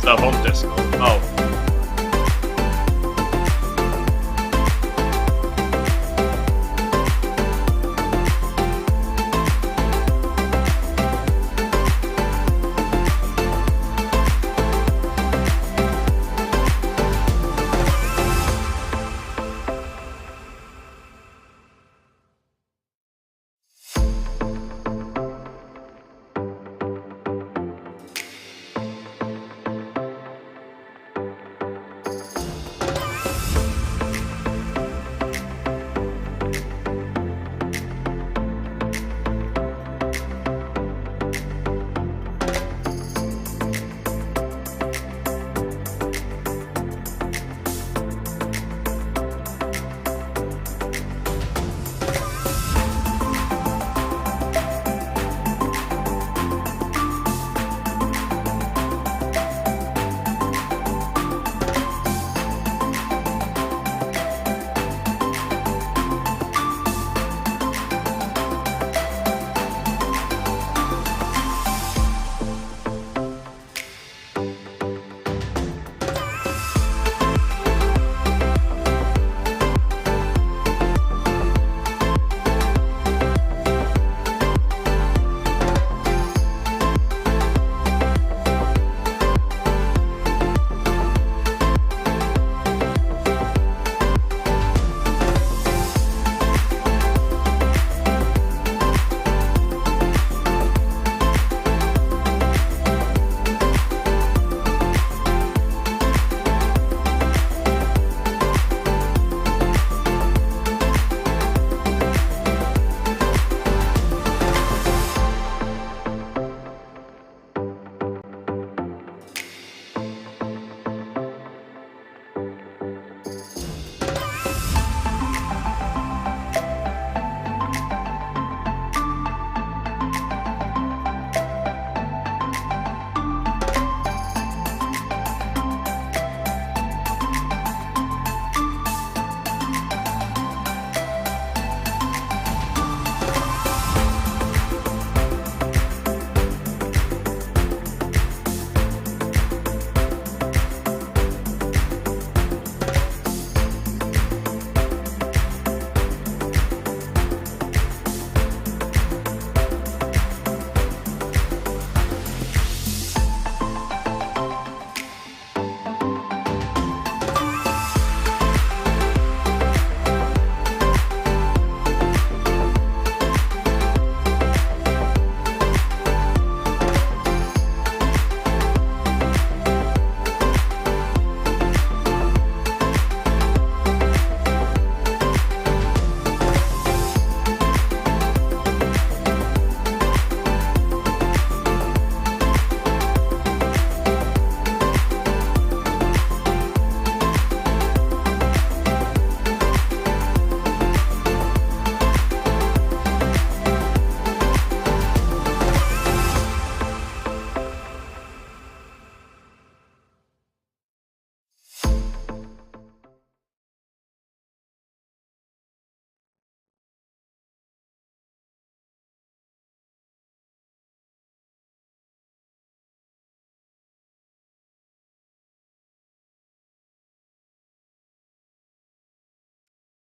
stuff on Discord. Oh.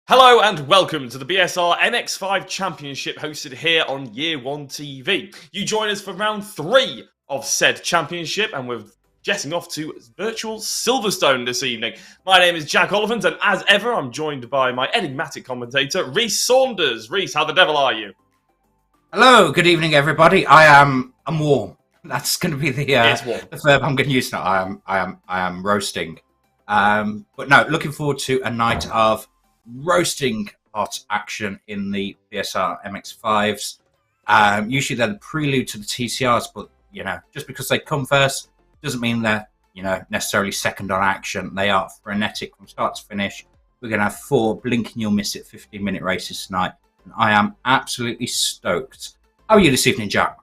Hello and welcome to the BSR MX5 Championship hosted here on Year 1 TV. You join us for round 3 of said championship and we're jetting off to virtual Silverstone this evening. My name is Jack Oliphant and as ever I'm joined by my enigmatic commentator Rhys Saunders. Rhys, how the devil are you? Hello, good evening everybody. I'm warm. That's going to be the verb I'm going to use now. I am roasting. But no, looking forward to a night of roasting hot action in the BSR MX5s. Usually they're the prelude to the TCRs, but you know, just because they come first doesn't mean they're necessarily second on action. They are frenetic from start to finish. We're going to have 4 blinking you'll miss it 15-minute races tonight, and I am absolutely stoked. How are you this evening, Jack?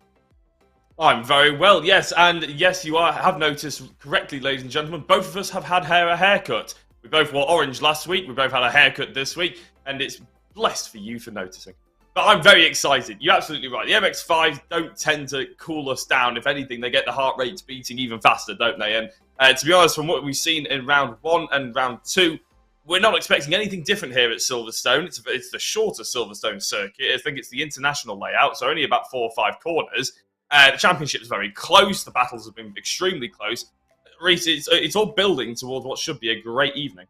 I'm very well, yes, and yes, you have noticed correctly, ladies and gentlemen, both of us have had a haircut. We both wore orange last week, we both had a haircut this week, and it's blessed for you for noticing. But I'm very excited. You're absolutely right. The MX5s don't tend to cool us down. If anything, they get the heart rates beating even faster, don't they? And to be honest, from what we've seen in round 1 and round 2, we're not expecting anything different here at Silverstone. It's the shorter Silverstone circuit. I think it's the international layout, so only about 4 or 5 corners. The championship is very close. The battles have been extremely close. Reece, it's all building towards what should be a great evening.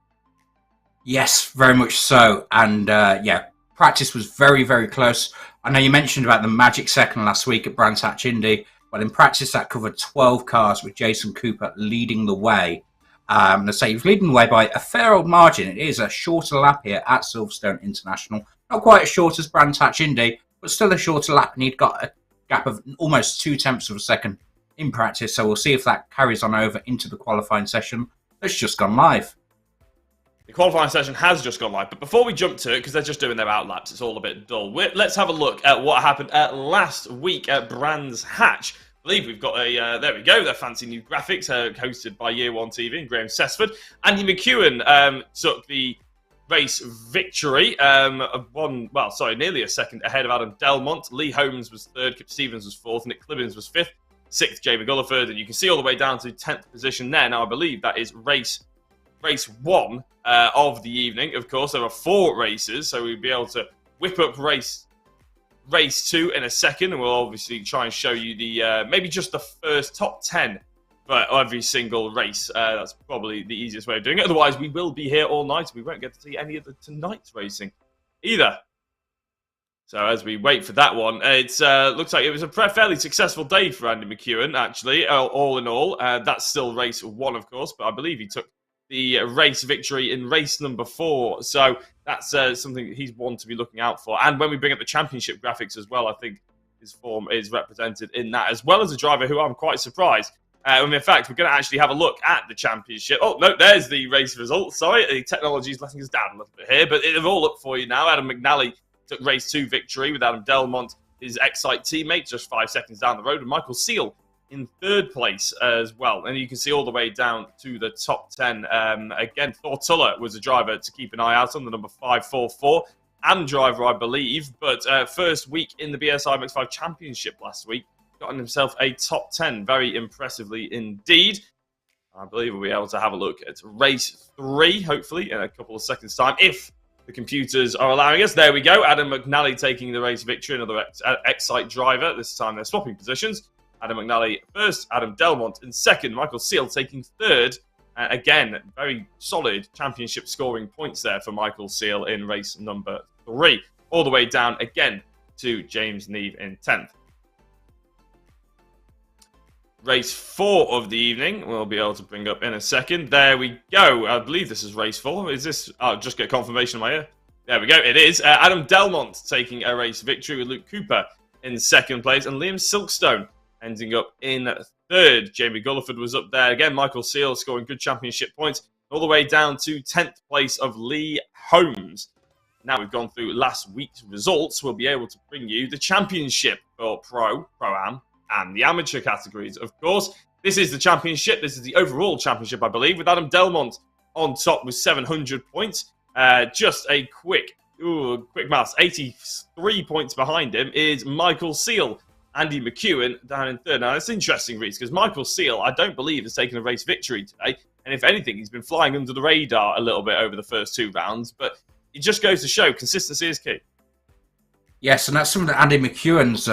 Yes, very much so. And yeah, practice was very, very close. I know you mentioned about the magic second last week at Brands Hatch Indy. Well, in practice, that covered 12 cars with Jason Cooper leading the way. Let's say he was leading the way by a fair old margin. It is a shorter lap here at Silverstone International. Not quite as short as Brands Hatch Indy, but still a shorter lap. And he'd got a gap of almost 0.2 of a second in practice. So we'll see if that carries on over into the qualifying session that's just gone live. The qualifying session has just gone live, but before we jump to it, because they're just doing their outlaps, it's all a bit dull. Let's have a look at what happened last week at Brands Hatch. I believe we've got there we go, their fancy new graphics, hosted by Year One TV and Graham Sessford. Andy McEwen took the race victory, nearly a second ahead of Adam Delmont. Lee Holmes was 3rd, Kip Stevens was 4th, Nick Clibbins was 5th, 6th, Jamie Gulliford, and you can see all the way down to 10th position there. Now, I believe that is race 1 of the evening. Of course, there are 4 races, so we'll be able to whip up race 2 in a second, and we'll obviously try and show you the maybe just the first top 10 for every single race. That's probably the easiest way of doing it. Otherwise, we will be here all night, and we won't get to see any of the tonight's racing either. So as we wait for that one, it looks like it was a fairly successful day for Andy McEwen, actually, all in all. That's still race 1, of course, but I believe he took the race victory in race number 4. So that's something he's one to be looking out for. And when we bring up the championship graphics as well, I think his form is represented in that, as well as a driver who I'm quite surprised. In fact, we're going to actually have a look at the championship. Oh, no, there's the race results. Sorry, the technology is letting us down a little bit here, but they're all up for you now. Adam McNally took race 2 victory with Adam Delmont, his Excite teammate, just 5 seconds down the road, and Michael Seal in 3rd place as well. And you can see all the way down to the top 10. Again, Thor Tuller was a driver to keep an eye out on, the number 544. And driver, I believe. But first week in the BSR MX5 Championship last week, gotten himself a top 10 very impressively indeed. I believe we'll be able to have a look at race 3, hopefully, in a couple of seconds' time, if the computers are allowing us. There we go. Adam McNally taking the race victory, another Excite driver. This time they're swapping positions. Adam McNally 1st, Adam Delmont in 2nd, Michael Seal taking 3rd. Again, very solid championship scoring points there for Michael Seal in race number 3. All the way down again to James Neve in 10th. Race 4 of the evening, we'll be able to bring up in a second. There we go. I believe this is race 4. Is this? I'll just get confirmation in my ear. There we go. It is. Adam Delmont taking a race victory with Luke Cooper in 2nd place, and Liam Silkstone ending up in 3rd. Jamie Gulliford was up there. Again, Michael Seal scoring good championship points. All the way down to 10th place of Lee Holmes. Now we've gone through last week's results, we'll be able to bring you the championship for Pro, Pro-Am, and the amateur categories. Of course, this is the championship. This is the overall championship, I believe, with Adam Delmont on top with 700 points. Just a quick maths. 83 points behind him is Michael Seal. Andy McEwen down in 3rd. Now, it's interesting, Reece, because Michael Seal, I don't believe, has taken a race victory today. And if anything, he's been flying under the radar a little bit over the first 2 rounds. But it just goes to show consistency is key. Yes, and that's something that Andy McEwen's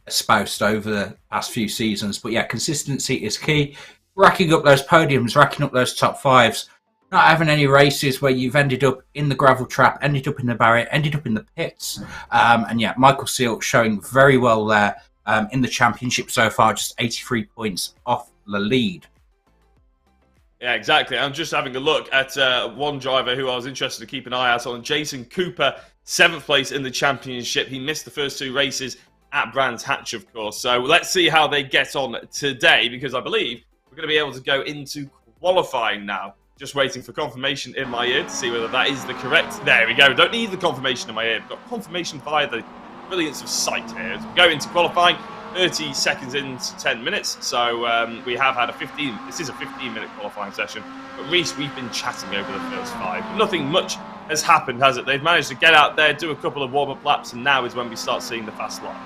espoused over the past few seasons. But yeah, consistency is key. Racking up those podiums, racking up those top 5s. Not having any races where you've ended up in the gravel trap, ended up in the barrier, ended up in the pits. And yeah, Michael Seal showing very well there in the championship so far, just 83 points off the lead. Yeah, exactly. I'm just having a look at one driver who I was interested to keep an eye out on, Jason Cooper, 7th place in the championship. He missed the first 2 races at Brands Hatch, of course. So let's see how they get on today, because I believe we're going to be able to go into qualifying now. Just waiting for confirmation in my ear to see whether that is the correct. There we go. Don't need the confirmation in my ear. I've got confirmation via the brilliance of sight here. As we go into qualifying, 30 seconds into 10 minutes. So we have had this is a 15-minute qualifying session. But Reece, we've been chatting over the first 5. Nothing much has happened, has it? They've managed to get out there, do a couple of warm-up laps, and now is when we start seeing the fast line.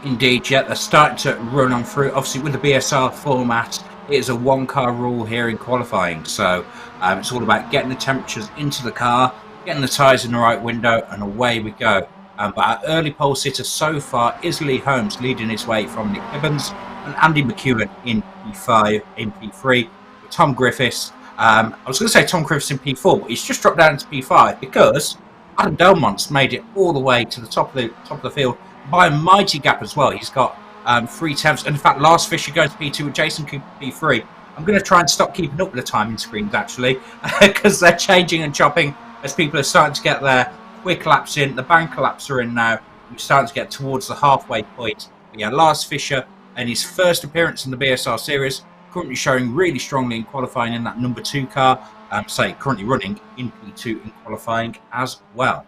Indeed, yeah, they're starting to run on through. Obviously, with the BSR format, it is a one-car rule here in qualifying, so it's all about getting the temperatures into the car, getting the tyres in the right window, and away we go. But our early pole sitter so far is Lee Holmes, leading his way from Nick Gibbons and Andy McEwen in P5, in P3, with Tom Griffiths. I was going to say Tom Griffiths in P4, but he's just dropped down to P5 because Adam Delmont's made it all the way to the top of the field by a mighty gap as well. He's got 3/10, and in fact, Lars Fisher goes to P2 with Jason Cooper P3. I'm going to try and stop keeping up with the timing screens actually, because they're changing and chopping as people are starting to get their quick laps in. The banker laps are in now. We're starting to get towards the halfway point. But yeah, Lars Fisher, and his first appearance in the BSR series, currently showing really strongly in qualifying in that number 2 car. Currently running in P2 in qualifying as well.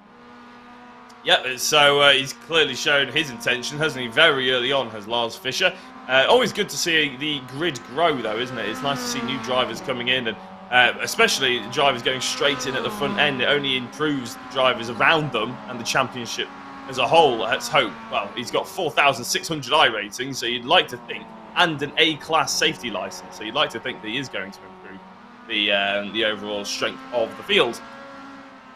Yep, so he's clearly shown his intention, hasn't he? Very early on has Lars Fisher. Always good to see the grid grow, though, isn't it? It's nice to see new drivers coming in, and especially drivers going straight in at the front end. It only improves the drivers around them and the championship as a whole, let's hope. Well, he's got 4,600 I ratings, so you'd like to think, and an A-class safety license, so you'd like to think that he is going to improve the overall strength of the field.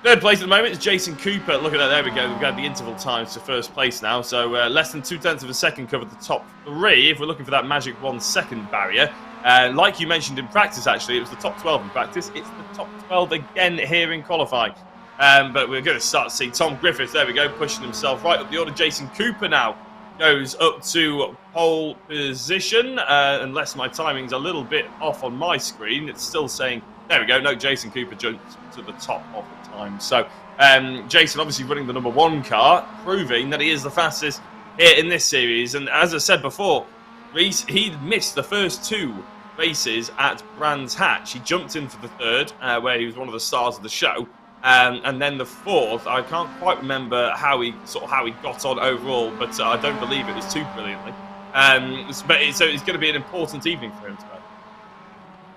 Third place at the moment is Jason Cooper. Look at that, there we go. We've got the interval times to first place now. So less than 0.2 of a second covered the top 3. If we're looking for that magic 1 second barrier. Like you mentioned in practice, actually, it was the top 12 in practice. It's the top 12 again here in qualifying. But we're going to start to see Tom Griffiths, there we go, pushing himself right up the order. Jason Cooper now goes up to pole position. Unless my timing's a little bit off on my screen, it's still saying, there we go, no, Jason Cooper jumped to the top of the time. So Jason obviously running the number 1 car, proving that he is the fastest here in this series. And as I said before, he missed the first 2 races at Brands Hatch. He jumped in for the 3rd, where he was one of the stars of the show. And then the 4th, I can't quite remember how he got on overall, but I don't believe it was too brilliantly. So it's going to be an important evening for him today.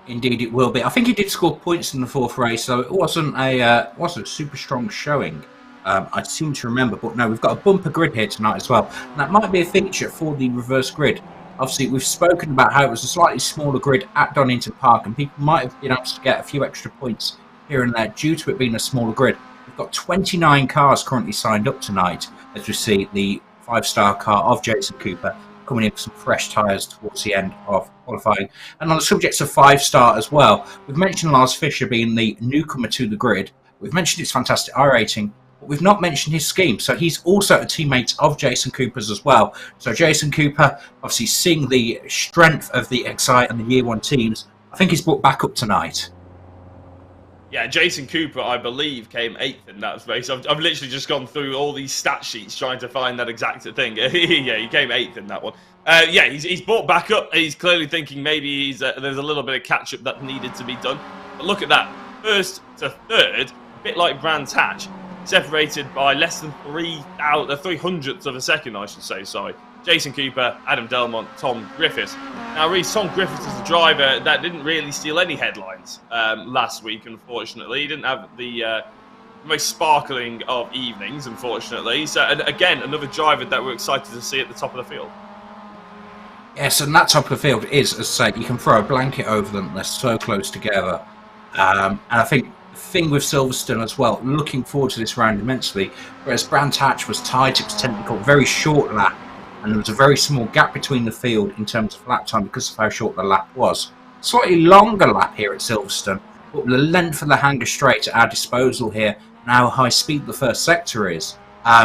Indeed, it will be. I think he did score points in the 4th race, so it wasn't a super strong showing. I seem to remember, but no, we've got a bumper grid here tonight as well, and that might be a feature for the reverse grid. Obviously, we've spoken about how it was a slightly smaller grid at Donington Park, and people might have been able to get a few extra points here and there due to it being a smaller grid. We've got 29 cars currently signed up tonight, as we see the 5-star car of Jason Cooper coming in with some fresh tyres towards the end of qualifying. And on the subject of 5-star as well, we've mentioned Lars Fisher being the newcomer to the grid. We've mentioned his fantastic I rating, but we've not mentioned his scheme. So he's also a teammate of Jason Cooper's as well. So Jason Cooper, obviously seeing the strength of the XI and the Year 1 teams, I think he's brought back up tonight. Yeah, Jason Cooper, I believe, came 8th in that race. I've literally just gone through all these stat sheets trying to find that exact thing. Yeah, he came 8th in that one. Yeah, he's brought back up. He's clearly thinking maybe there's a little bit of catch-up that needed to be done. But look at that. 1st to 3rd, a bit like Brands Hatch, separated by less than 300ths of a second, I should say, sorry. Jason Cooper, Adam Delmont, Tom Griffiths. Now, Reece, Tom Griffiths is the driver that didn't really steal any headlines last week, unfortunately. He didn't have the most sparkling of evenings, unfortunately. So, and again, another driver that we're excited to see at the top of the field. Yes, and that top of the field is, as I say, you can throw a blanket over them. They're so close together. And I think the thing with Silverstone as well, looking forward to this round immensely, whereas Brands Hatch was tight, it was technical, very short lap. And there was a very small gap between the field in terms of lap time because of how short the lap was. Slightly longer lap here at Silverstone, but the length of the hanger straight at our disposal here, and how high speed the first sector is.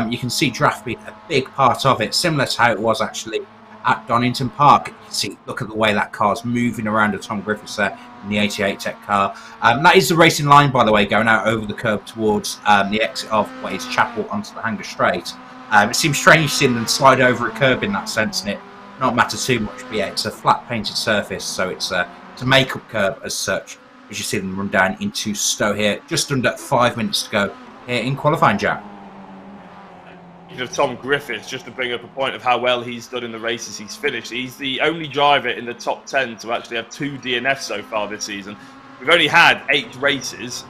You can see draft being a big part of it, similar to how it was actually at Donington Park. You can see, look at the way that car's moving around the Tom Griffiths there in the 88 Tech car. That is the racing line, by the way, going out over the curb towards the exit of what is Chapel onto the hanger straight. It seems strange seeing them slide over a curb in that sense, and it not matter too much, but yeah, it's a flat painted surface, so it's a make-up curb as such, as you see them run down into Stowe here, just under 5 minutes to go here in qualifying, Jack. Of Tom Griffiths, just to bring up a point of how well he's done in the races he's finished. He's the only driver in the top 10 to actually have 2 DNFs so far this season. we've only had 8 races,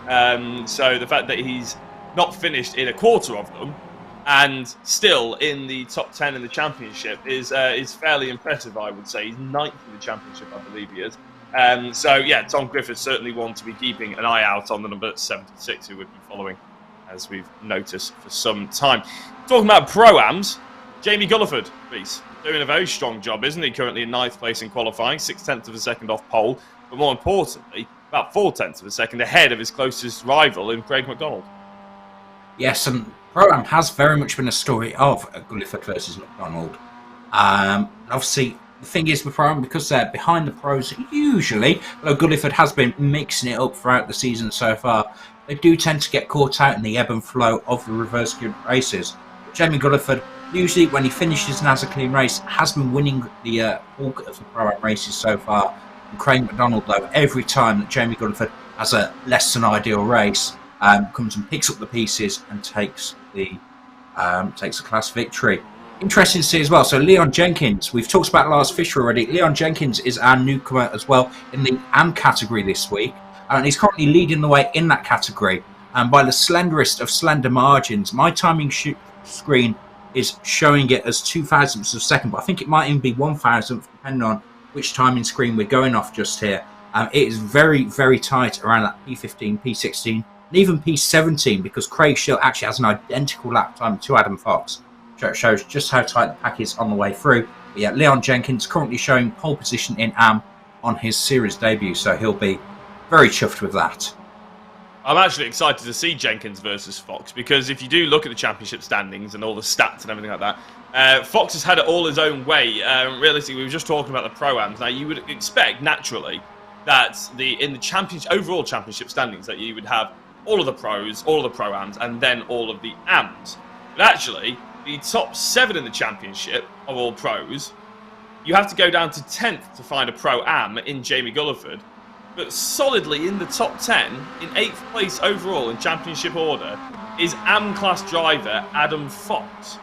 so the fact that he's not finished in a quarter of them and still in the top 10 in the championship is fairly impressive, I would say. He's 9th in the championship, I believe he is. So yeah, Tom Griffiths certainly one to be keeping an eye out on, the number 76, who would be following, as we've noticed for some time. Talking about Pro-Ams, Jamie Gulliford, Reese, doing a very strong job, isn't he? Currently in 9th place in qualifying, 6/10 of a second off pole, but more importantly, about 4/10 of a second ahead of his closest rival in Craig McDonald. Yes, and Pro-Am has very much been a story of Gulliford versus McDonald. Obviously, the thing is with Pro-Am, because they're behind the pros usually, though Gulliford has been mixing it up throughout the season so far, they do tend to get caught out in the ebb and flow of the reverse geared races. But Jamie Gulliford, usually when he finishes and has a clean race, has been winning the bulk of the Pro-Am races so far. And Craig McDonald, though, every time that Jamie Gulliford has a less than ideal race, comes and picks up the pieces and takes the class victory. Interesting to see as well. So Leon Jenkins, we've talked about Lars Fisher already. Leon Jenkins is our newcomer as well in the AM category this week, and he's currently leading the way in that category. And by the slenderest of slender margins, my timing screen is showing it as 0.02 of a second, but I think it might even be 1,000th, depending on which timing screen we're going off just here. It is very, very tight around that P15, P16, and even P17, because Craig Schill actually has an identical lap time to Adam Fox. So it shows just how tight the pack is on the way through. But yeah, Leon Jenkins currently showing pole position in AM on his series debut, so he'll be very chuffed with that. I'm actually excited to see Jenkins versus Fox, because if you do look at the championship standings and all the stats and everything like that, Fox has had it all his own way. Realistically, we were just talking about the Pro-Ams. Now, you would expect, naturally, that in the overall championship standings, that you would have all of the pros, all of the Pro-Ams, and then all of the AMs. But actually, the top 7 in the championship of all pros, you have to go down to 10th to find a Pro-Am in Jamie Gulliford. But solidly in the top 10, in 8th place overall in championship order, is AM class driver Adam Fox.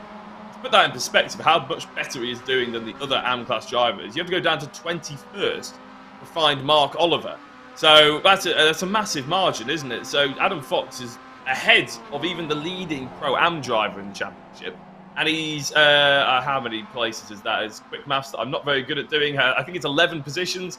To put that in perspective, how much better he is doing than the other AM class drivers, you have to go down to 21st to find Mark Oliver. So that's a massive margin, isn't it? So Adam Fox is ahead of even the leading Pro-Am driver in the championship. And he's, how many places is that? It's quick maths that I'm not very good at doing. I think it's 11 positions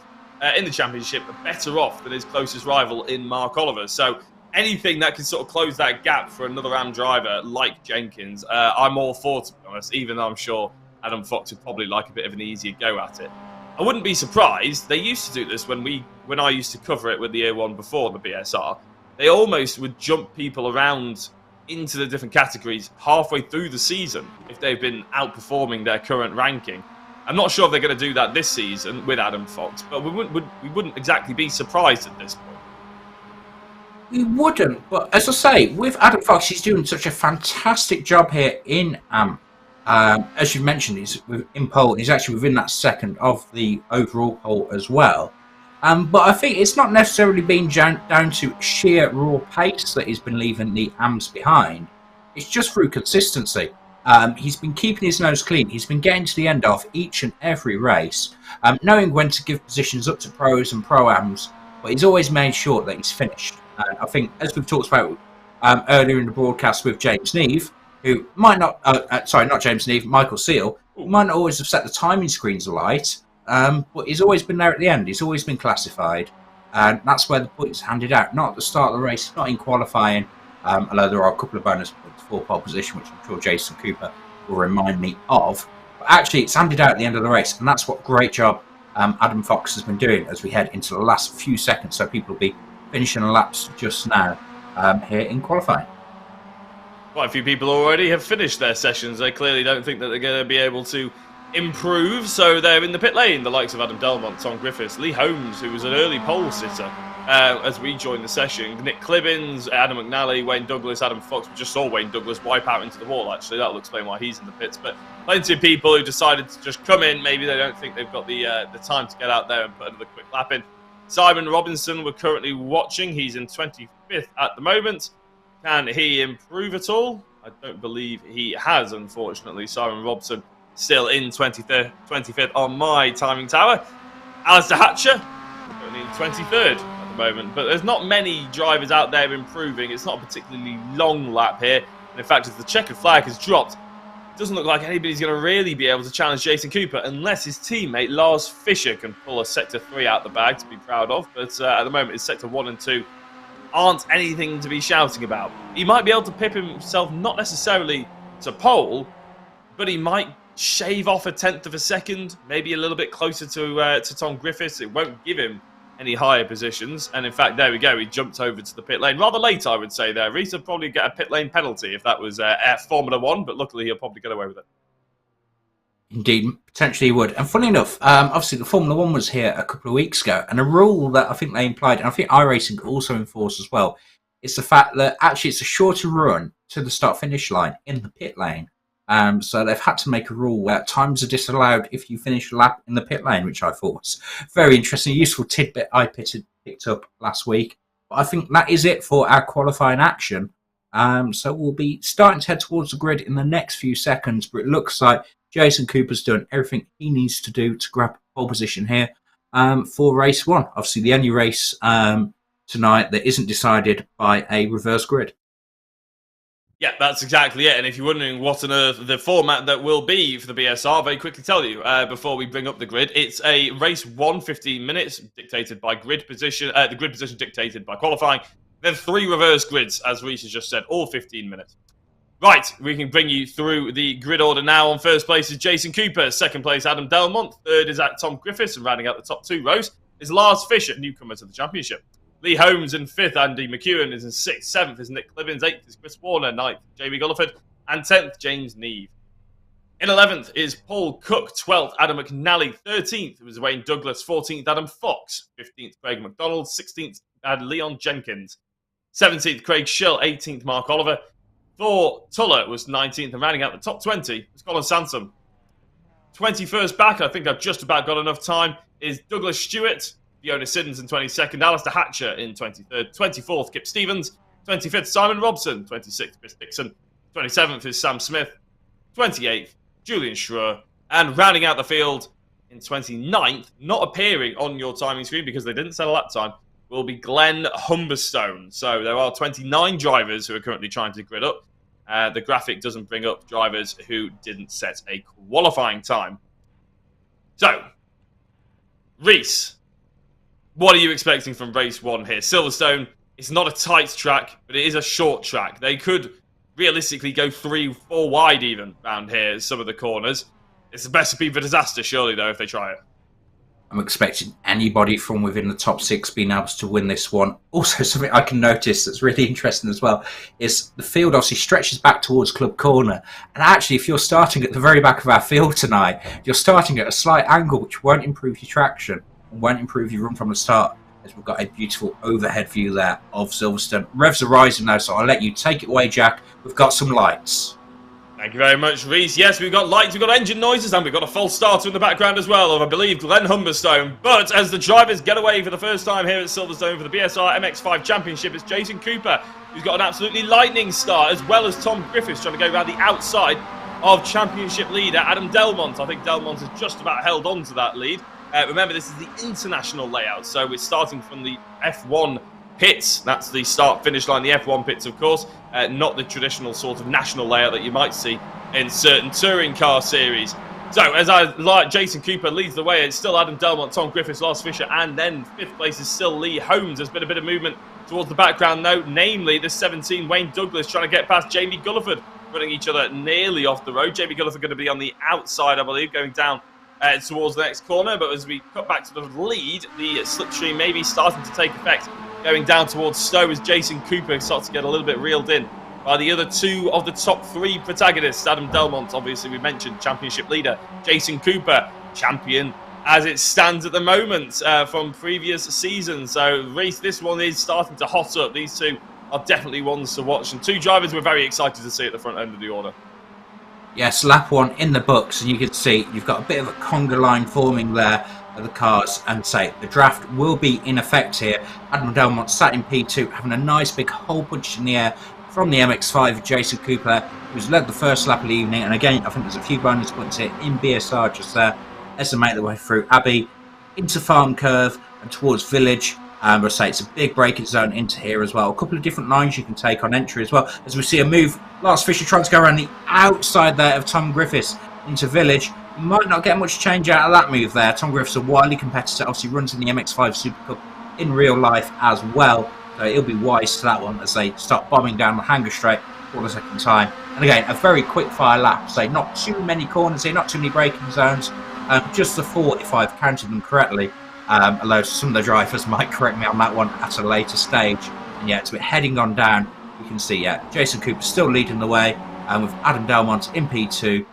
in the championship, better off than his closest rival in Mark Oliver. So anything that can sort of close that gap for another AM driver like Jenkins, I'm all for, to be honest, even though I'm sure Adam Fox would probably like a bit of an easier go at it. I wouldn't be surprised. They used to do this when I used to cover it with the Year 1 before the BSR. They almost would jump people around into the different categories halfway through the season if they've been outperforming their current ranking. I'm not sure if they're going to do that this season with Adam Fox, but we wouldn't exactly be surprised at this point. We wouldn't, but as I say, with Adam Fox, he's doing such a fantastic job here in AM. As you mentioned, he's in pole, and he's actually within that second of the overall pole as well. But I think it's not necessarily been down to sheer raw pace that he's been leaving the AMs behind. It's just through consistency. He's been keeping his nose clean. He's been getting to the end of each and every race, knowing when to give positions up to pros and Pro-Ams, but he's always made sure that he's finished. I think, as we've talked about earlier in the broadcast with James Neve, who might not, not James Neve, Michael Seal, who might not always have set the timing screens alight, but he's always been there at the end. He's always been classified, and that's where the points are handed out, not at the start of the race, not in qualifying, although there are a couple of bonus points for pole position, which I'm sure Jason Cooper will remind me of. But actually, it's handed out at the end of the race, and that's what great job Adam Fox has been doing as we head into the last few seconds, so people will be finishing laps just now here in qualifying. Quite a few people already have finished their sessions. They clearly don't think that they're going to be able to improve, so they're in the pit lane. The likes of Adam Delmont, Tom Griffiths, Lee Holmes, who was an early pole sitter as we joined the session, Nick Clibbins, Adam McNally, Wayne Douglas, Adam Fox. We just saw Wayne Douglas wipe out into the wall, actually. That'll explain why he's in the pits. But plenty of people who decided to just come in. Maybe they don't think they've got the time to get out there and put another quick lap in. Simon Robinson, we're currently watching. He's in 25th at the moment. Can he improve at all? I don't believe he has, unfortunately. Simon Robson still in 25th on my timing tower. Alistair Hatcher, only in 23rd at the the moment, but there's not many drivers out there improving. It's not a particularly long lap here. And in fact, as the checkered flag has dropped, it doesn't look like anybody's going to really be able to challenge Jason Cooper unless his teammate Lars Fischer can pull a Sector 3 out the bag to be proud of. But at the moment, his Sector 1 and 2 aren't anything to be shouting about. He might be able to pip himself, not necessarily to pole, but he might shave off a tenth of a second, maybe a little bit closer to Tom Griffiths. It won't give him any higher positions. And in fact, there we go. He jumped over to the pit lane rather late, I would say. There, Reese would probably get a pit lane penalty if that was Formula One, but luckily he'll probably get away with it. Indeed, potentially he would. And funny enough, obviously the Formula One was here a couple of weeks ago, and a rule that I think they implied, and I think iRacing also enforced as well, is the fact that actually it's a shorter run to the start-finish line in the pit lane. So they've had to make a rule where times are disallowed if you finish a lap in the pit lane, which I thought was very interesting, a useful tidbit I picked up last week. But I think that is it for our qualifying action. So we'll be starting to head towards the grid in the next few seconds, but it looks like Jason Cooper's done everything he needs to do to grab pole position here for race one. Obviously, the only race tonight that isn't decided by a reverse grid. Yeah, that's exactly it. And if you're wondering what on earth the format that will be for the BSR, I'll very quickly tell you before we bring up the grid. It's a race 1, 15 minutes, dictated by grid position, the grid position dictated by qualifying. Then 3 reverse grids, as Reese has just said, all 15 minutes. Right, we can bring you through the grid order now. On first place is Jason Cooper. Second place, Adam Delmont. Third is at Tom Griffiths. And rounding out the top 2 rows is Lars Fischer, newcomer to the championship. Lee Holmes in 5th, Andy McEwen is in 6th, 7th is Nick Clibbins, 8th is Chris Warner, 9th Jamie Gulliford, and 10th James Neve. In 11th is Paul Cook, 12th Adam McNally, 13th was Wayne Douglas, 14th Adam Fox, 15th Craig McDonald, 16th Leon Jenkins, 17th Craig Schill, 18th Mark Oliver, Thor Tuller was 19th, and rounding out the top 20 was Colin Sansom. 21st back, I think I've just about got enough time, is Douglas Stewart, Fiona Siddons in 22nd, Alistair Hatcher in 23rd, 24th, Kip Stevens, 25th, Simon Robson, 26th, Chris Dixon, 27th is Sam Smith, 28th, Julian Schroer, and rounding out the field in 29th, not appearing on your timing screen because they didn't set a lap time, will be Glenn Humberstone. So there are 29 drivers who are currently trying to grid up. The graphic doesn't bring up drivers who didn't set a qualifying time. So, Reese, what are you expecting from race 1 here? Silverstone, it's not a tight track, but it is a short track. They could realistically go 3, 4 wide even around here, some of the corners. It's a recipe for disaster, surely, though, if they try it. I'm expecting anybody from within the top 6 being able to win this one. Also, something I can notice that's really interesting as well is the field obviously stretches back towards Club Corner. And actually, if you're starting at the very back of our field tonight, you're starting at a slight angle, which won't improve your traction. Won't improve your run from the start, as we've got a beautiful overhead view there of Silverstone. Revs are rising now, so I'll let you take it away, Jack. We've got some lights. Thank you very much, Reese. Yes, we've got lights, we've got engine noises, and we've got a false starter in the background as well of, I believe, Glenn Humberstone. But as the drivers get away for the first time here at Silverstone for the BSR MX5 Championship, it's Jason Cooper, who's got an absolutely lightning start, as well as Tom Griffiths trying to go around the outside of championship leader Adam Delmont. I think Delmont has just about held on to that lead. Remember, this is the international layout, so we're starting from the F1 pits. That's the start-finish line, the F1 pits, of course, not the traditional sort of national layout that you might see in certain touring car series. So, as Jason Cooper leads the way, it's still Adam Delmont, Tom Griffiths, Lars Fischer, and then 5th place is still Lee Holmes. There's been a bit of movement towards the background, though, namely the 17 Wayne Douglas trying to get past Jamie Gulliford, running each other nearly off the road. Jamie Gulliford going to be on the outside, I believe, going down towards the next corner, but as we cut back to the lead, the slipstream may be starting to take effect, going down towards Stowe as Jason Cooper starts to get a little bit reeled in by the other 2 of the top 3 protagonists. Adam Delmont, obviously we mentioned, championship leader. Jason Cooper, champion as it stands at the moment from previous seasons. So Reese, this one is starting to hot up. These 2 are definitely ones to watch, and 2 drivers we're very excited to see at the front end of the order. Yes, lap 1 in the books, and you can see you've got a bit of a conga line forming there of the cars, and say the draft will be in effect here. Adam Delmont sat in P2, having a nice big hole punch in the air from the MX5, Jason Cooper, who's led the first lap of the evening. And again, I think there's a few bonus points here in BSR just there as they make their way through Abbey into Farm Curve and towards Village. But I say it's a big braking zone into here as well. A couple of different lines you can take on entry as well. As we see a move, Lars Fischer trying to go around the outside there of Tom Griffiths into Village. You might not get much change out of that move there. Tom Griffiths, a wily competitor, obviously runs in the MX5 Super Cup in real life as well. So he'll be wise to that one as they start bombing down the hanger straight for the second time. And again, a very quick fire lap. So not too many corners here, not too many braking zones. Just the 4 if I've counted them correctly. Although some of the drivers might correct me on that one at a later stage. And yeah, we're heading on down. You can see, yeah, Jason Cooper still leading the way, with Adam Delmont in P2,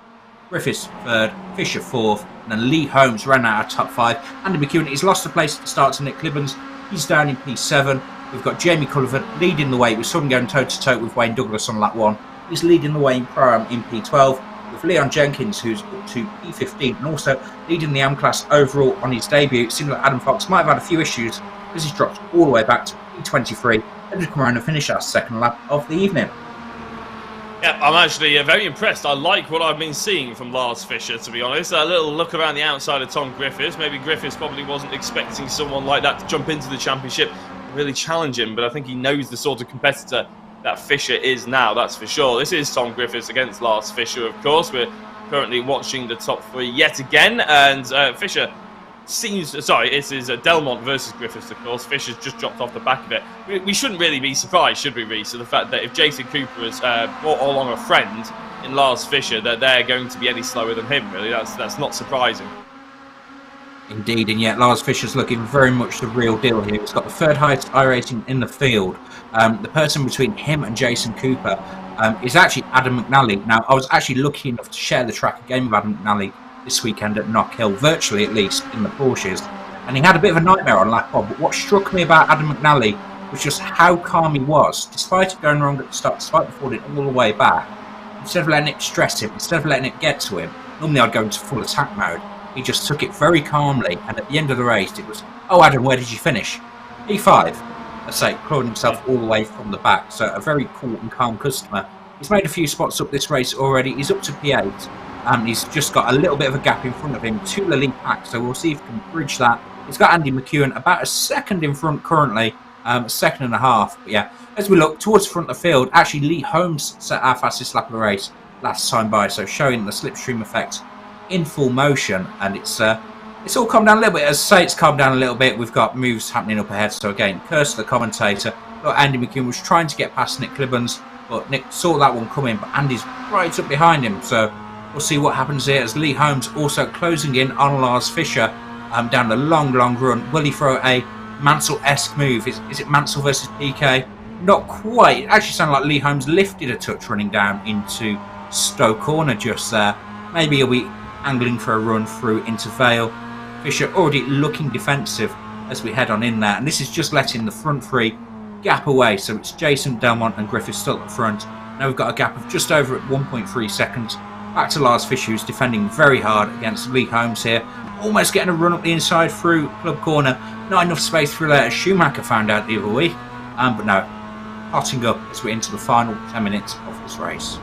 Griffiths 3rd, Fisher 4th, and then Lee Holmes ran out of top 5. Andy McEwen, he's lost a place at the start to Nick Clibbons. He's down in P7. We've got Jamie Cullivan leading the way. We saw him going toe-to-toe with Wayne Douglas on lap 1. He's leading the way in Pro-Am in P12, with Leon Jenkins, who's up to P15, and also leading the AM class overall on his debut. It seems like Adam Fox might have had a few issues because he's dropped all the way back to P23 and to come around and finish our second lap of the evening. Yeah, I'm actually very impressed. I like what I've been seeing from Lars Fischer, to be honest. A little look around the outside of Tom Griffiths. Maybe Griffiths probably wasn't expecting someone like that to jump into the championship and really challenge him, but I think he knows the sort of competitor that Fischer is now, that's for sure. This is Tom Griffiths against Lars Fischer, of course. We're currently watching the top 3 yet again, and Fischer seems... Sorry, it is Delmont versus Griffiths, of course. Fischer's just dropped off the back of it. We shouldn't really be surprised, should we, Reece, of the fact that if Jason Cooper has brought along a friend in Lars Fischer, that they're going to be any slower than him, really. That's not surprising. Indeed, and yet Lars Fischer's looking very much the real deal here. He's got the 3rd highest iRating in the field. The person between him and Jason Cooper is actually Adam McNally. Now, I was actually lucky enough to share the track again with Adam McNally this weekend at Knock Hill, virtually at least, in the Porsches. And he had a bit of a nightmare on lap 1, but what struck me about Adam McNally was just how calm he was, despite it going wrong at the start, despite the falling all the way back. Instead of letting it stress him, instead of letting it get to him, normally I'd go into full attack mode. He just took it very calmly, and at the end of the race, it was, "Oh, Adam, where did you finish?" P5. I say, clawing himself all the way from the back. So a very cool and calm customer. He's made a few spots up this race already. He's up to P8, and he's just got a little bit of a gap in front of him to the lead pack. So we'll see if he can bridge that. He's got Andy McEwen about a second in front currently, a second and a half. But yeah, as we look towards the front of the field, actually Lee Holmes set our fastest lap of the race last time by, so showing the slipstream effect in full motion, and it's all calmed down a little bit. As I say, it's calmed down a little bit. We've got moves happening up ahead. So again, curse the commentator. But Andy McEwen was trying to get past Nick Clibbons, but Nick saw that one coming, but Andy's right up behind him. So we'll see what happens here as Lee Holmes also closing in on Lars Fischer down the long run. Will he throw a Mansell-esque move? Is it Mansell versus PK? Not quite. It actually sounded like Lee Holmes lifted a touch running down into Stowe Corner just there. Maybe he'll be angling for a run through into Vale. Fischer already looking defensive as we head on in there, and this is just letting the front 3 gap away. So it's Jason, Delmont and Griffiths still at the front. Now we've got a gap of just over at 1.3 seconds. Back to Lars Fischer, who's defending very hard against Lee Holmes here. Almost getting a run up the inside through Club Corner. Not enough space through there, as Schumacher found out the other week. But no, hotting up as we're into the final 10 minutes of this race.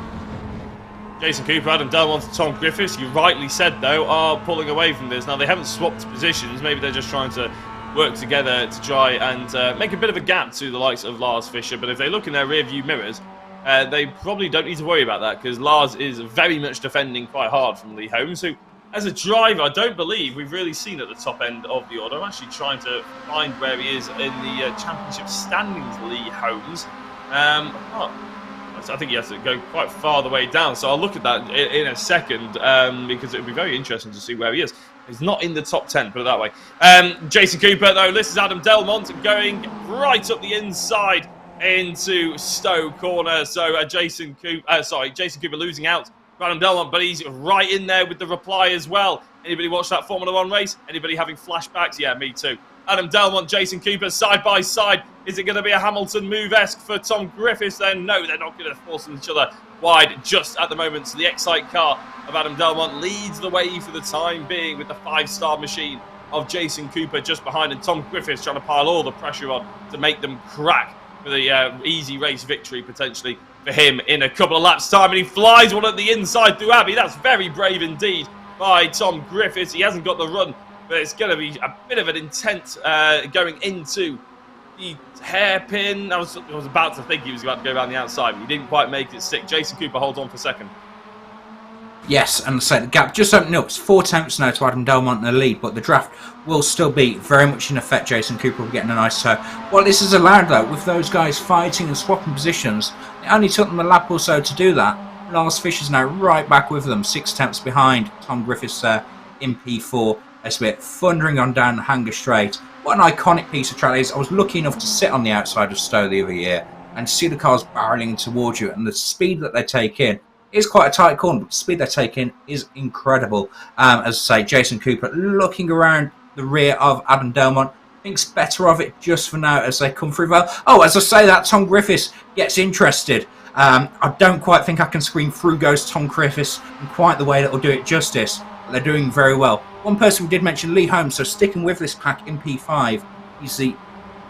Jason Cooper, Adam Delmont and Tom Griffiths, you rightly said, though, are pulling away from this. Now, they haven't swapped positions. Maybe they're just trying to work together to try and make a bit of a gap to the likes of Lars Fischer. But if they look in their rear-view mirrors, they probably don't need to worry about that, because Lars is very much defending quite hard from Lee Holmes, who, as a driver, I don't believe we've really seen at the top end of the order. I'm actually trying to find where he is in the championship standings, Lee Holmes. I think he has to go quite far the way down, so I'll look at that in a second, because it would be very interesting to see where he is. He's not in the top 10, put it that way. Jason Cooper, though, this is Adam Delmont going right up the inside into Stowe Corner. So Jason Cooper losing out for Adam Delmont, but he's right in there with the reply as well. Anybody watch that Formula 1 race? Anybody having flashbacks? Yeah, me too. Adam Delmont, Jason Cooper, side by side. Is it going to be a Hamilton move-esque for Tom Griffiths then? No, they're not going to force each other wide just at the moment. So the Excite car of Adam Delmont leads the way for the time being with the 5-star machine of Jason Cooper just behind, and Tom Griffiths trying to pile all the pressure on to make them crack for the easy race victory potentially for him in a couple of laps' time. And he flies one at the inside through Abbey. That's very brave indeed by Tom Griffiths. He hasn't got the run, but it's going to be a bit of an intent going into the hairpin. I was about to think he was about to go around the outside, but he didn't quite make it stick. Jason Cooper holds on for second. Yes, and so the gap just opening up. It's 4 tenths now to Adam Delmont in the lead, but the draft will still be very much in effect. Jason Cooper will be getting a nice toe. Well, this is allowed, though, with those guys fighting and swapping positions. It only took them a lap or so to do that. Lars Fischer's now right back with them, 6 tenths behind Tom Griffiths there in P4. It's a bit thundering on down the Hanger Straight. What an iconic piece of track it is. I was lucky enough to sit on the outside of Stowe the other year and see the cars barreling towards you, and the speed that they take in. It's quite a tight corner, but the speed they take in is incredible. As I say, Jason Cooper looking around the rear of Adam Delmont, thinks better of it just for now as they come through. Well, oh, as I say that, Tom Griffiths gets interested. I don't quite think I can scream through goes Tom Griffiths in quite the way that will do it justice. But they're doing very well. One person we did mention, Lee Holmes, so sticking with this pack in P5, he's the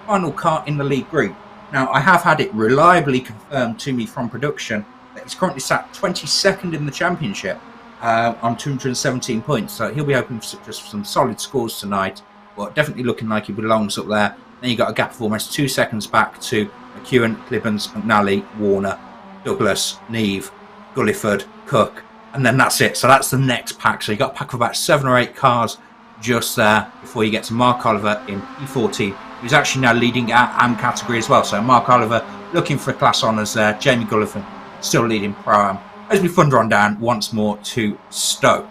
final car in the lead group. Now, I have had it reliably confirmed to me from production that he's currently sat 22nd in the championship on 217 points. So he'll be hoping for just some solid scores tonight, but definitely looking like he belongs up there. Then you've got a gap of almost 2 seconds back to McEwen, Clibbons, McNally, Warner, Douglas, Neve, Gulliford, Cook, and then that's it. So that's the next pack. So you've got a pack of about 7 or 8 cars just there before you get to Mark Oliver in P14, who's actually now leading our AM category as well. So Mark Oliver looking for class honours there. Jamie Gulliford still leading Pro-Am as we thunder on down once more to Stowe.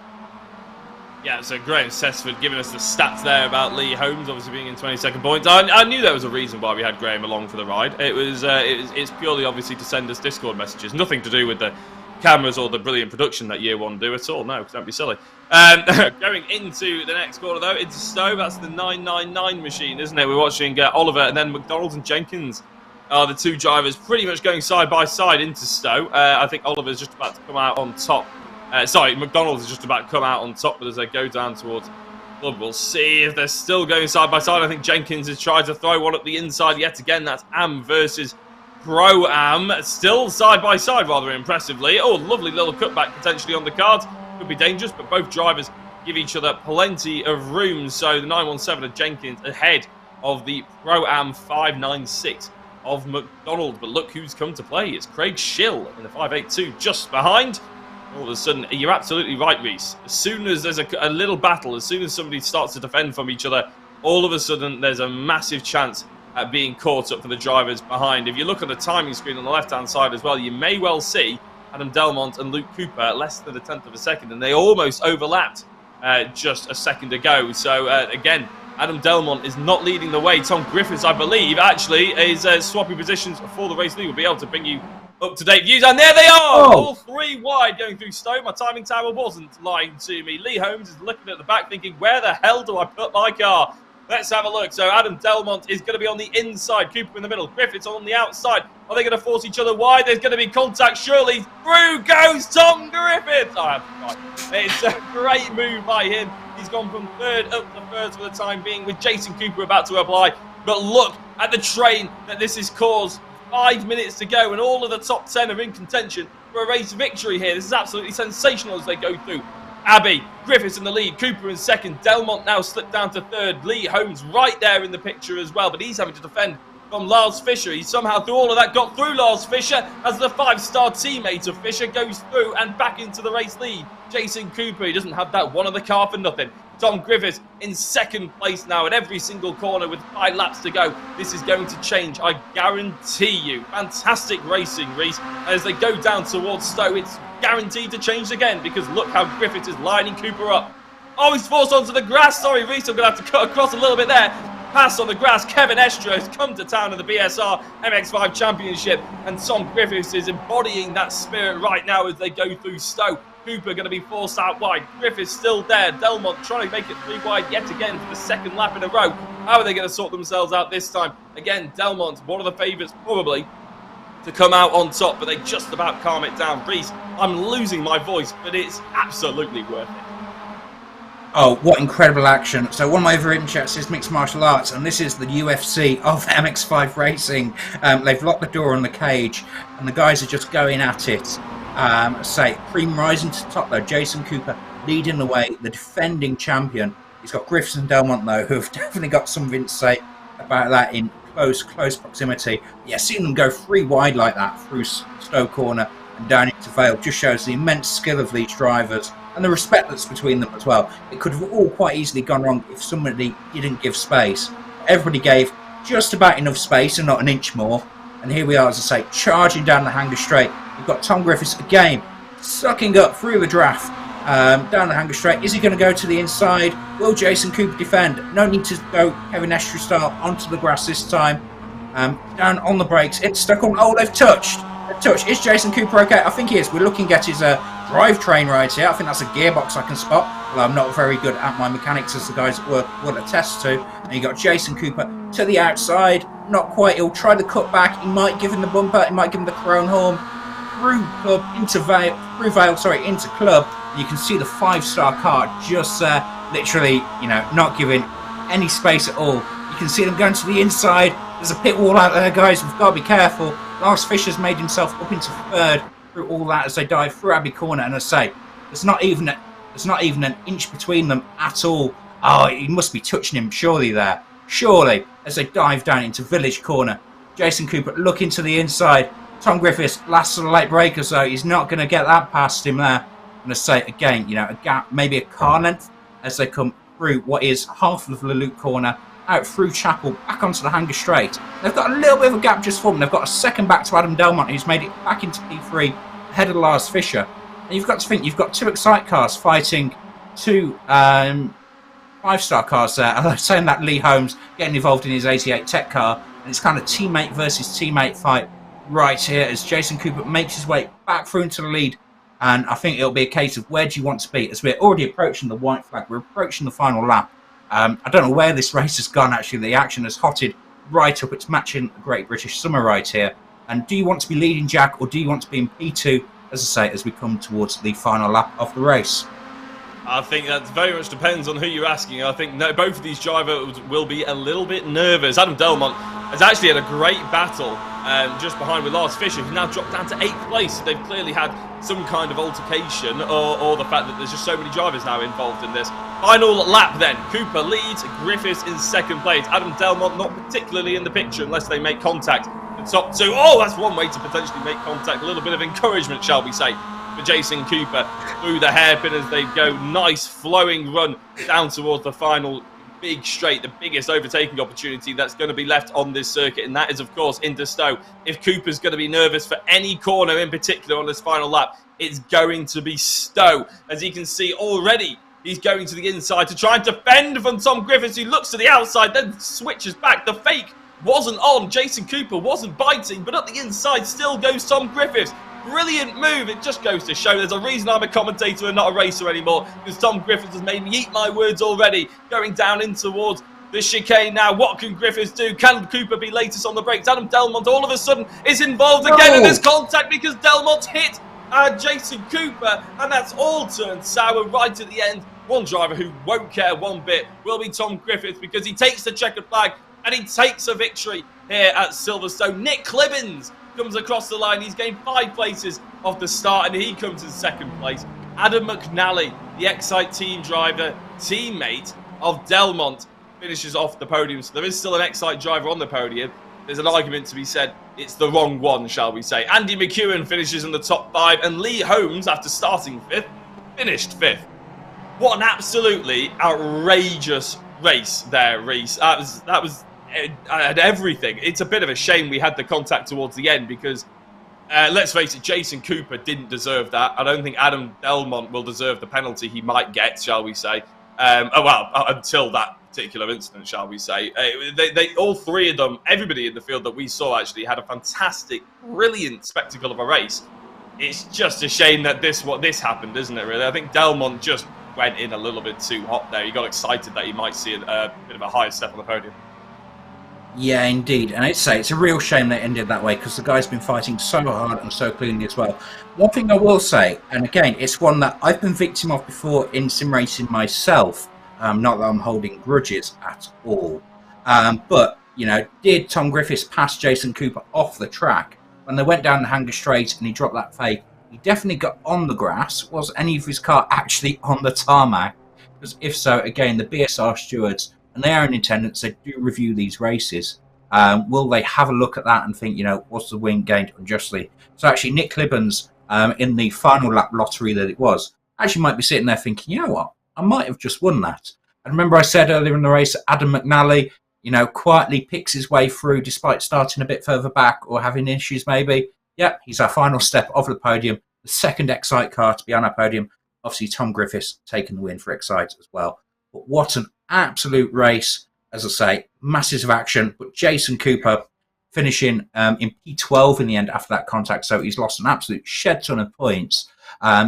Yeah, so Graham Sessford giving us the stats there about Lee Holmes obviously being in 22nd points. I knew there was a reason why we had Graham along for the ride. It's purely obviously to send us Discord messages, nothing to do with the cameras or the brilliant production that Year 1 do at all. No, don't be silly. Going into the next corner though, into Stowe, that's the 999 machine, isn't it? We're watching Oliver and then McDonald and Jenkins are the two drivers pretty much going side by side into Stowe. I think Oliver's just about to come out on top. McDonald's is just about to come out on top, but as they go down towards Club, we'll see if they're still going side by side. I think Jenkins has tried to throw one up the inside yet again. That's AM versus Pro-Am. Still side by side rather impressively. Oh, lovely little cutback potentially on the cards. Could be dangerous, but both drivers give each other plenty of room. So the 917 of Jenkins ahead of the Pro-Am 596 of McDonald. But look who's come to play. It's Craig Schill in the 582 just behind. All of a sudden, you're absolutely right, Reese. As soon as there's a little battle, as soon as somebody starts to defend from each other, all of a sudden there's a massive chance at being caught up for the drivers behind. If you look at the timing screen on the left-hand side as well, you may well see Adam Delmont and Luke Cooper less than a tenth of a second, and they almost overlapped just a second ago. So, again, Adam Delmont is not leading the way. Tom Griffiths, I believe, actually is swapping positions for the race lead. We'll be able to bring you up-to-date views, and there they are! Oh. All 3 wide going through Stowe. My timing tower wasn't lying to me. Lee Holmes is looking at the back thinking, where the hell do I put my car? Let's have a look. So Adam Delmont is going to be on the inside, Cooper in the middle, Griffiths on the outside. Are they going to force each other wide? There's going to be contact, surely. Through goes Tom Griffiths! It's a great move by him. He's gone from third up to first for the time being, with Jason Cooper about to apply. But look at the train that this has caused. 5 minutes to go, and all of the top 10 are in contention for a race victory here. This is absolutely sensational as they go through. Abbey, Griffiths in the lead, Cooper in second, Delmont now slipped down to third, Lee Holmes right there in the picture as well, but he's having to defend from Lars Fischer. He somehow, through all of that, got through Lars Fischer as the 5-star teammate of Fischer goes through and back into the race lead. Jason Cooper, he doesn't have that one on the car for nothing. Tom Griffiths in second place now at every single corner with 5 laps to go. This is going to change, I guarantee you. Fantastic racing, Reese. As they go down towards Stowe, it's guaranteed to change again because look how Griffiths is lining Cooper up. Oh, he's forced onto the grass. Sorry, Reese, I'm going to have to cut across a little bit there. Pass on the grass. Kevin Estra has come to town in the BSR MX5 Championship, and Tom Griffiths is embodying that spirit right now as they go through Stowe. Cooper going to be forced out wide. Griffiths still there. Delmont trying to make it 3 wide yet again for the second lap in a row. How are they going to sort themselves out this time? Again, Delmont, one of the favourites probably to come out on top, but they just about calm it down. Reese, I'm losing my voice, but it's absolutely worth it. Oh, what incredible action. So one of my favourite interests is mixed martial arts, and this is the UFC of MX5 racing. They've locked the door on the cage, and the guys are just going at it. Cream rising to the top though, Jason Cooper leading the way, the defending champion. He's got Griffiths and Delmont though, who have definitely got something to say about that in close proximity. Yeah, seeing them go 3 wide like that through Stowe Corner and down into Vale just shows the immense skill of these drivers and the respect that's between them as well. It could have all quite easily gone wrong if somebody didn't give space. Everybody gave just about enough space and not an inch more. And here we are, as I say, charging down the Hanger Straight. We've got Tom Griffiths again, sucking up through the draft. Down the Hanger Straight. Is he going to go to the inside? Will Jason Cooper defend? No need to go Kevin Estre style onto the grass this time. Down on the brakes. It's stuck on. Oh, they've touched. Is Jason Cooper okay? I think he is. We're looking at his drivetrain right here. I think that's a gearbox I can spot. Well, I'm not very good at my mechanics, as the guys at work will attest to. And you got Jason Cooper to the outside. Not quite. He'll try the cutback. He might give him the bumper. He might give him the Chrome Horn. Through Vale, into Club. You can see the 5-star car just there, literally, not giving any space at all. You can see them going to the inside. There's a pit wall out there, guys. We've got to be careful. Lars Fischer's made himself up into 3rd through all that as they dive through Abbey Corner. And I say, there's not even an inch between them at all. Oh, he must be touching him surely there. Surely, as they dive down into Village Corner. Jason Cooper looking to the inside. Tom Griffiths, last of the late breakers, though. He's not going to get that past him there. I'm going to say again, a gap, maybe a car length as they come through what is half of the Luke Corner, out through Chapel, back onto the Hanger Straight. They've got a little bit of a gap just formed. They've got a second back to Adam Delmont, who's made it back into P3 ahead of Lars Fischer. And you've got to think, you've got 2 Excite cars fighting 2 5-star cars there. I'm saying that Lee Holmes getting involved in his 88 Tech car, and it's kind of teammate versus teammate fight right here as Jason Cooper makes his way back through into the lead. And I think it'll be a case of where do you want to be, as we're already approaching the white flag. We're approaching the final lap. I don't know where this race has gone, actually. The action has hotted right up. It's matching a Great British Summer right here. And do you want to be leading, Jack, or do you want to be in P2, as I say, as we come towards the final lap of the race? I think that very much depends on who you're asking. I think both of these drivers will be a little bit nervous. Adam Delmont has actually had a great battle just behind with Lars Fischer, who now dropped down to 8th place. They've clearly had some kind of altercation, or the fact that there's just so many drivers now involved in this. Final lap then. Cooper leads, Griffiths in 2nd place. Adam Delmont not particularly in the picture unless they make contact. The top 2, oh, that's one way to potentially make contact. A little bit of encouragement, shall we say, for Jason Cooper through the hairpin as they go. Nice flowing run down towards the final big straight, the biggest overtaking opportunity that's going to be left on this circuit, and that is, of course, into Stowe. If Cooper's going to be nervous for any corner in particular on this final lap, it's going to be Stowe. As you can see already, he's going to the inside to try and defend from Tom Griffiths, who looks to the outside, then switches back. The fake wasn't on. Jason Cooper wasn't biting, but at the inside still goes Tom Griffiths. Brilliant move. It just goes to show there's a reason I'm a commentator and not a racer anymore, because Tom Griffiths has made me eat my words already. Going down in towards the chicane now. What can Griffiths do? Can Cooper be latest on the brakes? Adam Delmont all of a sudden is involved again in this contact because Delmont hit Jason Cooper, and that's all turned sour right at the end. One driver who won't care one bit will be Tom Griffiths, because he takes the checkered flag and he takes a victory here at Silverstone. Nick Clibbins comes across the line. He's gained 5 places off the start, and he comes in 2nd place. Adam McNally, the Excite team driver, teammate of Delmont, finishes off the podium. So there is still an Excite driver on the podium. There's an argument to be said it's the wrong one, shall we say. Andy McEwen finishes in the top 5, and Lee Holmes, after starting 5th, finished 5th. What an absolutely outrageous race there, Reese. That was and everything. It's a bit of a shame we had the contact towards the end, because let's face it, Jason Cooper didn't deserve that. I don't think Adam Delmont will deserve the penalty he might get, shall we say. Until that particular incident, shall we say. They all 3 of them, everybody in the field that we saw actually had a fantastic, brilliant spectacle of a race. It's just a shame that this happened, isn't it, really? I think Delmont just went in a little bit too hot there. He got excited that he might see a bit of a higher step on the podium. Yeah, indeed. And I'd say it's a real shame they ended that way, because the guy's been fighting so hard and so cleanly as well. One thing I will say, and again, it's one that I've been victim of before in sim racing myself, not that I'm holding grudges at all. But, did Tom Griffiths pass Jason Cooper off the track? When they went down the Hanger Straight and he dropped that fake, he definitely got on the grass. Was any of his car actually on the tarmac? Because if so, again, the BSR stewards, and they are in attendance, they do review these races. Will they have a look at that and think, was the win gained unjustly? So actually, Nick Clibbons, in the final lap lottery that it was, actually might be sitting there thinking, you know what, I might have just won that. And remember I said earlier in the race, Adam McNally, quietly picks his way through despite starting a bit further back or having issues maybe. Yep, he's our final step off the podium. The second Excite car to be on our podium. Obviously, Tom Griffiths taking the win for Excite as well. But what an absolute race. As I say, masses of action. But Jason Cooper finishing in P12 in the end after that contact. So he's lost an absolute shed ton of points.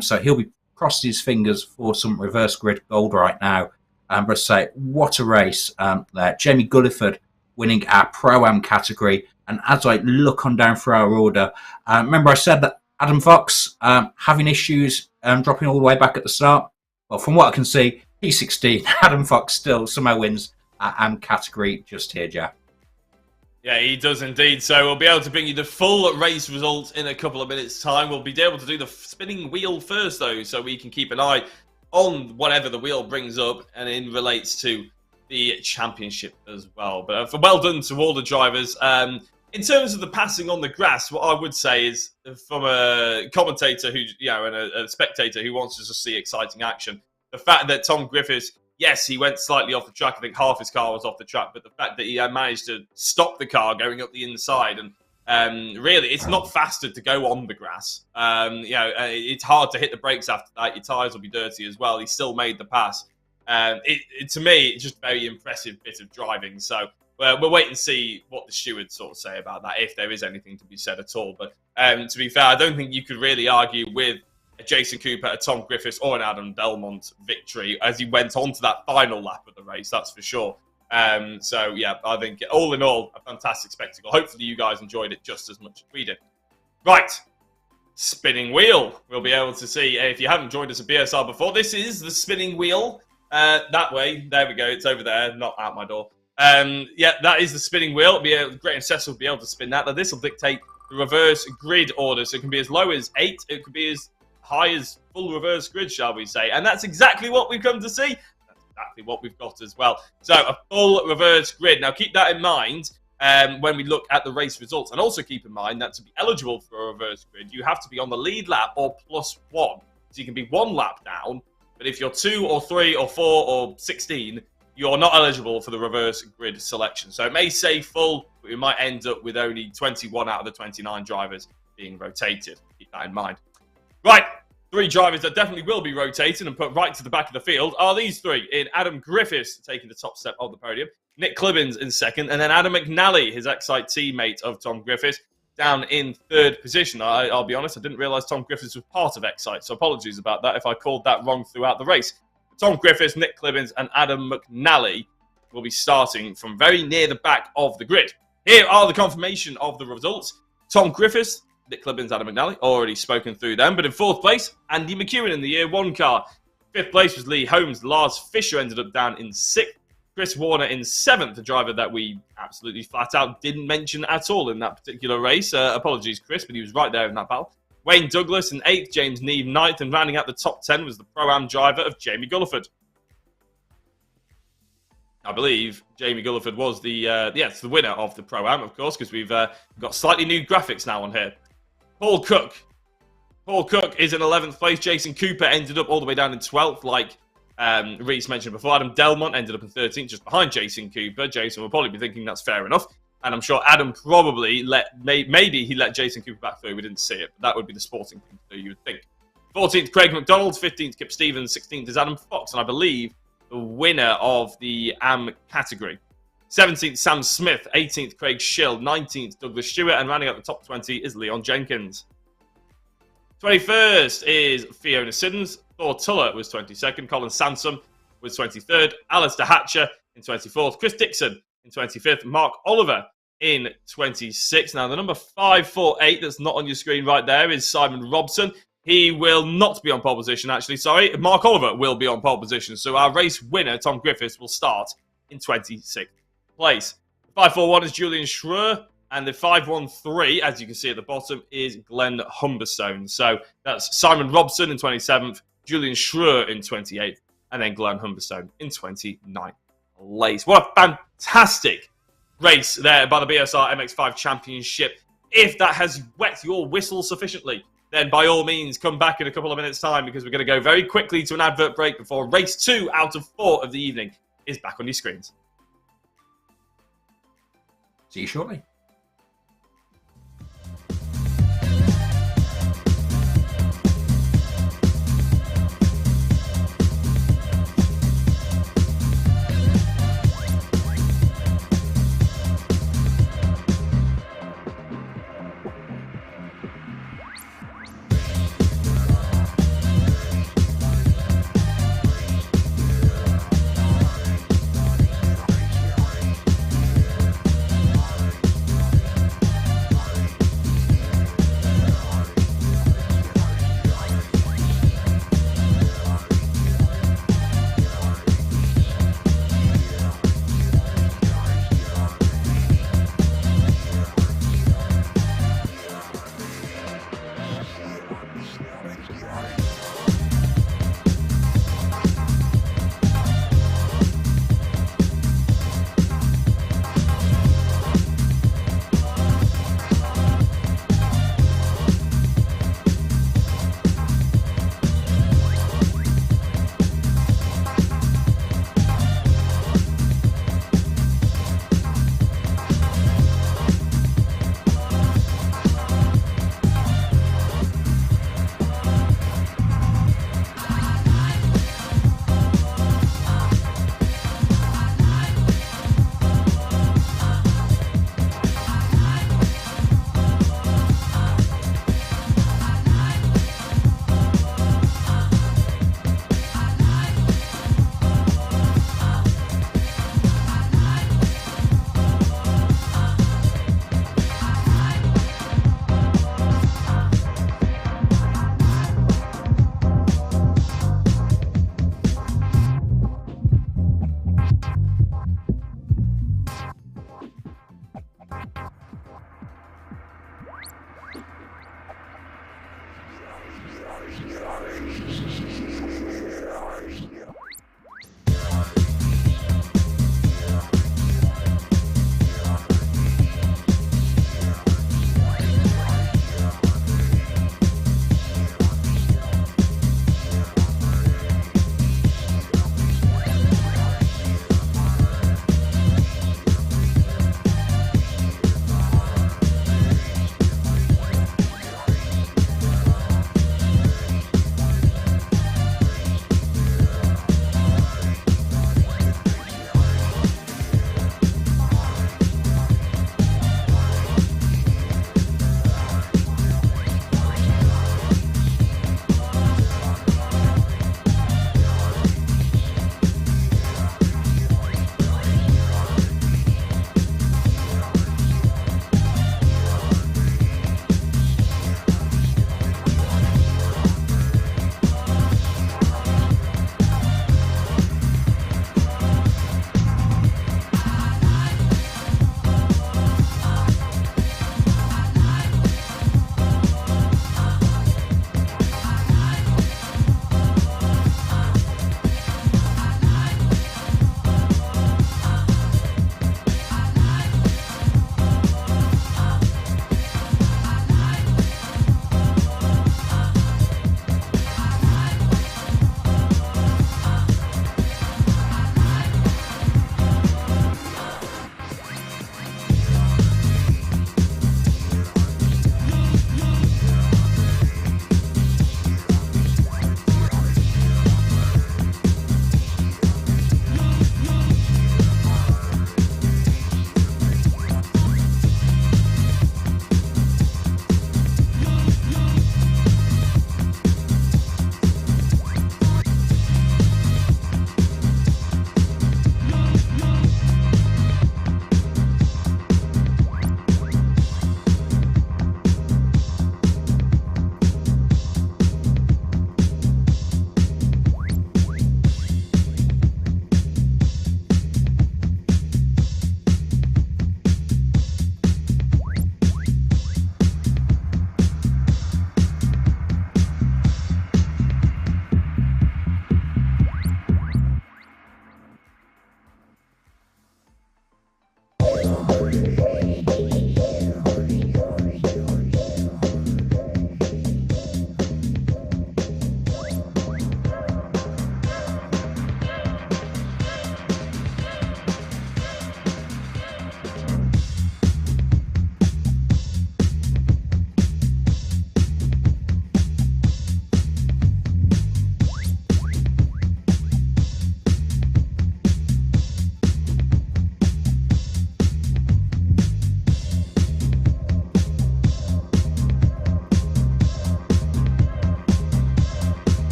So he'll be crossing his fingers for some reverse grid gold right now. But I say, what a race there. Jamie Gulliford winning our Pro-Am category. And as I look on down through our order, remember I said that Adam Fox having issues dropping all the way back at the start? Well, from what I can see, P16, Adam Fox still somehow wins AM category just here, Jack. Yeah, he does indeed. So we'll be able to bring you the full race results in a couple of minutes' time. We'll be able to do the spinning wheel first, though, so we can keep an eye on whatever the wheel brings up and it relates to the championship as well. But well done to all the drivers. In terms of the passing on the grass, what I would say is, from a commentator who, and a spectator who wants to just see exciting action, the fact that Tom Griffiths, yes, he went slightly off the track. I think half his car was off the track, but the fact that he managed to stop the car going up the inside, and really, it's not faster to go on the grass. It's hard to hit the brakes after that. Your tyres will be dirty as well. He still made the pass. To me, it's just a very impressive bit of driving. So we'll wait and see what the stewards sort of say about that, if there is anything to be said at all. But to be fair, I don't think you could really argue with a Jason Cooper, a Tom Griffiths, or an Adam Delmont victory as he went on to that final lap of the race, that's for sure. I think all in all, a fantastic spectacle. Hopefully you guys enjoyed it just as much as we did. Right, spinning wheel. We'll be able to see, if you haven't joined us at BSR before, this is the spinning wheel. That way, there we go, it's over there, not out my door. That is the spinning wheel. Great and Cecil will be able to spin that. Now, this will dictate the reverse grid order. So it can be as low as 8. It could be as high as full reverse grid, shall we say. And that's exactly what we've come to see. That's exactly what we've got as well. So a full reverse grid. Now, keep that in mind when we look at the race results. And also keep in mind that to be eligible for a reverse grid, you have to be on the lead lap or +1. So you can be 1 lap down. But if you're 2 or 3 or 4 or 16, you're not eligible for the reverse grid selection. So it may say full, but we might end up with only 21 out of the 29 drivers being rotated. Keep that in mind. Right, 3 drivers that definitely will be rotated and put right to the back of the field are these 3. In Adam Griffiths taking the top step of the podium, Nick Clibbons in second, and then Adam McNally, his Excite teammate of Tom Griffiths, down in 3rd position. I'll be honest, I didn't realise Tom Griffiths was part of Excite, so apologies about that if I called that wrong throughout the race. Tom Griffiths, Nick Clibbons, and Adam McNally will be starting from very near the back of the grid. Here are the confirmation of the results. Tom Griffiths, Nick Clibbons, Adam McNally, already spoken through them. But in 4th place, Andy McEwen in the Year 1 car. 5th place was Lee Holmes. Lars Fisher ended up down in 6th. Chris Warner in 7th, the driver that we absolutely flat out didn't mention at all in that particular race. Apologies, Chris, but he was right there in that battle. Wayne Douglas in 8th, James Neve 9th, and rounding out the top 10 was the Pro-Am driver of Jamie Gulliford. I believe Jamie Gulliford was the winner of the Pro-Am, of course, because we've got slightly new graphics now on here. Paul Cook is in 11th place. Jason Cooper ended up all the way down in 12th, like Reese mentioned before. Adam Delmont ended up in 13th, just behind Jason Cooper. Jason will probably be thinking that's fair enough. And I'm sure Adam probably maybe he let Jason Cooper back through. We didn't see it, but that would be the sporting thing to do, you would think. 14th, Craig McDonald. 15th, Kip Stevens. 16th is Adam Fox. And I believe the winner of the AM category. 17th, Sam Smith. 18th, Craig Schill. 19th, Douglas Stewart. And rounding out the top 20 is Leon Jenkins. 21st is Fiona Siddons. Thor Tuller was 22nd. Colin Sansom was 23rd. Alistair Hatcher in 24th. Chris Dixon in 25th. Mark Oliver in 26th. Now, the number 548 that's not on your screen right there is Simon Robson. He will not be on pole position, actually. Sorry. Mark Oliver will be on pole position. So our race winner, Tom Griffiths, will start in 26th place. The 541 is Julian Schreur. And the 513, as you can see at the bottom, is Glenn Humberstone. So that's Simon Robson in 27th, Julian Schreur in 28th, and then Glenn Humberstone in 29th place. What a fantastic race there by the BSR MX5 Championship. If that has wet your whistle sufficiently, then by all means come back in a couple of minutes' time, because we're going to go very quickly to an advert break before race 2 out of 4 of the evening is back on your screens. See you shortly.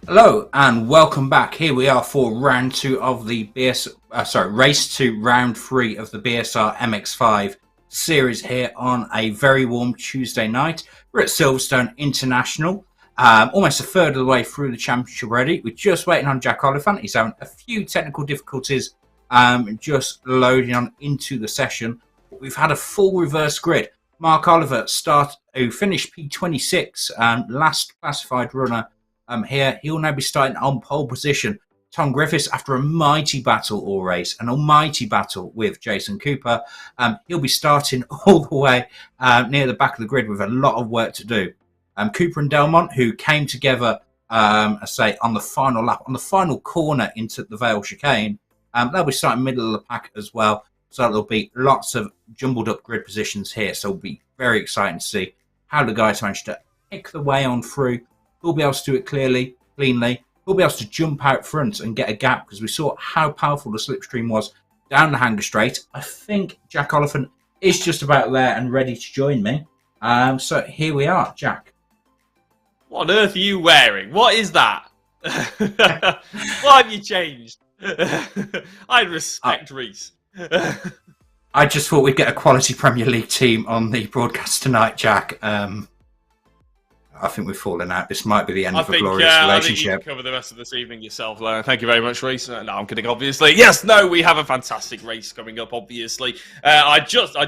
Hello and welcome back. Here we are for round 2 of the race to round 3 of the BSR MX5 series here on a very warm Tuesday night. We're at Silverstone International, almost a third of the way through the championship already. We're just waiting on Jack Oliphant. He's having a few technical difficulties just loading on into the session. We've had a full reverse grid. Mark Oliver who finished P26, last classified runner. Here, he'll now be starting on pole position. Tom Griffiths, after a mighty battle all race, an almighty battle with Jason Cooper, he'll be starting all the way near the back of the grid with a lot of work to do. Cooper and Delmont, who came together, on the final lap, on the final corner into the Vale chicane, they'll be starting middle of the pack as well. So there'll be lots of jumbled up grid positions here. So it'll be very exciting to see how the guys manage to pick the way on through. He'll be able to do it cleanly. He'll be able to jump out front and get a gap because we saw how powerful the slipstream was down the Hanger Straight. I think Jack Oliphant is just about there and ready to join me. So here we are, Jack. What on earth are you wearing? What is that? Why have you changed? I respect Reese. I just thought we'd get a quality Premier League team on the broadcast tonight, Jack. I think we've fallen out. This might be the end of a glorious relationship. I think you can cover the rest of this evening yourself, Lauren. Thank you very much, Reese. No, I'm kidding, obviously. Yes, no, we have a fantastic race coming up, obviously. I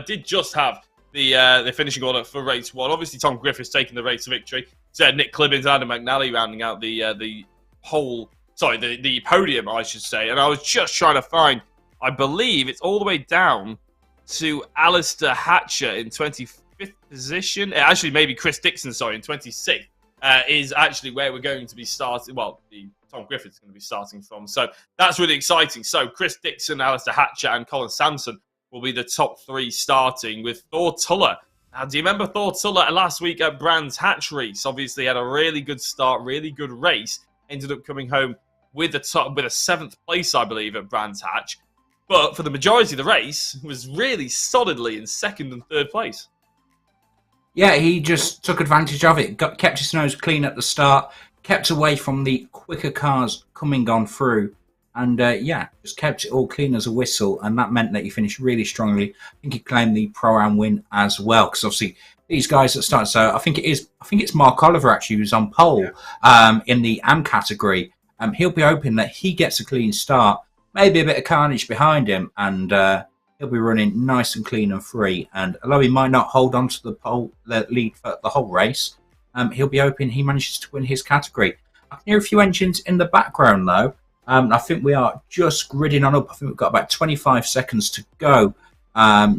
did just have the finishing order for race 1. Obviously, Tom Griffiths taking the race to victory. So Nick Clibbins, Adam McNally rounding out the podium, I should say. And I was just trying to find, I believe it's all the way down to Alistair Hatcher in 25th position. Actually, maybe Chris Dixon, in 26th, is actually where we're going to be starting. Well, Tom Griffiths is going to be starting from. So that's really exciting. So Chris Dixon, Alistair Hatcher, and Colin Sampson will be the top 3 starting with Thor Tuller. Now, do you remember Thor Tuller last week at Brands Hatch race? Obviously, had a really good start, really good race. Ended up coming home with a 7th place, I believe, at Brands Hatch. But for the majority of the race, was really solidly in 2nd and 3rd place. Yeah, he just took advantage of it. Kept his nose clean at the start, kept away from the quicker cars coming on through, and just kept it all clean as a whistle. And that meant that he finished really strongly. I think he claimed the Pro-Am win as well, because obviously these guys that started. So I think it's Mark Oliver actually who's on pole in the AM category. He'll be hoping that he gets a clean start, maybe a bit of carnage behind him, and he'll be running nice and clean and free. And although he might not hold on to the lead for the whole race, he'll be hoping he manages to win his category. I can hear a few engines in the background, though. I think we are just gridding on up. I think we've got about 25 seconds to go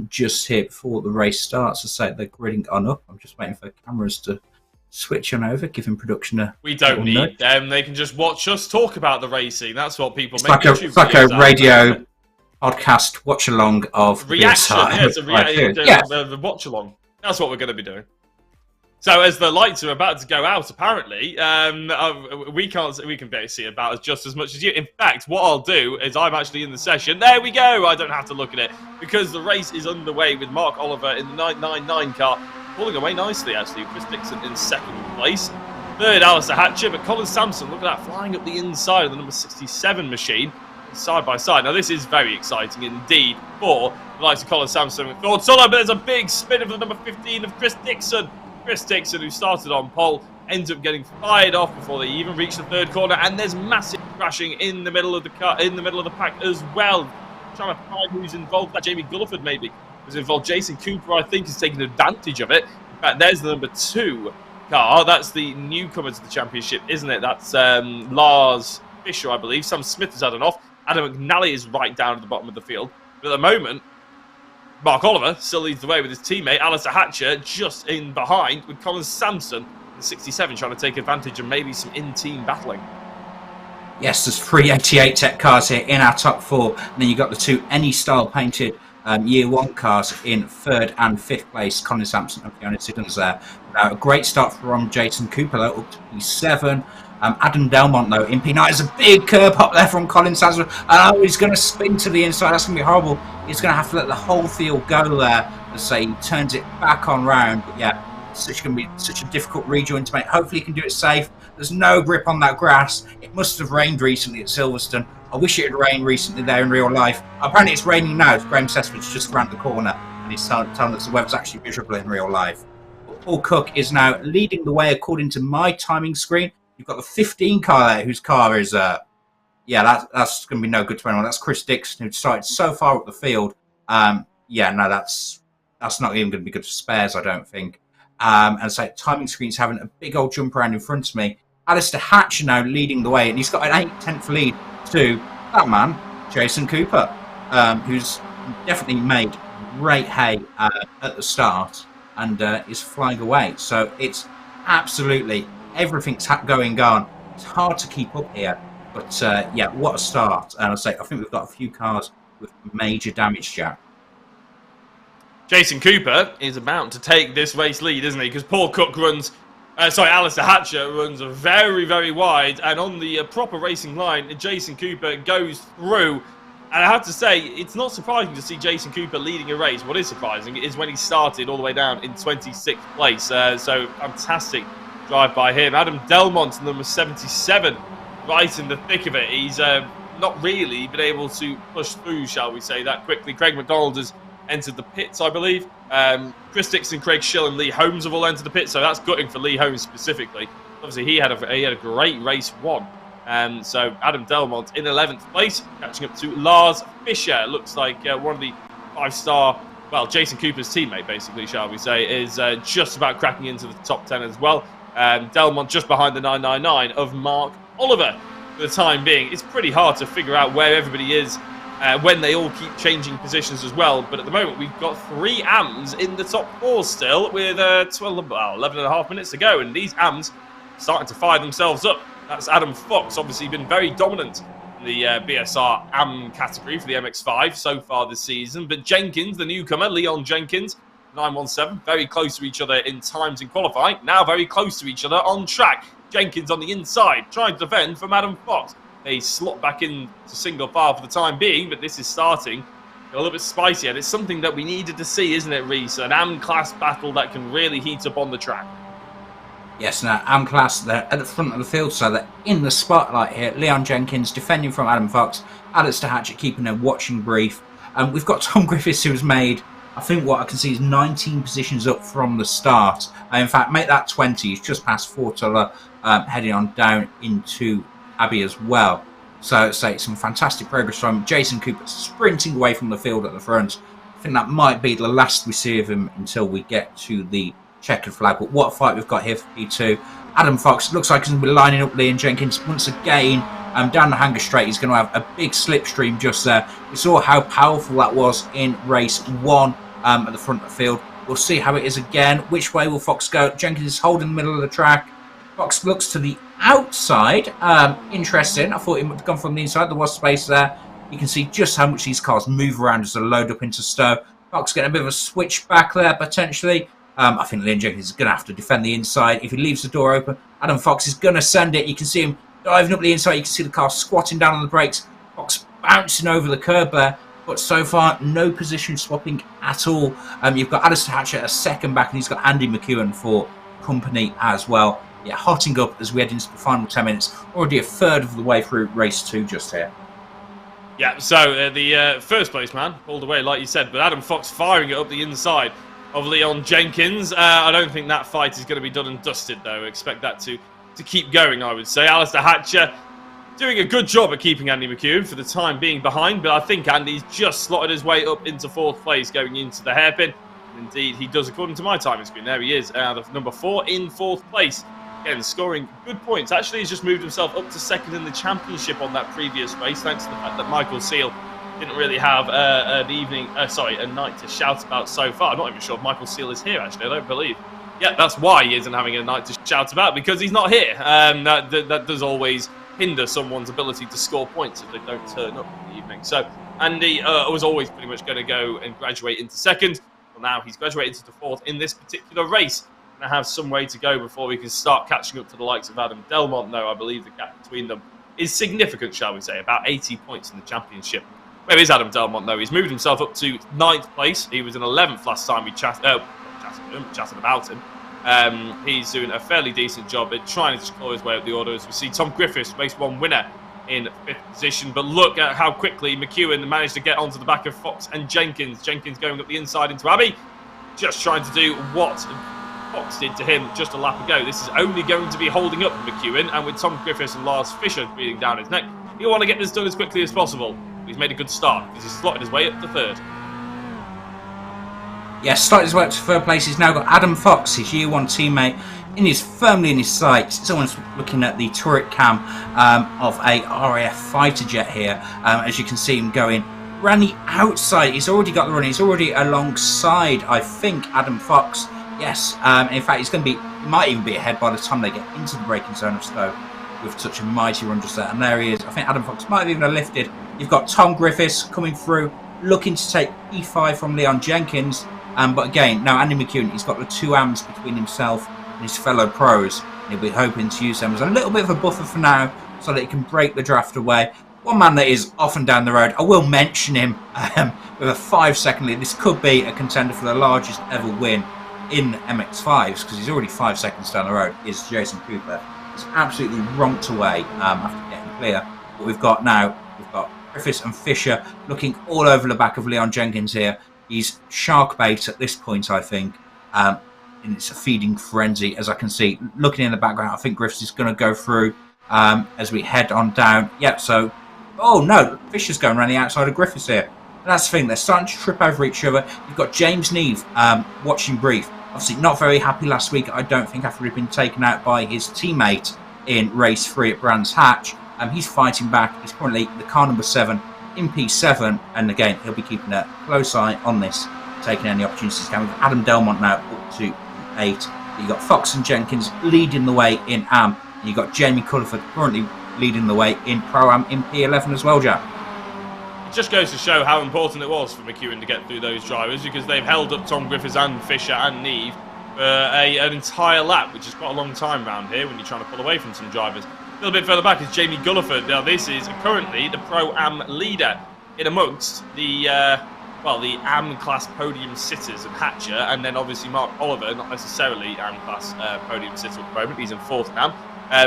just here before the race starts. I say they're gridding on up. I'm just waiting for cameras to switch on over, giving production a... We don't need them. They can just watch us talk about the racing. That's what people make YouTube videos. It's like a radio... podcast watch along of reaction. BSR. The watch along. That's what we're going to be doing. So as the lights are about to go out, apparently, we can barely see about just as much as you. In fact, what I'll do is I'm actually in the session. There we go. I don't have to look at it because the race is underway with Mark Oliver in the 999 car, pulling away nicely. Actually, Chris Dixon in 2nd place. 3rd, Alistair Hatcher, but Colin Sampson, look at that, flying up the inside of the number 67 machine. Side by side. Now, this is very exciting indeed for the likes of Colin Sampson and Thor Tuller, but there's a big spin of the number 15 of Chris Dixon. Chris Dixon, who started on pole, ends up getting fired off before they even reach the 3rd corner, and there's massive crashing in the middle of the car, in the middle of the pack as well. Trying to find who's involved. That Jamie Gulliford maybe was involved. Jason Cooper, I think, is taking advantage of it. In fact, there's the number 2 car. That's the newcomer to the championship, isn't it? That's Lars Fisher, I believe. Sam Smith has had an off. Adam McNally is right down at the bottom of the field. But at the moment, Mark Oliver still leads the way with his teammate, Alistair Hatcher, just in behind, with Colin Sampson in 67 trying to take advantage of maybe some in-team battling. Yes, there's 388 tech cars here in our top 4, and then you've got the 2 Any Style painted Year 1 cars in 3rd and 5th place. Colin Sampson and Fiona Siddons there. A great start from Jason Cooper, though, up to P7. Adam Delmont, though, in P9. There's a big curb up there from Colin Sampson. Oh, he's going to spin to the inside. That's going to be horrible. He's going to have to let the whole field go there. Let's say he turns it back on round. But yeah, it's going to be such a difficult rejoin to make. Hopefully he can do it safe. There's no grip on that grass. It must have rained recently at Silverstone. I wish it had rained recently there in real life. Apparently it's raining now. It's Graham Sesford's just around the corner, and he's telling us the weather's actually miserable in real life. But Paul Cook is now leading the way according to my timing screen. You've got the 15 car there, whose car is, yeah, that's going to be no good to anyone. That's Chris Dixon, who started so far up the field. Yeah, no, that's not even going to be good for spares, I don't think. And so timing screen's having a big old jump around in front of me. Alistair Hatcher now leading the way, and he's got an 8/10 lead to that man, Jason Cooper, who's definitely made great hay at the start and is flying away. So it's absolutely everything's going on. It's hard to keep up here, but yeah, what a start! And I think we've got a few cars with major damage, Jack. Jason Cooper is about to take this race lead, isn't he? Because Paul Cook runs. Alistair Hatcher runs very, very wide, and on the proper racing line, Jason Cooper goes through. And I have to say, it's not surprising to see Jason Cooper leading a race. What is surprising is when he started all the way down in 26th place. So fantastic drive by him. Adam Delmont, number 77, right in the thick of it. He's not really been able to push through, shall we say, that quickly. Craig McDonald has entered the pits, I believe. Chris Dixon, Craig Schill, and Lee Holmes have all entered the pits, so that's gutting for Lee Holmes specifically. Obviously, he had a great race one. So Adam Delmont in 11th place, catching up to Lars Fischer. Looks like one of the 5-star, well, Jason Cooper's teammate, basically, shall we say, is just about cracking into the top 10 as well. Delmont just behind the 999 of Mark Oliver for the time being. It's pretty hard to figure out where everybody is when they all keep changing positions as well. But at the moment, we've got 3 AMs in the top 4 still with 11.5 minutes to go. And these AMs starting to fire themselves up. That's Adam Fox, obviously been very dominant in the BSR AM category for the MX5 so far this season. But Jenkins, the newcomer, Leon Jenkins, 917, very close to each other in times in qualifying. Now very close to each other on track. Jenkins on the inside, trying to defend from Adam Fox. They slot back in to single file for the time being, but this is starting a little bit spicy, and it's something that we needed to see, isn't it, Reese? An AM-class battle that can really heat up on the track. Yes, now AM-class, they're at the front of the field, so they're in the spotlight here. Leon Jenkins defending from Adam Fox, Alistair Hatcher keeping a watching brief. We've got Tom Griffiths, who's made, I think what I can see is 19 positions up from the start. In fact, make that 20. He's just past Fortulla, heading on down into Abbey as well. So some fantastic progress from Jason Cooper sprinting away from the field at the front. I think that might be the last we see of him until we get to the checkered flag. But what a fight we've got here for P2. Adam Fox looks like he's going to be lining up Leon Jenkins once again. Down the hanger straight, he's going to have a big slipstream just there. We saw how powerful that was in race 1 at the front of the field. We'll see how it is again. Which way will Fox go? Jenkins is holding the middle of the track. Fox looks to the outside. Interesting. I thought he would have gone from the inside. There was space there. You can see just how much these cars move around as they load up into Stowe. Fox getting a bit of a switch back there, potentially. I think Leon Jenkins is going to have to defend the inside. If he leaves the door open, Adam Fox is going to send it. You can see him diving up the inside. You can see the car squatting down on the brakes. Fox bouncing over the curb there. But so far, no position swapping at all. You've got Alistair Hatcher a second back, and he's got Andy McEwen for company as well. Yeah, hotting up as we head into the final 10 minutes. Already a third of the way through race 2 just here. Yeah, so the first place man pulled away, like you said, but Adam Fox firing it up the inside of Leon Jenkins. I don't think that fight is going to be done and dusted, though. Expect that to keep going, I would say. Alistair Hatcher doing a good job at keeping Andy McEwen for the time being behind, but I think Andy's just slotted his way up into 4th place going into the hairpin. Indeed, he does, according to my timing screen. There he is, out of number 4 in 4th place. Again, scoring good points. Actually, he's just moved himself up to 2nd in the championship on that previous race, thanks to the fact that Michael Seal didn't really have a night to shout about so far. I'm not even sure if Michael Seal is here, actually. I don't believe. Yeah, that's why he isn't having a night to shout about, because he's not here. That does always hinder someone's ability to score points if they don't turn up in the evening. So Andy was always pretty much going to go and graduate into second. Well, now he's graduated into fourth in this particular race. Going to have some way to go before we can start catching up to the likes of Adam Delmont, though. I believe the gap between them is significant, shall we say, about 80 points in the championship. Where is Adam Delmont, though? He's moved himself up to 9th place. He was in 11th last time we chatted about him. He's doing a fairly decent job at trying to claw his way up the order, as we see Tom Griffiths, race 1 winner, in 5th position. But look at how quickly McEwen managed to get onto the back of Fox and Jenkins. Jenkins going up the inside into Abbey, just trying to do what Fox did to him just a lap ago. This is only going to be holding up McEwen, and with Tom Griffiths and Lars Fischer breathing down his neck, he'll want to get this done as quickly as possible. He's made a good start because he's slotted his way up to 3rd. Yes, started his way up to 3rd place. He's now got Adam Fox, his year 1 teammate, firmly in his sights. Someone's looking at the turret cam of a RAF fighter jet here. As you can see him going around the outside. He's already got the run. He's already alongside, I think, Adam Fox. Yes, in fact, he might even be ahead by the time they get into the braking zone of Stowe with such a mighty run just there. And there he is. I think Adam Fox might have even lifted. You've got Tom Griffiths coming through, looking to take P5 from Leon Jenkins. But again, now Andy McEwen, he's got the 2 AMs between himself and his fellow pros. And he'll be hoping to use them as a little bit of a buffer for now so that he can break the draft away. One man that is off and down the road, I will mention him with a 5-second lead. This could be a contender for the largest ever win in MX5s, because he's already 5 seconds down the road, is Jason Cooper. He's absolutely romped away after getting clear. But we've got Griffiths and Fischer looking all over the back of Leon Jenkins here. He's shark bait at this point, I think. And it's a feeding frenzy, as I can see. Looking in the background, I think Griffiths is going to go through as we head on down. Yeah, so... Oh, no. Fischer's going around the outside of Griffiths here. And that's the thing. They're starting to trip over each other. You've got James Neve watching brief. Obviously, not very happy last week, I don't think, after he'd been taken out by his teammate in race 3 at Brands Hatch. He's fighting back. He's currently the car number 7 in P7, and again, he'll be keeping a close eye on this, taking any opportunities to come. With Adam Delmont now up to 8. You've got Fox and Jenkins leading the way in AM. You've got Jamie Culliford currently leading the way in Pro-Am in P11 as well, Jack. It just goes to show how important it was for McEwen to get through those drivers, because they've held up Tom Griffiths and Fischer and Neve for an entire lap, which is quite a long time around here when you're trying to pull away from some drivers. A little bit further back is Jamie Gulliford. Now, this is currently the Pro-Am leader in amongst the AM class podium sitters of Hatcher, and then obviously Mark Oliver, not necessarily AM class podium sitter at the moment. He's in 4th AM,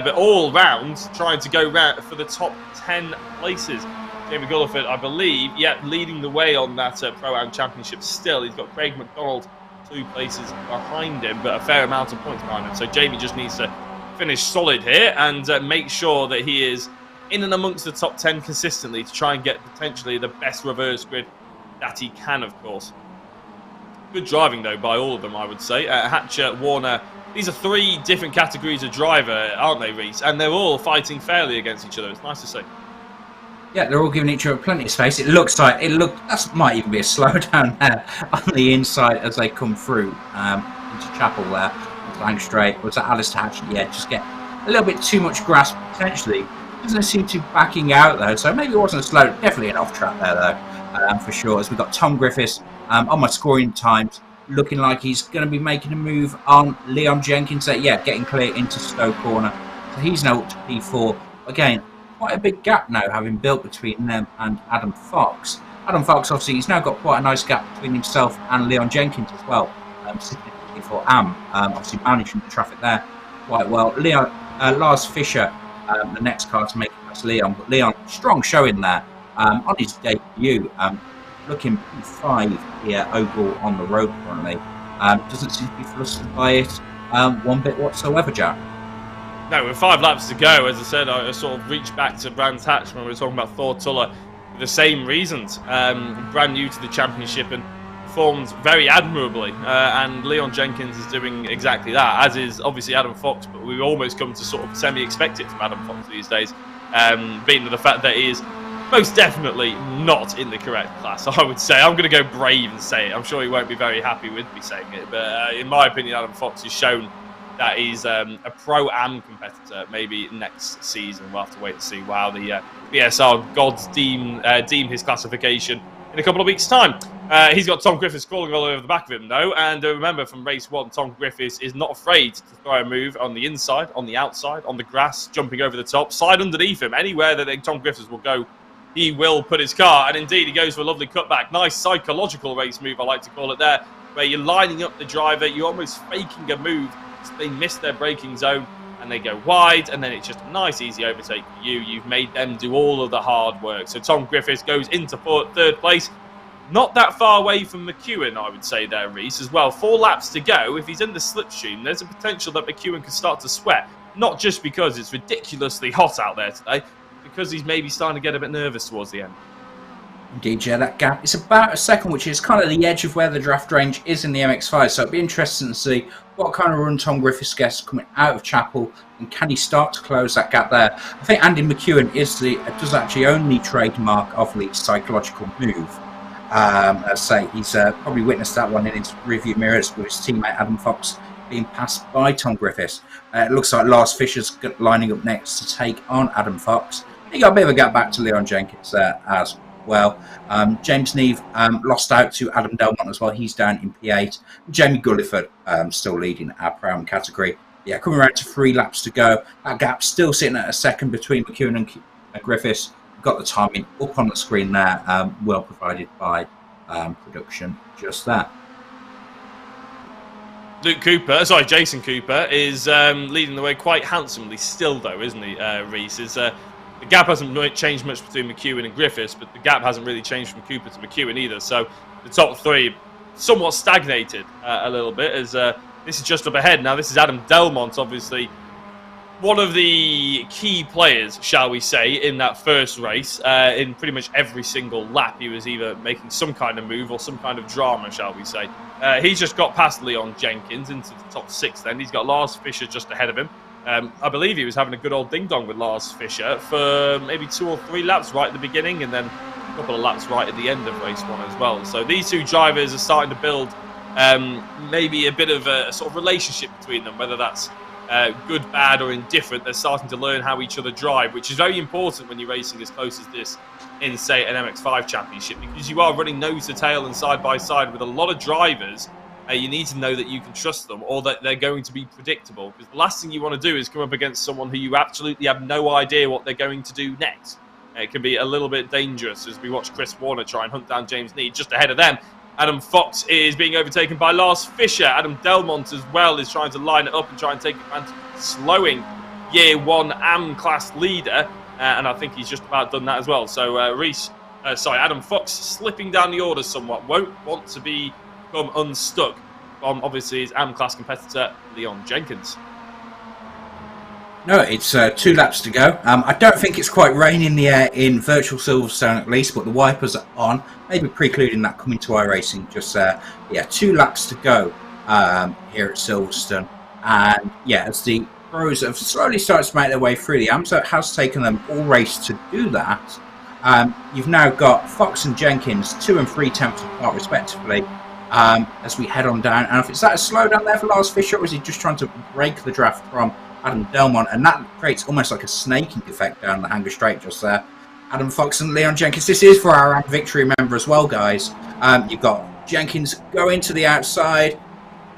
but all round trying to go round for the top 10 places. Jamie Gulliford, I believe, leading the way on that Pro-Am championship still. He's got Craig McDonald 2 places behind him, but a fair amount of points behind him. So Jamie just needs to finish solid here and make sure that he is in and amongst the top 10 consistently to try and get potentially the best reverse grid that he can, of course. Good driving, though, by all of them, I would say. Hatcher, Warner, these are 3 different categories of driver, aren't they, Reese? And they're all fighting fairly against each other. It's nice to see. Yeah, they're all giving each other plenty of space. That might even be a slowdown there on the inside as they come through into Chapel there. Lang straight. Was that Alistair Hatch? Yeah, just get a little bit too much grasp potentially. Doesn't seem to be backing out though, so maybe it wasn't a slow. Definitely an off track there though, for sure. As we've got Tom Griffiths on my scoring times, looking like he's going to be making a move on Leon Jenkins. Getting clear into Stowe corner. So he's now up to P4. Again, quite a big gap now having built between them and Adam Fox. Adam Fox, obviously, he's now got quite a nice gap between himself and Leon Jenkins as well. For AM, obviously managing the traffic there quite well. Lars Fischer, the next car to make it past Leon, but Leon, strong showing there on his debut, looking P5 here overall on the road currently. Doesn't seem to be flustered by it one bit whatsoever, Jack. No, with 5 laps to go, as I said, I sort of reached back to Brands Hatch when we were talking about Thor Tuller for the same reasons. Brand new to the championship and performed very admirably, and Leon Jenkins is doing exactly that, as is obviously Adam Fox, but we've almost come to sort of semi-expect it from Adam Fox these days, being the fact that he is most definitely not in the correct class, I would say. I'm going to go brave and say it. I'm sure he won't be very happy with me saying it, but in my opinion, Adam Fox has shown that he's a Pro-Am competitor. Maybe next season we'll have to wait and see how the BSR gods deem his classification in a couple of weeks' time. He's got Tom Griffiths crawling all over the back of him, though. And remember, from race 1, Tom Griffiths is not afraid to throw a move on the inside, on the outside, on the grass, jumping over the top, slide underneath him. Anywhere that Tom Griffiths will go, he will put his car. And indeed, he goes for a lovely cutback. Nice psychological race move, I like to call it there, where you're lining up the driver, you're almost faking a move. So they miss their braking zone and they go wide, and then it's just a nice, easy overtake for you. You've made them do all of the hard work. So Tom Griffiths goes into third place. Not that far away from McEwen, I would say there, Reese, as well. 4 laps to go. If he's in the slipstream, there's a potential that McEwen could start to sweat. Not just because it's ridiculously hot out there today, because he's maybe starting to get a bit nervous towards the end. Indeed, yeah, that gap is about a second, which is kind of the edge of where the draft range is in the MX5. So it'd be interesting to see what kind of run Tom Griffiths gets coming out of Chapel, and can he start to close that gap there? I think Andy McEwen does actually own the trademark of the psychological move. As I say, he's probably witnessed that one in his rearview mirrors with his teammate Adam Fox being passed by Tom Griffiths. It looks like Lars Fischer's lining up next to take on Adam Fox. He got a bit of a gap back to Leon Jenkins as well. James Neve lost out to Adam Delmont as well. He's down in P8. Jamie Gulliford still leading our Pro-Am category. Yeah, coming around to 3 laps to go. That gap still sitting at a second between McEwen and Griffiths. Got the timing up on the screen there, well provided by production just there. Jason Cooper is leading the way quite handsomely still, though, isn't he, Reese? The gap hasn't changed much between McEwen and Griffiths, but the gap hasn't really changed from Cooper to McEwen either. So the top 3 somewhat stagnated a little bit, as this is just up ahead. Now, this is Adam Delmont, obviously one of the key players, shall we say, in that first race. In pretty much every single lap, he was either making some kind of move or some kind of drama, shall we say. He's just got past Leon Jenkins into the top 6 then. He's got Lars Fischer just ahead of him. I believe he was having a good old ding-dong with Lars Fischer for maybe 2 or 3 laps right at the beginning, and then a couple of laps right at the end of race 1 as well. So these 2 drivers are starting to build maybe a bit of a sort of relationship between them, whether that's good, bad, or indifferent. They're starting to learn how each other drive, which is very important when you're racing as close as this in, say, an MX5 championship, because you are running nose to tail and side by side with a lot of drivers. You need to know that you can trust them, or that they're going to be predictable, because the last thing you want to do is come up against someone who you absolutely have no idea what they're going to do next. It can be a little bit dangerous, as we watch Chris Warner try and hunt down James Need just ahead of them. Adam Fox is being overtaken by Lars Fischer. Adam Delmont as well is trying to line it up and try and take advantage of slowing Year 1 AM class leader. And I think he's just about done that as well. So Adam Fox slipping down the order somewhat. Won't want to become unstuck from, obviously, his AM class competitor, Leon Jenkins. No, it's 2 laps to go. I don't think it's quite raining in the air in virtual Silverstone at least, but the wipers are on, maybe precluding that coming to iRacing. Just 2 laps to go here at Silverstone. And yeah, as the pros have slowly started to make their way through the AM, so it has taken them all race to do that. You've now got Fox and Jenkins 2 and 3 tenths apart respectively, as we head on down. And if it's that a slowdown there for Lars Fischer, or is he just trying to break the draft from Adam Delmont? And that creates almost like a snaking effect down the Hanger Straight just there. Adam Fox and Leon Jenkins. This is for our AM victory, remember, as well, guys. You've got Jenkins going to the outside.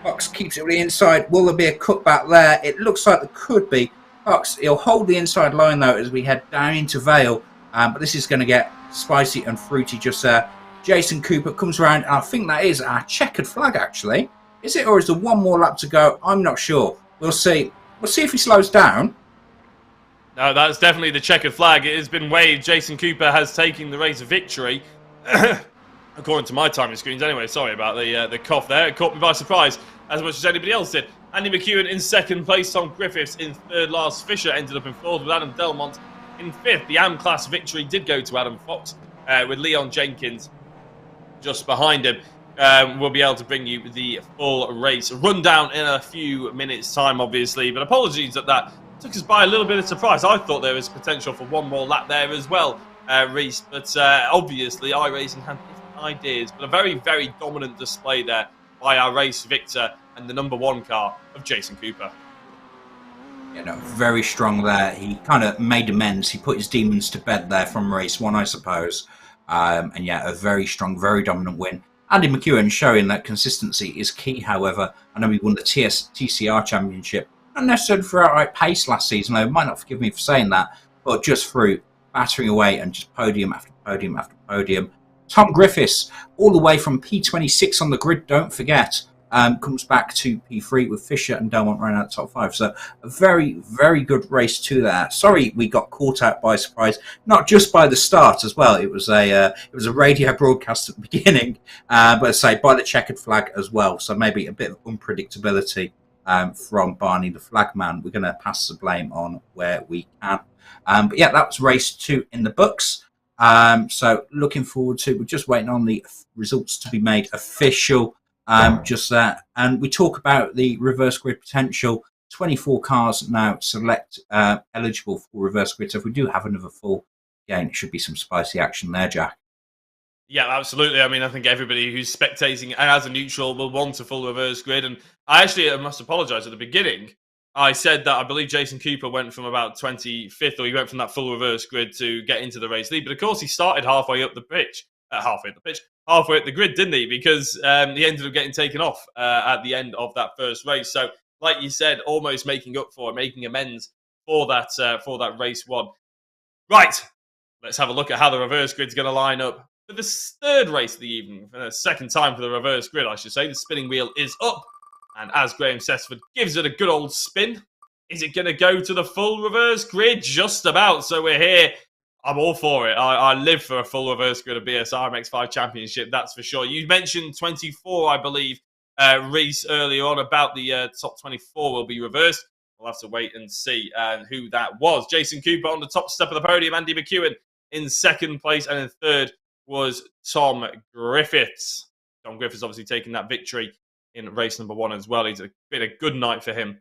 Fox keeps it on the inside. Will there be a cutback there? It looks like there could be. Fox, he'll hold the inside line, though, as we head down into Vale. But this is going to get spicy and fruity just there. Jason Cooper comes around, and I think that is our checkered flag, actually. Is it, or is there one more lap to go? I'm not sure. We'll see. We'll see if he slows down. No, that's definitely the checkered flag. It has been waved. Jason Cooper has taken the race victory. According to my timing screens anyway. Sorry about the cough there. It caught me by surprise, as much as anybody else did. Andy McEwen in 2nd place. Tom Griffiths in 3rd. Lars Fischer ended up in 4th with Adam Delmont in 5th. The AM class victory did go to Adam Fox, with Leon Jenkins just behind him. We'll be able to bring you the full race rundown in a few minutes' time, obviously. But apologies that took us by a little bit of surprise. I thought there was potential for one more lap there as well. Reese. But obviously, iRacing had different ideas. But a very, very dominant display there by our race victor and the #1 car of Jason Cooper. Very strong there. He kind of made amends. He put his demons to bed there from race 1, I suppose. And yeah, a very strong, very dominant win. Andy McEwen showing that consistency is key, however. I know he won the TCR Championship. Not necessarily for outright pace last season, though. Might not forgive me for saying that. But just through battering away and just podium after podium after podium. Tom Griffiths, all the way from P26 on the grid, don't forget. Comes back to P3 with Fisher and Delmont running out the top 5. So a very, very good race to that. Sorry we got caught out by surprise, not just by the start as well. It was a radio broadcast at the beginning, but I say by the checkered flag as well. So maybe a bit of unpredictability from Barney the flagman. We're going to pass the blame on where we can. But yeah, that was race 2 in the books. So looking forward to, we're just waiting on the results to be made official. Just that, and we talk about the reverse grid potential. 24 cars now select eligible for reverse grid. So if we do have another full game, it should be some spicy action there, Jack. Yeah, absolutely. I mean, I think everybody who's spectating as a neutral will want a full reverse grid. And I must apologise at the beginning. I said that I believe Jason Cooper went from about 25th, or he went from that full reverse grid to get into the race lead. But of course, he started halfway up the pitch. Halfway at the grid, didn't he? Because he ended up getting taken off at the end of that first race. So, like you said, almost making up for it, making amends for that race 1. Right, let's have a look at how the reverse grid's going to line up for the third race of the evening. For the second time for the reverse grid, I should say. The spinning wheel is up, and as Graham Sessford gives it a good old spin, is it going to go to the full reverse grid? Just about. So we're here. I'm all for it. I live for a full reverse grid of BSR MX5 Championship, that's for sure. You mentioned 24, I believe, Reese, earlier on, about the top 24 will be reversed. We'll have to wait and see who that was. Jason Cooper on the top step of the podium, Andy McEwen in second place, and in third was Tom Griffiths. Tom Griffiths obviously taking that victory in race #1 as well. It's been a good night for him.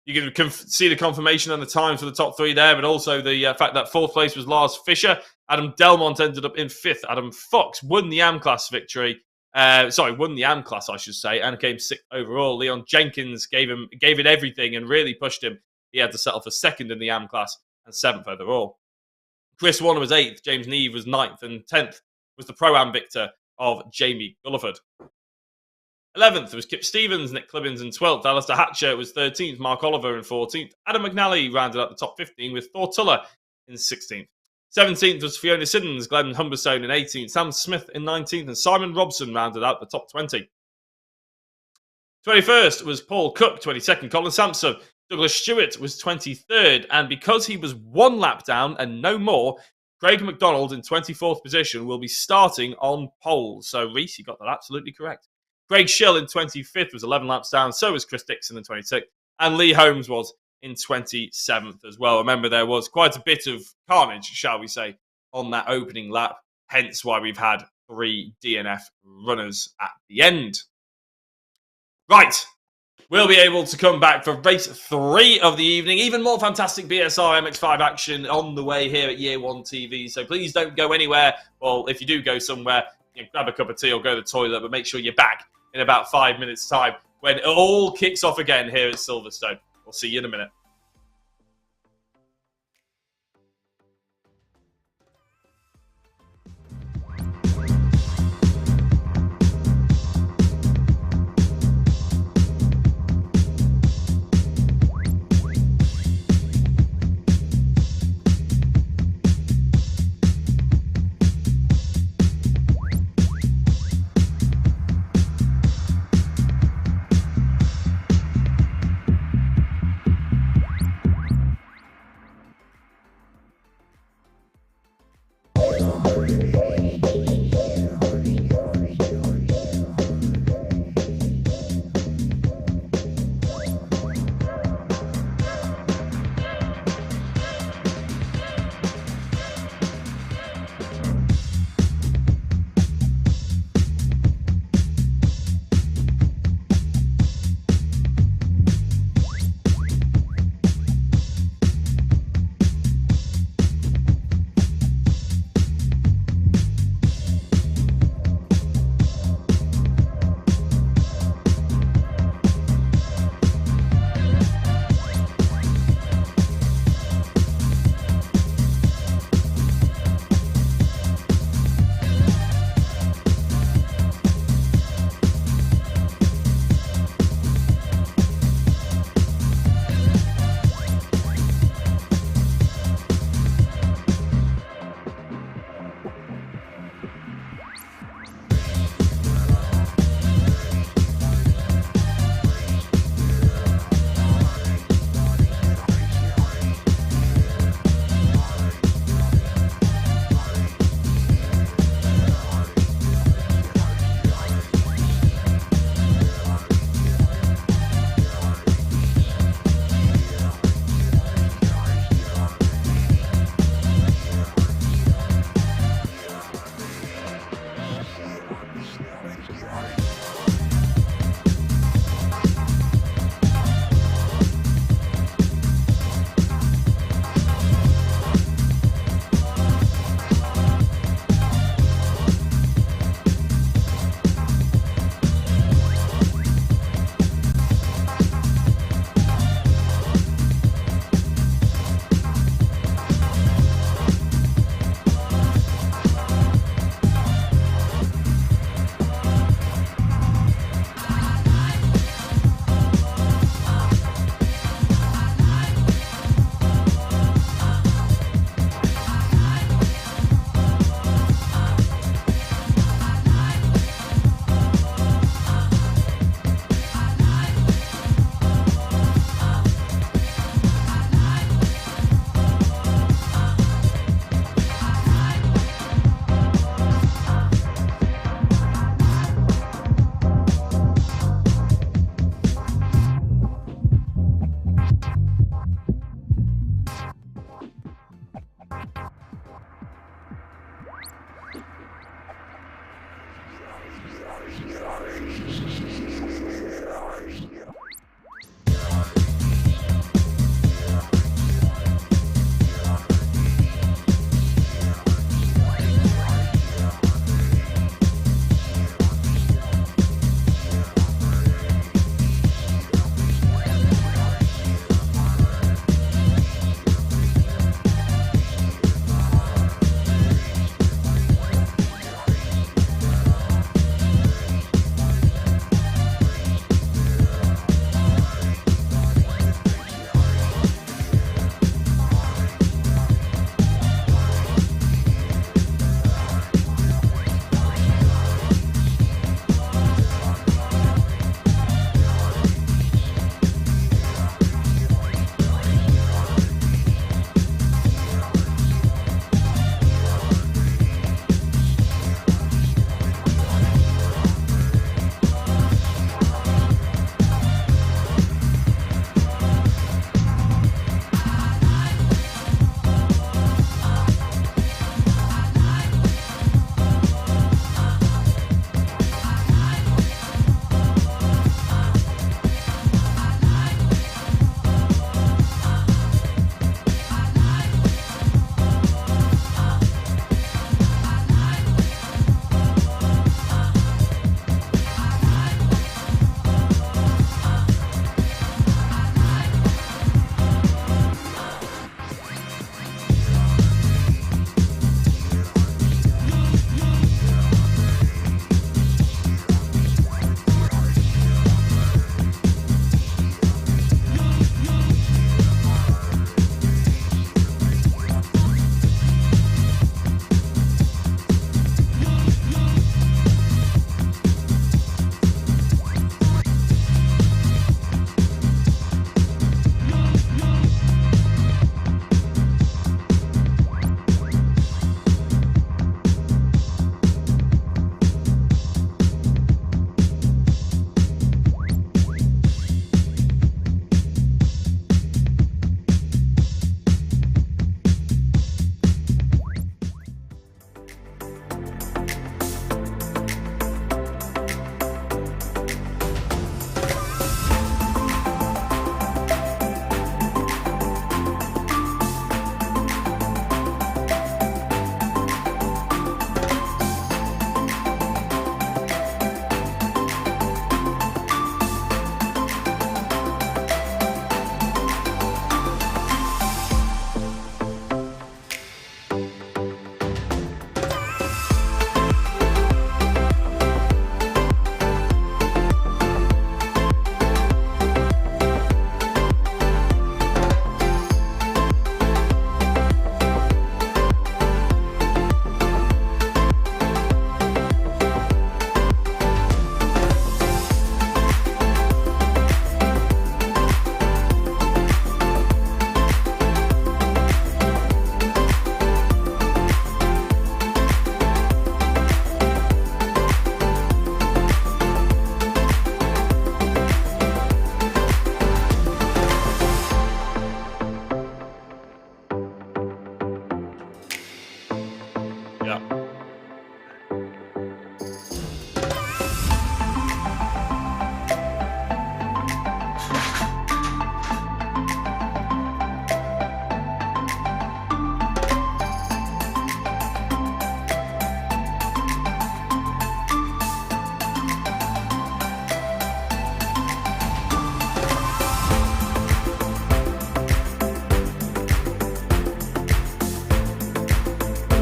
You can see the confirmation on the times for the top 3 there, but also the fact that 4th place was Lars Fischer. Adam Delmont ended up in 5th. Adam Fox won the AM class victory. Won the AM class, I should say, and came 6th overall. Leon Jenkins gave it everything and really pushed him. He had to settle for 2nd in the AM class and 7th overall. Chris Warner was 8th. James Neve was 9th, and 10th was the Pro-Am victor of Jamie Gulliford. 11th was Kip Stevens, Nick Clibbins in 12th. Alistair Hatcher was 13th. Mark Oliver in 14th. Adam McNally rounded out the top 15 with Thor Tuller in 16th. 17th was Fiona Siddons, Glenn Humberstone in 18th. Sam Smith in 19th. And Simon Robson rounded out the top 20. 21st was Paul Cook, 22nd. Colin Sampson. Douglas Stewart was 23rd. And because he was 1 lap down and no more, Craig McDonald in 24th position will be starting on pole. So Reese, you got that absolutely correct. Craig Schill in 25th was 11 laps down. So was Chris Dixon in 26th. And Lee Holmes was in 27th as well. Remember, there was quite a bit of carnage, shall we say, on that opening lap. Hence why we've had 3 DNF runners at the end. Right. We'll be able to come back for race 3 of the evening. Even more fantastic BSR MX5 action on the way here at Year 1 TV. So please don't go anywhere. Well, if you do go somewhere, grab a cup of tea or go to the toilet, but make sure you're back in about 5 minutes' time when it all kicks off again here at Silverstone. We'll see you in a minute.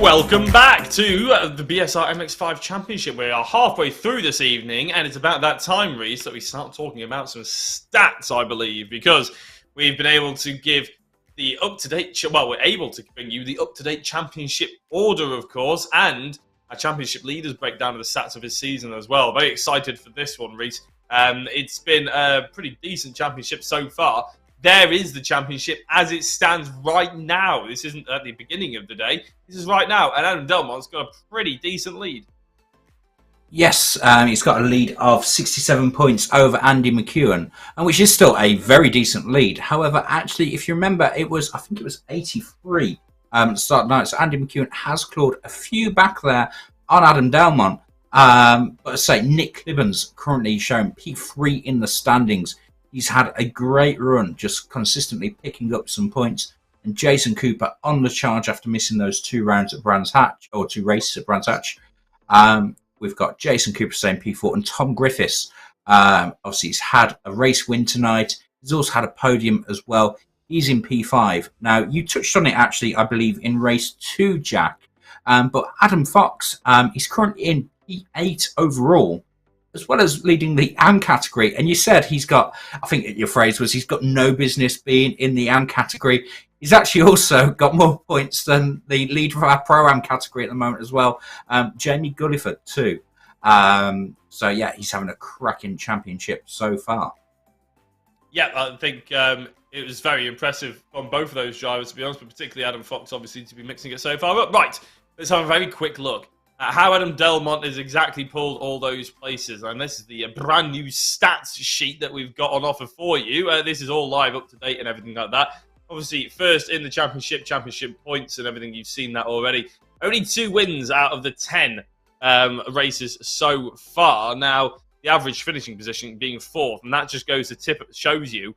Welcome back to the BSR MX5 Championship. We are halfway through this evening, and it's about that time, Reese, that we start talking about some stats, I believe, because we've been able to give the up-to-date... Well, we're able to bring you the up-to-date championship order, of course, and a championship leaders breakdown of the stats of his season as well. Very excited for this one, Reese. It's been a pretty decent championship so far. There is the championship as it stands right now. This isn't at the beginning of the day. This is right now. And Adam Delmont's got a pretty decent lead. Yes, he's got a lead of 67 points over Andy McEwen, and which is still a very decent lead. However, actually, if you remember, I think it was 83 start night. So Andy McEwen has clawed a few back there on Adam Delmont. But I say Nick Clibbens currently showing P3 in the standings. He's had a great run, just consistently picking up some points. And Jason Cooper on the charge after missing those 2 rounds at Brands Hatch, or 2 races at Brands Hatch. We've got Jason Cooper saying P4 and Tom Griffiths. Obviously, he's had a race win tonight. He's also had a podium as well. He's in P5. Now, you touched on it actually, I believe, in race 2, Jack. But Adam Fox, he's currently in P8 overall, as well as leading the AM category. And you said he's got, I think your phrase was, he's got no business being in the AM category. He's actually also got more points than the leader of our Pro-Am category at the moment as well, Jamie Gulliford too. So yeah, he's having a cracking championship so far. Yeah, I think it was very impressive on both of those drivers, to be honest, but particularly Adam Fox, obviously, to be mixing it so far. But right, let's have a very quick look at how Adam Delmont has exactly pulled all those places. And this is the brand new stats sheet that we've got on offer for you. This is all live, up to date and everything like that. Obviously, first in the championship points and everything, you've seen that already. Only 2 wins out of the 10 races so far. Now, the average finishing position being 4th, and that just goes to shows you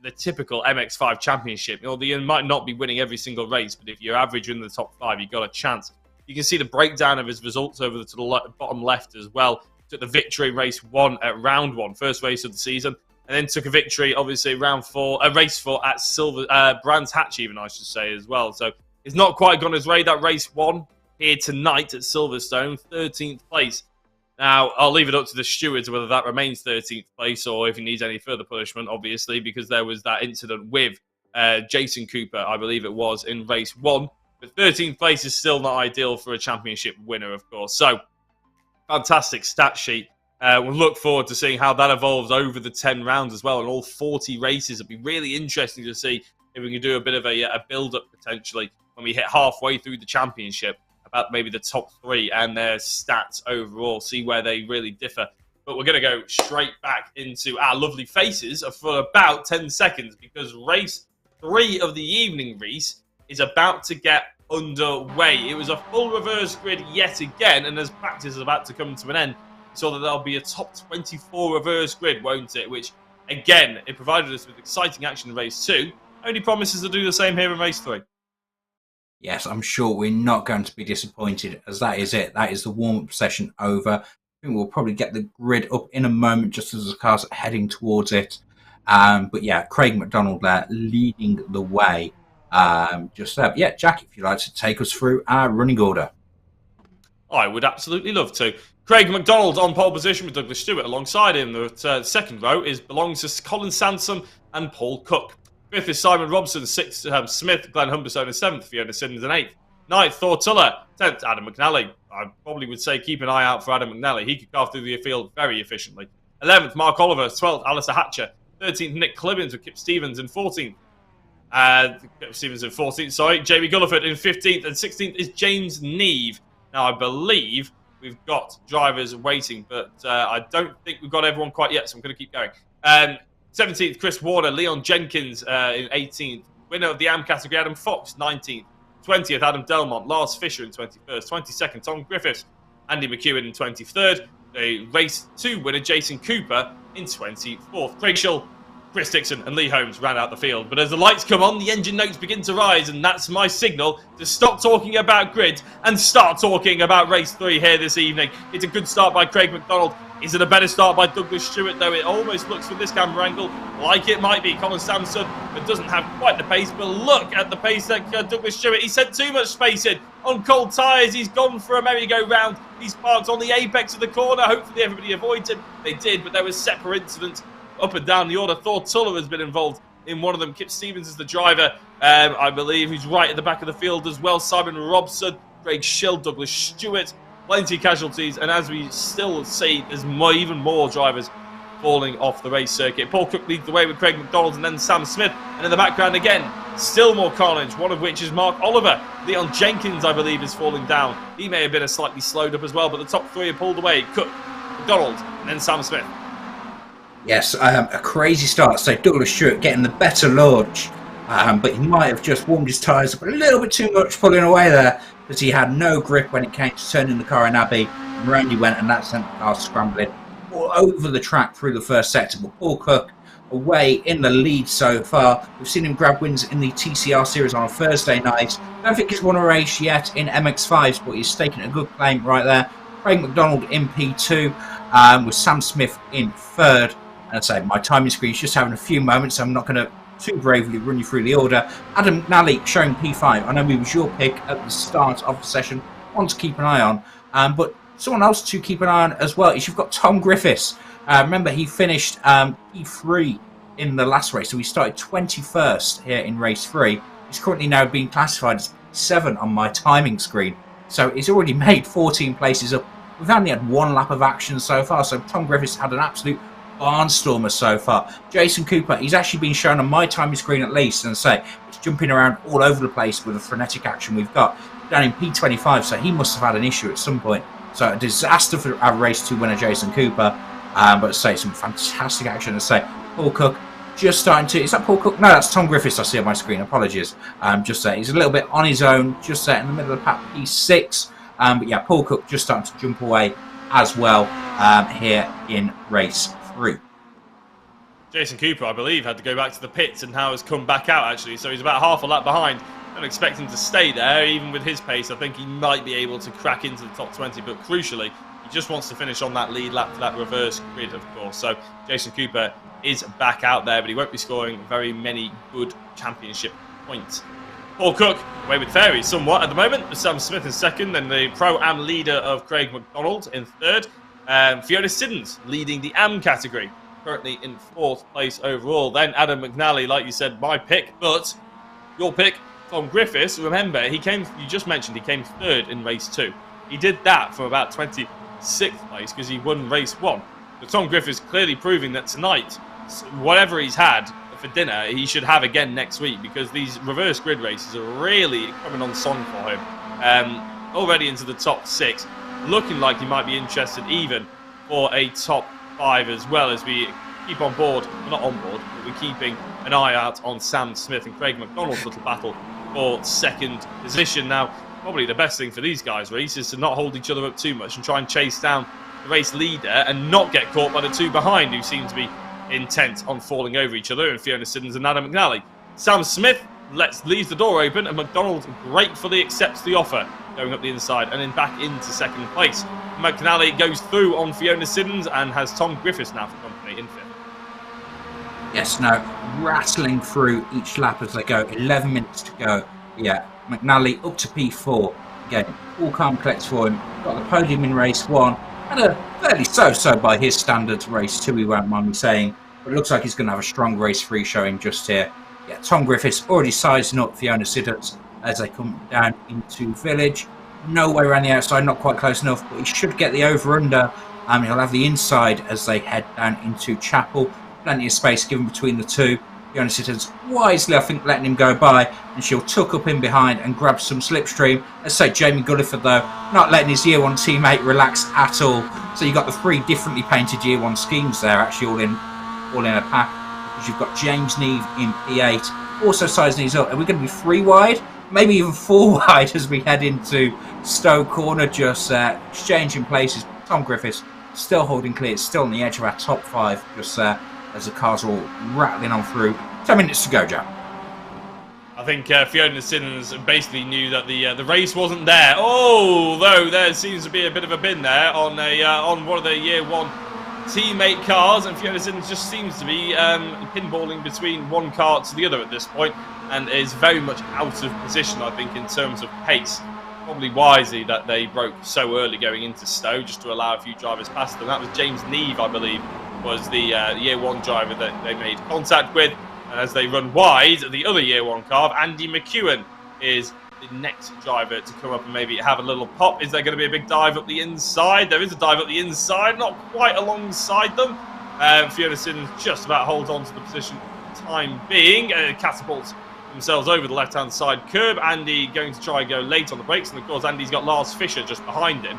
the typical MX5 championship. You know, you might not be winning every single race, but if you're average in the top 5, you've got a chance. You can see the breakdown of his results over to the bottom left as well. Took the victory in race 1 at round 1, first race of the season. And then took a victory, obviously, race 4 at Brands Hatch, even, I should say, as well. So it's not quite gone his way. That race 1 here tonight at Silverstone, 13th place. Now, I'll leave it up to the stewards whether that remains 13th place or if he needs any further punishment, obviously, because there was that incident with Jason Cooper, I believe it was, in race 1. But 13th place is still not ideal for a championship winner, of course. So, fantastic stat sheet. We'll look forward to seeing how that evolves over the 10 rounds as well, and all 40 races. It'll be really interesting to see if we can do a bit of a build-up potentially when we hit halfway through the championship, about maybe the top 3 and their stats overall, see where they really differ. But we're going to go straight back into our lovely faces for about 10 seconds, because race 3 of the evening, Reese, is about to get underway. It was a full reverse grid yet again, and as practice is about to come to an end, so that there'll be a top 24 reverse grid, won't it? Which, again, it provided us with exciting action in race 2. Only promises to do the same here in race 3. Yes, I'm sure we're not going to be disappointed, as that is it. That is the warm-up session over. I think we'll probably get the grid up in a moment just as the cars are heading towards it. But yeah, Craig McDonald there leading the way. Just there. Yeah, Jack, if you'd like to take us through our running order. I would absolutely love to. Craig McDonald on pole position with Douglas Stewart alongside him. The second row belongs to Colin Sansom and Paul Cook. 5th is Simon Robson. 6th, Smith, Glenn Humberstone. And 7th, Fiona Simmons. And 8th, 9th, Thor Tuller. 10th, Adam McNally. I probably would say keep an eye out for Adam McNally. He could carve through the field very efficiently. 11th, Mark Oliver. 12th, Alistair Hatcher. 13th, Nick Clibbens with Kip Stevens in 14th. Jamie Gulliford in 15th. And 16th is James Neve. Now, I believe we've got drivers waiting, but I don't think we've got everyone quite yet, so I'm going to keep going. 17th, Chris Warner. Leon Jenkins in 18th. Winner of the AM category, Adam Fox, 19th. 20th, Adam Delmont. Lars Fisher in 21st. 22nd, Tom Griffiths. Andy McEwen in 23rd. The race 2 winner, Jason Cooper, in 24th. Craig Shull, Chris Dixon and Lee Holmes ran out the field. But as the lights come on, the engine notes begin to rise, and that's my signal to stop talking about grid and start talking about race 3 here this evening. It's a good start by Craig McDonald. Is it a better start by Douglas Stewart, though? It almost looks from this camera angle like it might be. Colin Sampson, but doesn't have quite the pace. But look at the pace that Douglas Stewart. He sent too much space in on cold tyres. He's gone for a merry-go-round. He's parked on the apex of the corner. Hopefully everybody avoids him. They did, but there was separate incidents up and down the order. Thor Tuller has been involved in one of them. Kip Stevens is the driver, I believe, who's right at the back of the field as well. Simon Robson, Craig Schill, Douglas Stewart. Plenty of casualties, and as we still see, there's even more drivers falling off the race circuit. Paul Cook leads the way with Craig McDonald and then Sam Smith. And in the background again, still more carnage, one of which is Mark Oliver. Leon Jenkins, I believe, is falling down. He may have been slightly slowed up as well, but the top 3 are pulled away. Cook, McDonald, and then Sam Smith. Yes, a crazy start. So Douglas Stewart getting the better launch, but he might have just warmed his tyres up a little bit too much, pulling away there, because he had no grip when it came to turning the car in Abbey. And Randy went, and that sent the car scrambling all over the track through the first sector. But Paul Cook away in the lead so far. We've seen him grab wins in the TCR series on a Thursday night. Don't think he's won a race yet in MX5s, but he's staking a good claim right there. Craig McDonald in P2, with Sam Smith in third. And I'd say my timing screen is just having a few moments, so I'm not going to too bravely run you through the order. Adam McNally showing P5. I know he was your pick at the start of the session, one to keep an eye on. But someone else to keep an eye on as well is you've got Tom Griffiths. Remember, he finished P3 in the last race, so he started 21st here in race 3. He's currently now being classified as 7 on my timing screen. So he's already made 14 places up. We've only had 1 lap of action so far, so Tom Griffiths had an absolute barnstormer so far. Jason Cooper, he's actually been shown on my timing screen at least, and say it's jumping around all over the place with the frenetic action we've got down in P25, so he must have had an issue at some point. So a disaster for our race 2 winner Jason Cooper, but say some fantastic action. And say Paul Cook just starting to, is that Paul Cook? No, that's Tom Griffiths I see on my screen, apologies. Just say he's a little bit on his own, just in the middle of the pack, P6. But yeah, Paul Cook just starting to jump away as well here in race 3. Jason Cooper, I believe, had to go back to the pits and now has come back out, actually. So he's about half a lap behind. I don't expect him to stay there, even with his pace. I think he might be able to crack into the top 20, but crucially, he just wants to finish on that lead lap for that reverse grid, of course. So Jason Cooper is back out there, but he won't be scoring very many good championship points. Paul Cook, away with fairies somewhat at the moment, with Sam Smith in second, and the Pro-Am leader of Craig McDonald in third. Fiona Siddons leading the Am category, currently in 4th place overall. Then Adam McNally, like you said, my pick, but your pick, Tom Griffiths. Remember, you just mentioned he came 3rd in race 2. He did that from about 26th place because he won race 1. But Tom Griffiths clearly proving that tonight, whatever he's had for dinner, he should have again next week, because these reverse grid races are really coming on song for him. Already into the top 6. Looking like he might be interested even for a top 5 as well, as we keep on board, well, not on board, but we're keeping an eye out on Sam Smith and Craig McDonald's little battle for 2nd position. Now, probably the best thing for these guys, Reece, is to not hold each other up too much and try and chase down the race leader and not get caught by the 2 behind, who seem to be intent on falling over each other, and Fiona Siddons and Adam McNally. Sam Smith leaves the door open, and McDonald gratefully accepts the offer, going up the inside and then back into 2nd place. McNally goes through on Fiona Siddons and has Tom Griffiths now for company in 5th. Yes, now rattling through each lap as they go. 11 minutes to go. Yeah, McNally up to P4. Again, all calm collects for him. Got the podium in race 1. Had a fairly so-so by his standards race 2, he won't mind me saying. But it looks like he's going to have a strong race 3 showing just here. Yeah, Tom Griffiths already sizing up Fiona Siddons as they come down into Village. No way around the outside, not quite close enough, but he should get the over-under. He'll have the inside as they head down into Chapel. Plenty of space given between the 2. Fiona Siddons wisely, I think, letting him go by, and she'll tuck up in behind and grab some slipstream. Let's say Jamie Gulliford, though, not letting his Year 1 teammate relax at all. So you've got the 3 differently painted Year 1 schemes there, actually all in a pack. Because you've got James Neve in P8, also sizing these up. Are we going to be 3 wide? Maybe even 4 wide as we head into Stowe Corner, just exchanging places. Tom Griffiths still holding clear, still on the edge of our top 5, just as the cars are all rattling on through. 10 minutes to go, Jack. I think Fiona Siddons basically knew that the race wasn't there. Although there seems to be a bit of a bin there on one of the Year 1 teammate cars, and Fiona Siddons just seems to be pinballing between one car to the other at this point, and is very much out of position, I think, in terms of pace. Probably wisely that they broke so early going into Stowe, just to allow a few drivers past them. That was James Neve, I believe, was the Year 1 driver that they made contact with. And as they run wide, the other Year 1 car, Andy McEwen, is the next driver to come up and maybe have a little pop. Is there going to be a big dive up the inside? There is a dive up the inside, not quite alongside them. Fiona Siddons just about holds on to the position for the time being. Catapults themselves over the left-hand side curb. Andy going to try and go late on the brakes, and of course Andy's got Lars Fischer just behind him,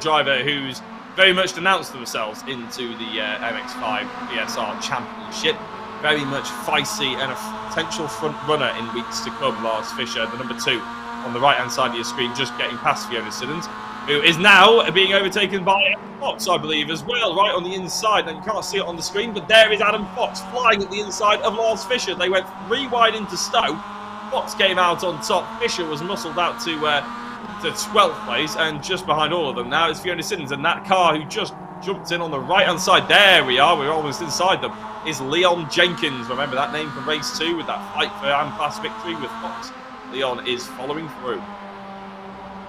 driver who's very much announced themselves into the MX5 BSR Championship. Very much feisty and a potential front runner in weeks to come. Lars Fischer, the number 2 on the right-hand side of your screen, just getting past Fiona Siddons. who is now being overtaken by Fox, I believe, as well, right on the inside. And you can't see it on the screen, but there is Adam Fox flying at the inside of Lars Fischer. They went 3 wide into Stowe. Fox came out on top. Fischer was muscled out to 12th place, and just behind all of them now is Fiona Siddons, and that car who just jumped in on the right-hand side. There we are. We're almost inside them. Is Leon Jenkins. Remember that name from race 2 with that fight for M-Class victory with Fox. Leon is following through.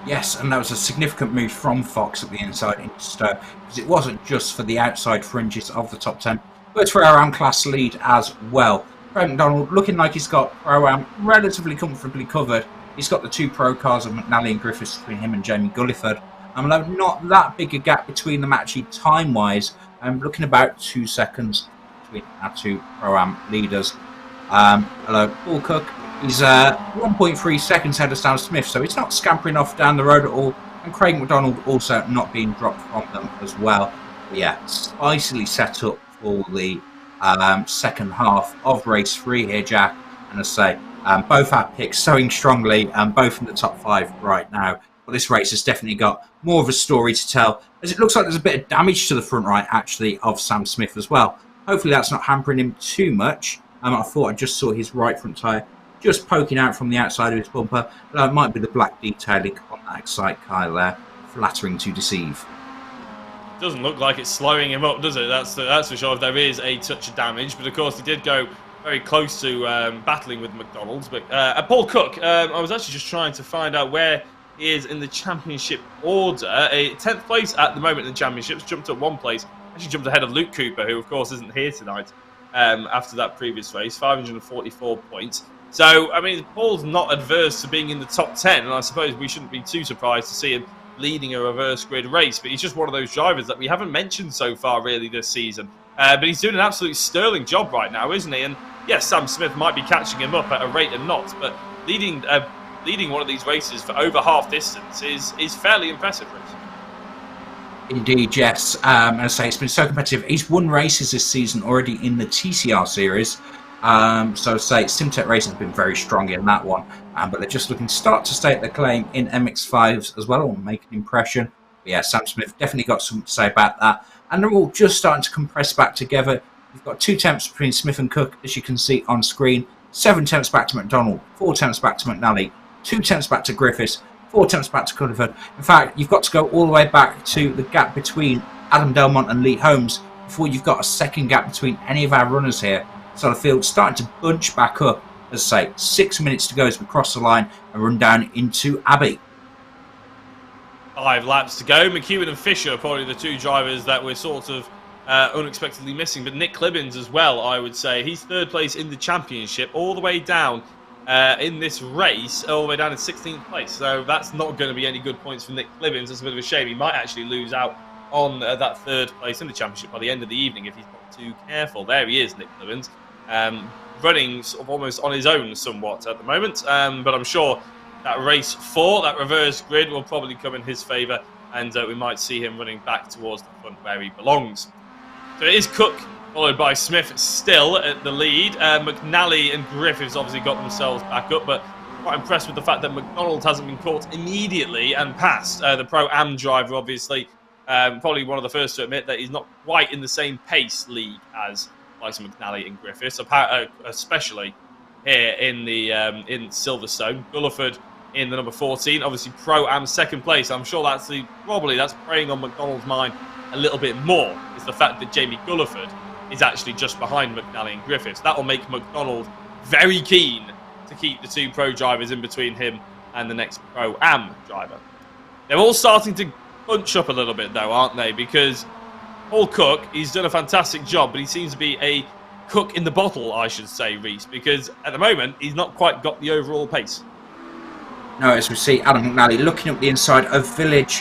Yes, and that was a significant move from Fox at the inside into Stowe, because it wasn't just for the outside fringes of the top 10, but it's for our M-Class lead as well. Craig McDonald looking like he's got Pro-Am relatively comfortably covered. He's got the 2 pro cars of McNally and Griffiths between him and Jamie Gulliford. Not that big a gap between them actually time-wise. I'm looking about 2 seconds between our 2 Pro-Am leaders. Hello, Paul Cook. He's 1.3 seconds ahead of Sam Smith, so he's not scampering off down the road at all. And Craig McDonald also not being dropped from them as well. But yeah, spicily set up for the second half of race 3 here, Jack. And as I say, both our picks sowing strongly, and both in the top 5 right now. But this race has definitely got more of a story to tell, as it looks like there's a bit of damage to the front right, actually, of Sam Smith as well. Hopefully that's not hampering him too much. I thought I just saw his right front tyre just poking out from the outside of his bumper. But it might be the black detailing on that Excite car there, flattering to deceive. Doesn't look like it's slowing him up, does it? That's for sure. There is a touch of damage, but of course he did go very close to battling with McDonald's. But Paul Cook, I was actually just trying to find out where he is in the championship order. 10th place at the moment in the championships, jumped up 1 place. Actually jumped ahead of Luke Cooper, who of course isn't here tonight after that previous race. 544 points. So, I mean, Paul's not adverse to being in the top 10, and I suppose we shouldn't be too surprised to see him leading a reverse grid race. But he's just one of those drivers that we haven't mentioned so far, really, this season. But he's doing an absolute sterling job right now, isn't he? And yes, Sam Smith might be catching him up at a rate of knots, but leading one of these races for over half distance is fairly impressive, Chris. Indeed, yes. And I say it's been so competitive. He's won races this season already in the TCR series. So say Simtech Racing has been very strong in that one, but they're just looking to start to stake their claim in MX5s as well, and make an impression. But yeah, Sam Smith definitely got something to say about that, and they're all just starting to compress back together. You've got 2 temps between Smith and Cook, as you can see on screen, 7 temps back to McDonald, 4 temps back to McNally, 2 temps back to Griffiths, 4 temps back to Culliford. In fact, you've got to go all the way back to the gap between Adam Delmont and Lee Holmes before you've got a second gap between any of our runners here. So the field's starting to bunch back up. As I say, 6 minutes to go as we cross the line and run down into Abbey. 5 laps to go. McEwen and Fisher are probably the 2 drivers that we're sort of unexpectedly missing. But Nick Clibbins as well, I would say. He's 3rd place in the championship, all the way down in this race, all the way down in 16th place. So that's not going to be any good points for Nick Clibbins. It's a bit of a shame. He might actually lose out on that 3rd place in the championship by the end of the evening if he's not too careful. There he is, Nick Clibbins. Running sort of almost on his own somewhat at the moment, but I'm sure that race 4, that reverse grid, will probably come in his favour, and we might see him running back towards the front where he belongs. So it is Cook, followed by Smith, still at the lead. McNally and Griffiths obviously got themselves back up, but quite impressed with the fact that McDonald hasn't been caught immediately and passed the Pro-Am driver, obviously. Probably one of the first to admit that he's not quite in the same pace league as Lyson McNally and Griffiths, especially here in Silverstone. Gulliford in the number 14, obviously Pro-Am 2nd place. I'm sure that's preying on McDonald's mind a little bit more, is the fact that Jamie Gulliford is actually just behind McNally and Griffiths. That will make McDonald very keen to keep the 2 pro drivers in between him and the next Pro-Am driver. They're all starting to bunch up a little bit though, aren't they? Because Paul Cook, he's done a fantastic job, but he seems to be a cook in the bottle, I should say, Reese, because at the moment, he's not quite got the overall pace. No, as we see Adam McNally looking up the inside of Village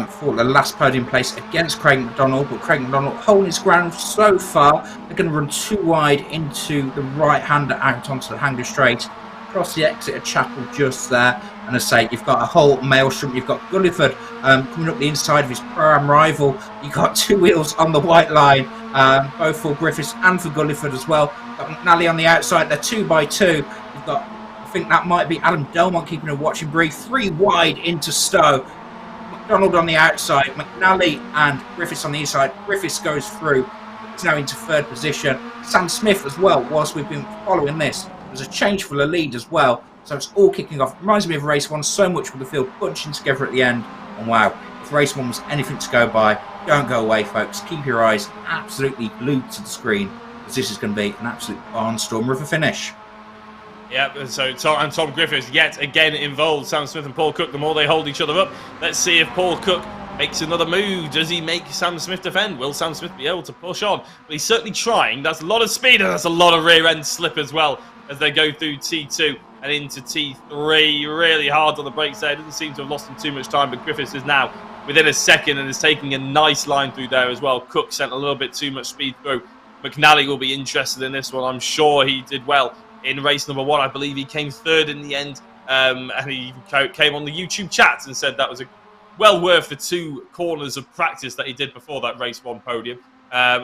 for the last podium place against Craig McDonald, but Craig McDonald holding his ground so far. They're going to run too wide into the right-hander out onto the Hanger Straight, across the exit of Chapel just there. And as I say, you've got a whole maelstrom. You've got Gulliford coming up the inside of his Pro-Am rival. You've got 2 wheels on the white line, both for Griffiths and for Gulliford as well. Got McNally on the outside. They're 2 by 2. You've got, I think that might be Adam Delmont keeping a watching brief. 3 wide into Stowe. McDonald on the outside, McNally and Griffiths on the inside. Griffiths goes through. He's now into third position. Sam Smith as well, whilst we've been following this. There's a change for the lead as well. So it's all kicking off. Reminds me of race 1 so much with the field bunching together at the end. And wow, if race 1 was anything to go by, don't go away, folks. Keep your eyes absolutely glued to the screen, because this is going to be an absolute barnstormer of a finish. Yeah, so Tom Griffiths yet again involved. Sam Smith and Paul Cook, the more they hold each other up. Let's see if Paul Cook makes another move. Does he make Sam Smith defend? Will Sam Smith be able to push on? Well, he's certainly trying. That's a lot of speed, and that's a lot of rear end slip as well as they go through T2 and into T3. Really hard on the brakes there. Doesn't seem to have lost him too much time, but Griffiths is now within a second and is taking a nice line through there as well. Cook sent a little bit too much speed through. McNally will be interested in this one. I'm sure he did well in race number 1. I believe he came third in the end, and he came on the YouTube chat and said that was well worth the 2 corners of practice that he did before that race 1 podium.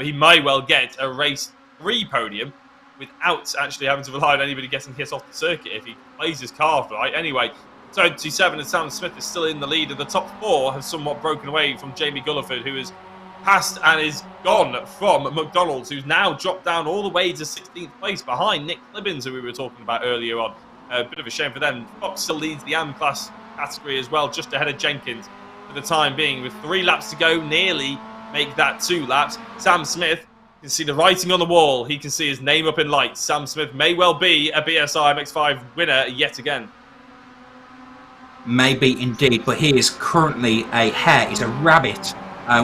He may well get a race 3 podium without actually having to rely on anybody getting hit off the circuit if he plays his card right. Anyway, 27 and Sam Smith is still in the lead, and the top 4 have somewhat broken away from Jamie Gulliford, who is passed and is gone from McDonald's, who's now dropped down all the way to 16th place behind Nick Clibbins, who we were talking about earlier on. A bit of a shame for them. Fox still leads the AM class category as well, just ahead of Jenkins for the time being. With 3 laps to go, nearly make that 2 laps. Sam Smith can see the writing on the wall. He can see his name up in lights. Sam Smith may well be a BSR MX5 winner yet again. Maybe indeed, but he is currently a hare. He's a rabbit.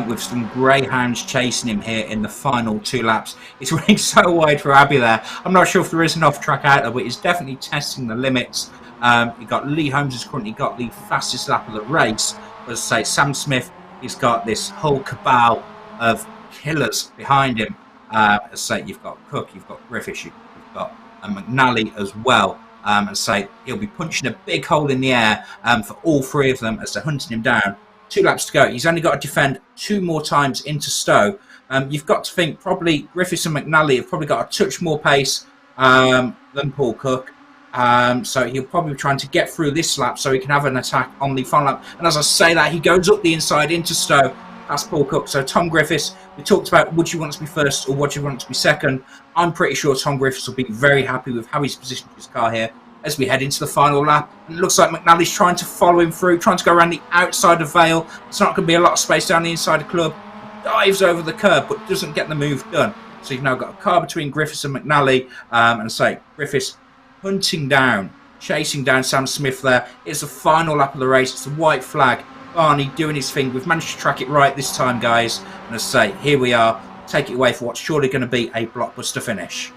With some greyhounds chasing him here in the final 2 laps. He's running so wide for Abbey there. I'm not sure if there is an off-track out there, but he's definitely testing the limits. You've got Lee Holmes has currently got the fastest lap of the race. As I say, Sam Smith, he's got this whole cabal of killers behind him. As I say, you've got Cook, you've got Griffiths, you've got McNally as well. As I say, he'll be punching a big hole in the air for all 3 of them as they're hunting him down. 2 laps to go. He's only got to defend 2 more times into Stowe. You've got to think probably Griffiths and McNally have probably got a touch more pace than Paul Cook. So he'll probably be trying to get through this lap so he can have an attack on the final lap. And as I say that, he goes up the inside into Stowe. That's Paul Cook. So Tom Griffiths, we talked about would you want to be first or would you want to be second. I'm pretty sure Tom Griffiths will be very happy with how he's positioned his car here as we head into the final lap. And it looks like McNally's trying to follow him through, trying to go around the outside of Vale. It's not going to be a lot of space down the inside of Club. Dives over the curb, but doesn't get the move done. So you've now got a car between Griffiths and McNally. And say, Griffiths hunting down, chasing down Sam Smith there. It's the final lap of the race. It's the white flag. Barney doing his thing. We've managed to track it right this time, guys. And as I say, here we are. Take it away for what's surely going to be a blockbuster finish.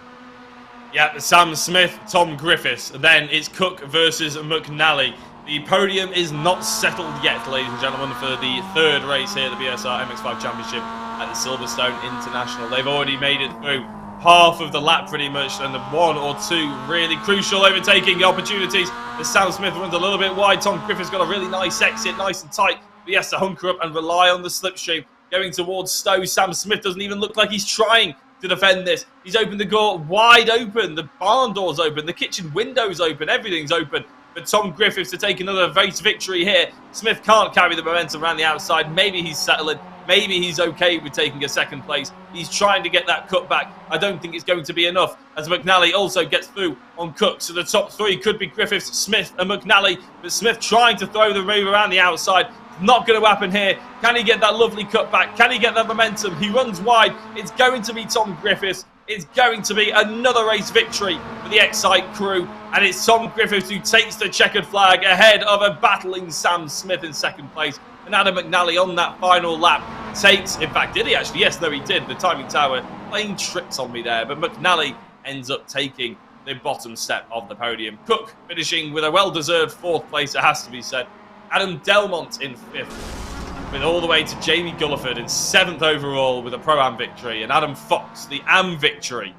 Yeah, Sam Smith, Tom Griffiths. Then it's Cook versus McNally. The podium is not settled yet, ladies and gentlemen, for the 3rd race here at the BSR MX5 Championship at the Silverstone International. They've already made it through half of the lap pretty much, and the 1 or 2 really crucial overtaking opportunities. As Sam Smith runs a little bit wide, Tom Griffiths got a really nice exit, nice and tight. But he has to hunker up and rely on the slipstream. Going towards Stowe, Sam Smith doesn't even look like he's trying to defend this. He's opened the door wide open, the barn door's open, the kitchen window's open, everything's open. But Tom Griffiths to take another race victory here. Smith can't carry the momentum around the outside. Maybe he's settling. Maybe he's okay with taking a 2nd place. He's trying to get that cut back. I don't think it's going to be enough as McNally also gets through on Cook. So the top 3 could be Griffiths, Smith and McNally. But Smith trying to throw the move around the outside. Not going to happen here. Can he get that lovely cut back? Can he get that momentum? He runs wide. It's going to be Tom Griffiths. It's going to be another race victory for the Excite crew. And it's Tom Griffiths who takes the checkered flag ahead of a battling Sam Smith in 2nd place. And Adam McNally on that final lap takes... In fact, did he actually? Yes, no, he did. The timing tower playing tricks on me there. But McNally ends up taking the bottom step of the podium. Cook finishing with a well-deserved 4th place, it has to be said. Adam Delmont in 5th, with all the way to Jamie Gulliford in 7th overall with a Pro-Am victory, and Adam Fox, the Am victory,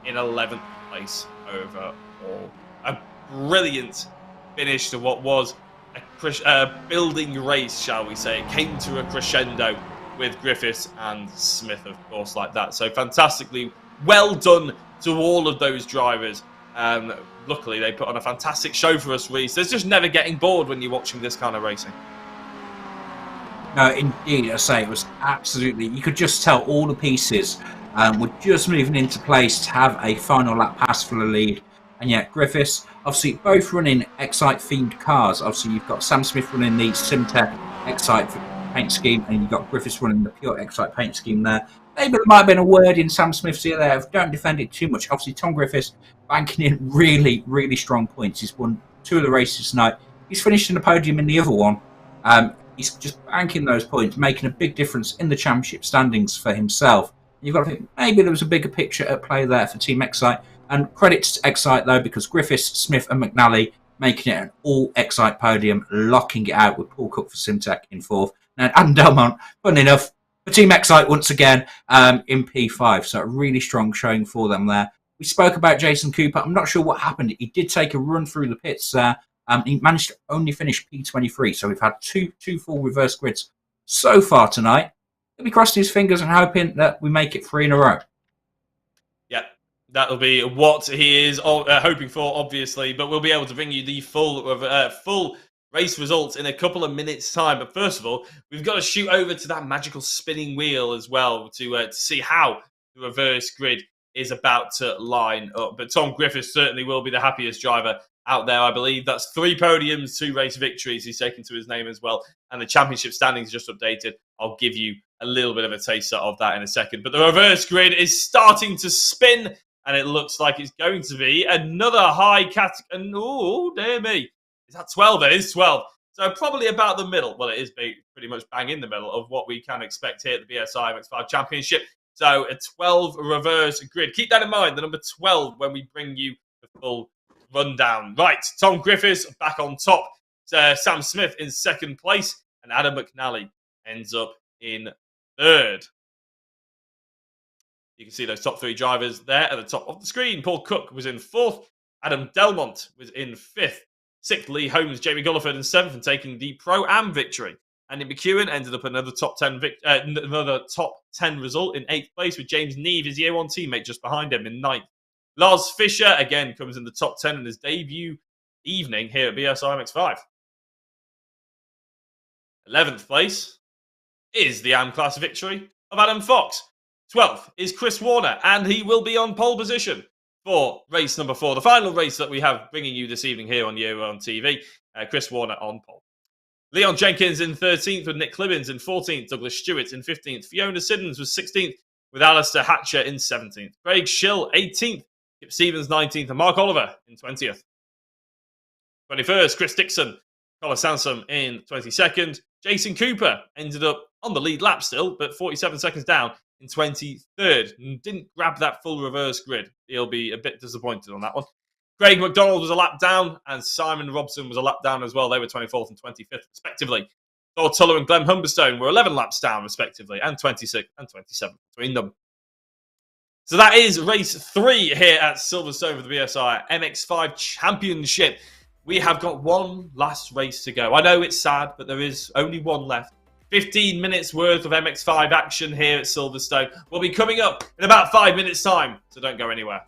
in 11th place overall. A brilliant finish to what was a building race, shall we say. It came to a crescendo with Griffiths and Smith, of course, like that. So fantastically well done to all of those drivers. Luckily, they put on a fantastic show for us, Reece. There's just never getting bored when you're watching this kind of racing. No, indeed, I say it was absolutely. You could just tell all the pieces were just moving into place to have a final lap pass for the lead. And yet, Griffiths, obviously, both running Excite themed cars. Obviously, you've got Sam Smith running the Simtech Excite paint scheme, and you've got Griffiths running the pure Excite paint scheme there. Maybe there might have been a word in Sam Smith's ear there. Don't defend it too much. Obviously, Tom Griffiths banking in really, really strong points. He's won 2 of the races tonight. He's finished in the podium in the other one. He's just banking those points, making a big difference in the championship standings for himself. You've got to think maybe there was a bigger picture at play there for Team Excite. And credits to Excite, though, because Griffiths, Smith and McNally making it an all-Excite podium, locking it out with Paul Cook for Simtech in 4th. And Adam Delmont, funny enough, for Team Excite once again in P5. So a really strong showing for them there. We spoke about Jason Cooper. I'm not sure what happened. He did take a run through the pits there. He managed to only finish P23. So we've had two full reverse grids so far tonight. He'll be crossing his fingers and hoping that we make it 3 in a row. Yeah, that'll be what he is hoping for, obviously. But we'll be able to bring you the full race results in a couple of minutes' time. But first of all, we've got to shoot over to that magical spinning wheel as well to see how the reverse grid is about to line up. But Tom Griffiths certainly will be the happiest driver out there, I believe. That's 3 podiums, 2 race victories he's taken to his name as well. And the championship standings just updated. I'll give you a little bit of a taster of that in a second. But the reverse grid is starting to spin, and it looks like it's going to be another high category. Oh, dear me. Is that 12? It is 12. So probably about the middle. Well, it is pretty much bang in the middle of what we can expect here at the BSR MX5 Championship. So a 12 reverse grid. Keep that in mind, the number 12, when we bring you the full rundown. Right, Tom Griffiths back on top. Sam Smith in 2nd place. And Adam McNally ends up in 3rd. You can see those top 3 drivers there at the top of the screen. Paul Cook was in 4th. Adam Delmont was in 5th. 6th, Lee Holmes, Jamie Gulliford in 7th and taking the Pro-Am victory. Andy McEwen ended up another top 10 result in 8th place with James Neve, his year 1 teammate, just behind him in 9th. Lars Fischer, again, comes in the top 10 in his debut evening here at BSR MX5. 11th place is the AM class victory of Adam Fox. 12th is Chris Warner, and he will be on pole position for race number 4, the final race that we have bringing you this evening here on Year One TV. Chris Warner on pole. Leon Jenkins in 13th with Nick Clibbins in 14th, Douglas Stewart in 15th, Fiona Siddons was 16th with Alistair Hatcher in 17th, Craig Schill 18th, Kip Stevens 19th, and Mark Oliver in 20th. 21st, Chris Dixon, Colin Sansom in 22nd. Jason Cooper ended up on the lead lap still, but 47 seconds down in 23rd. And didn't grab that full reverse grid. He'll be a bit disappointed on that one. Craig McDonald was a lap down, and Simon Robson was a lap down as well. They were 24th and 25th, respectively. Thor Tuller and Glenn Humberstone were 11 laps down, respectively, and 26th and 27th between them. So that is race 3 here at Silverstone for the BSR MX5 Championship. We have got one last race to go. I know it's sad, but there is only one left. 15 minutes worth of MX5 action here at Silverstone will be coming up in about 5 minutes' time, so don't go anywhere.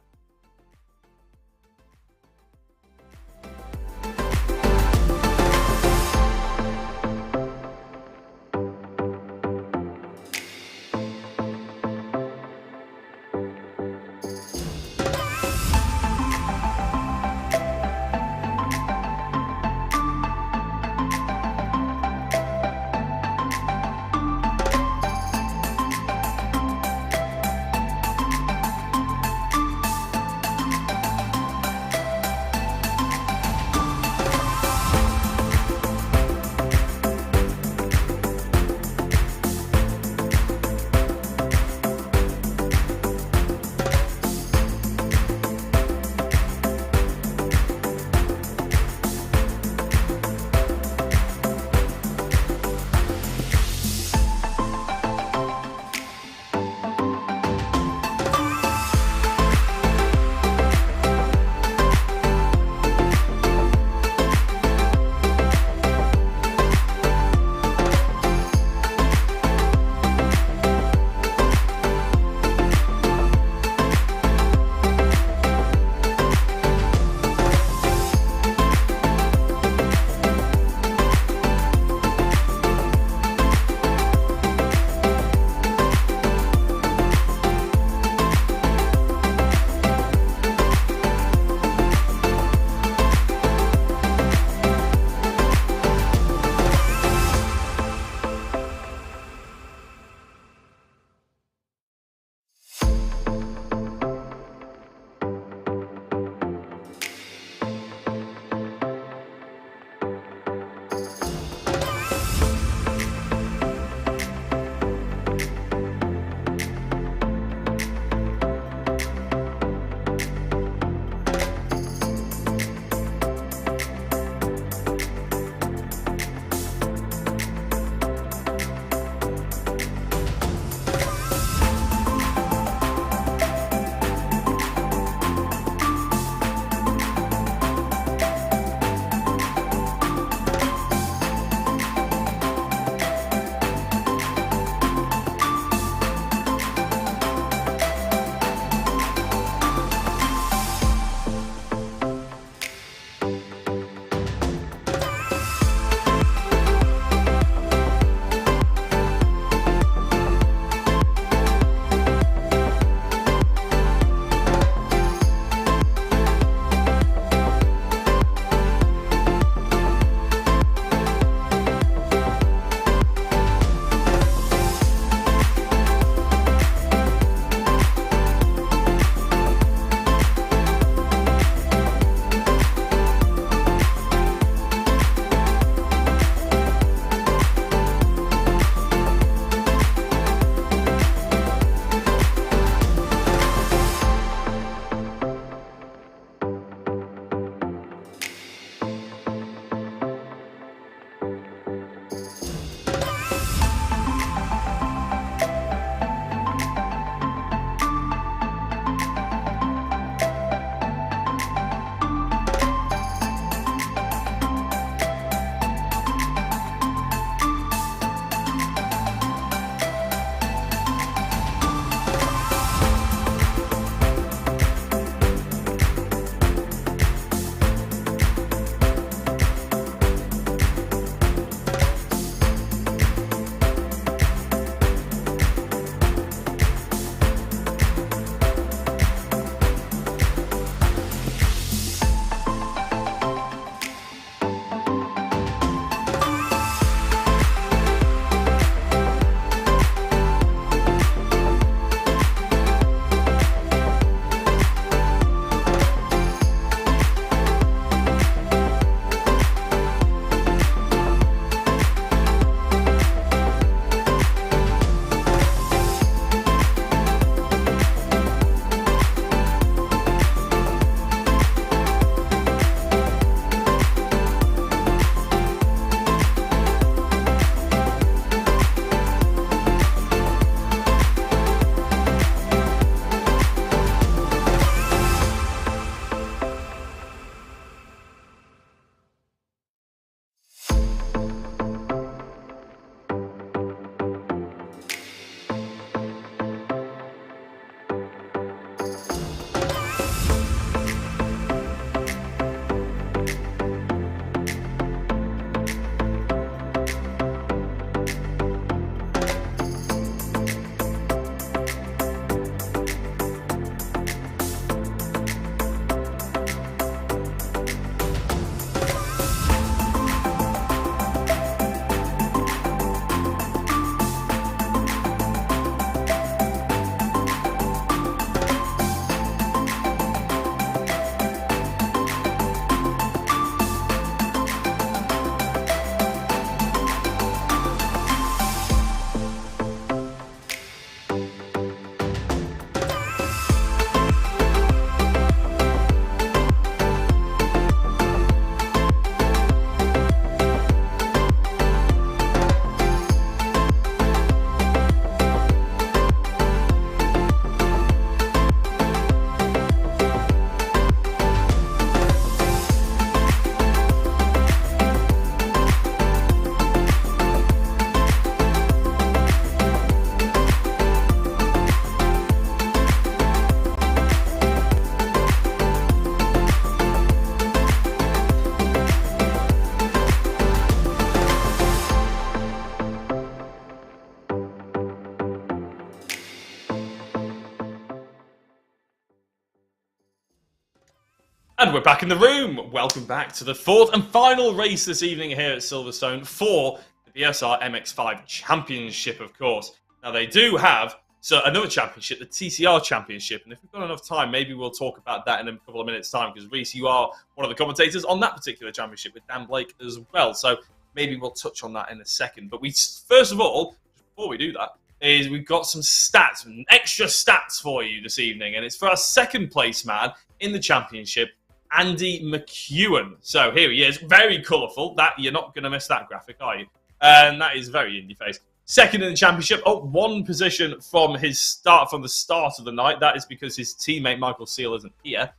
And we're back in the room. Welcome back to the fourth and final race this evening here at Silverstone for the BSR MX5 Championship, of course. Now, they do have another championship, the TCR Championship. And if we've got enough time, maybe we'll talk about that in a couple of minutes' time, because, Reese, you are one of the commentators on that particular championship with Dan Blake as well. So maybe we'll touch on that in a second. But first of all, before we do that, is we've got some stats, some extra stats for you this evening. And it's for our second place man in the championship, Andy McEwen. So here he is, very colourful. That you're not going to miss that graphic, are you? And that is very in your face. Second in the championship, one position from the start of the night. That is because his teammate Michael Seal isn't here.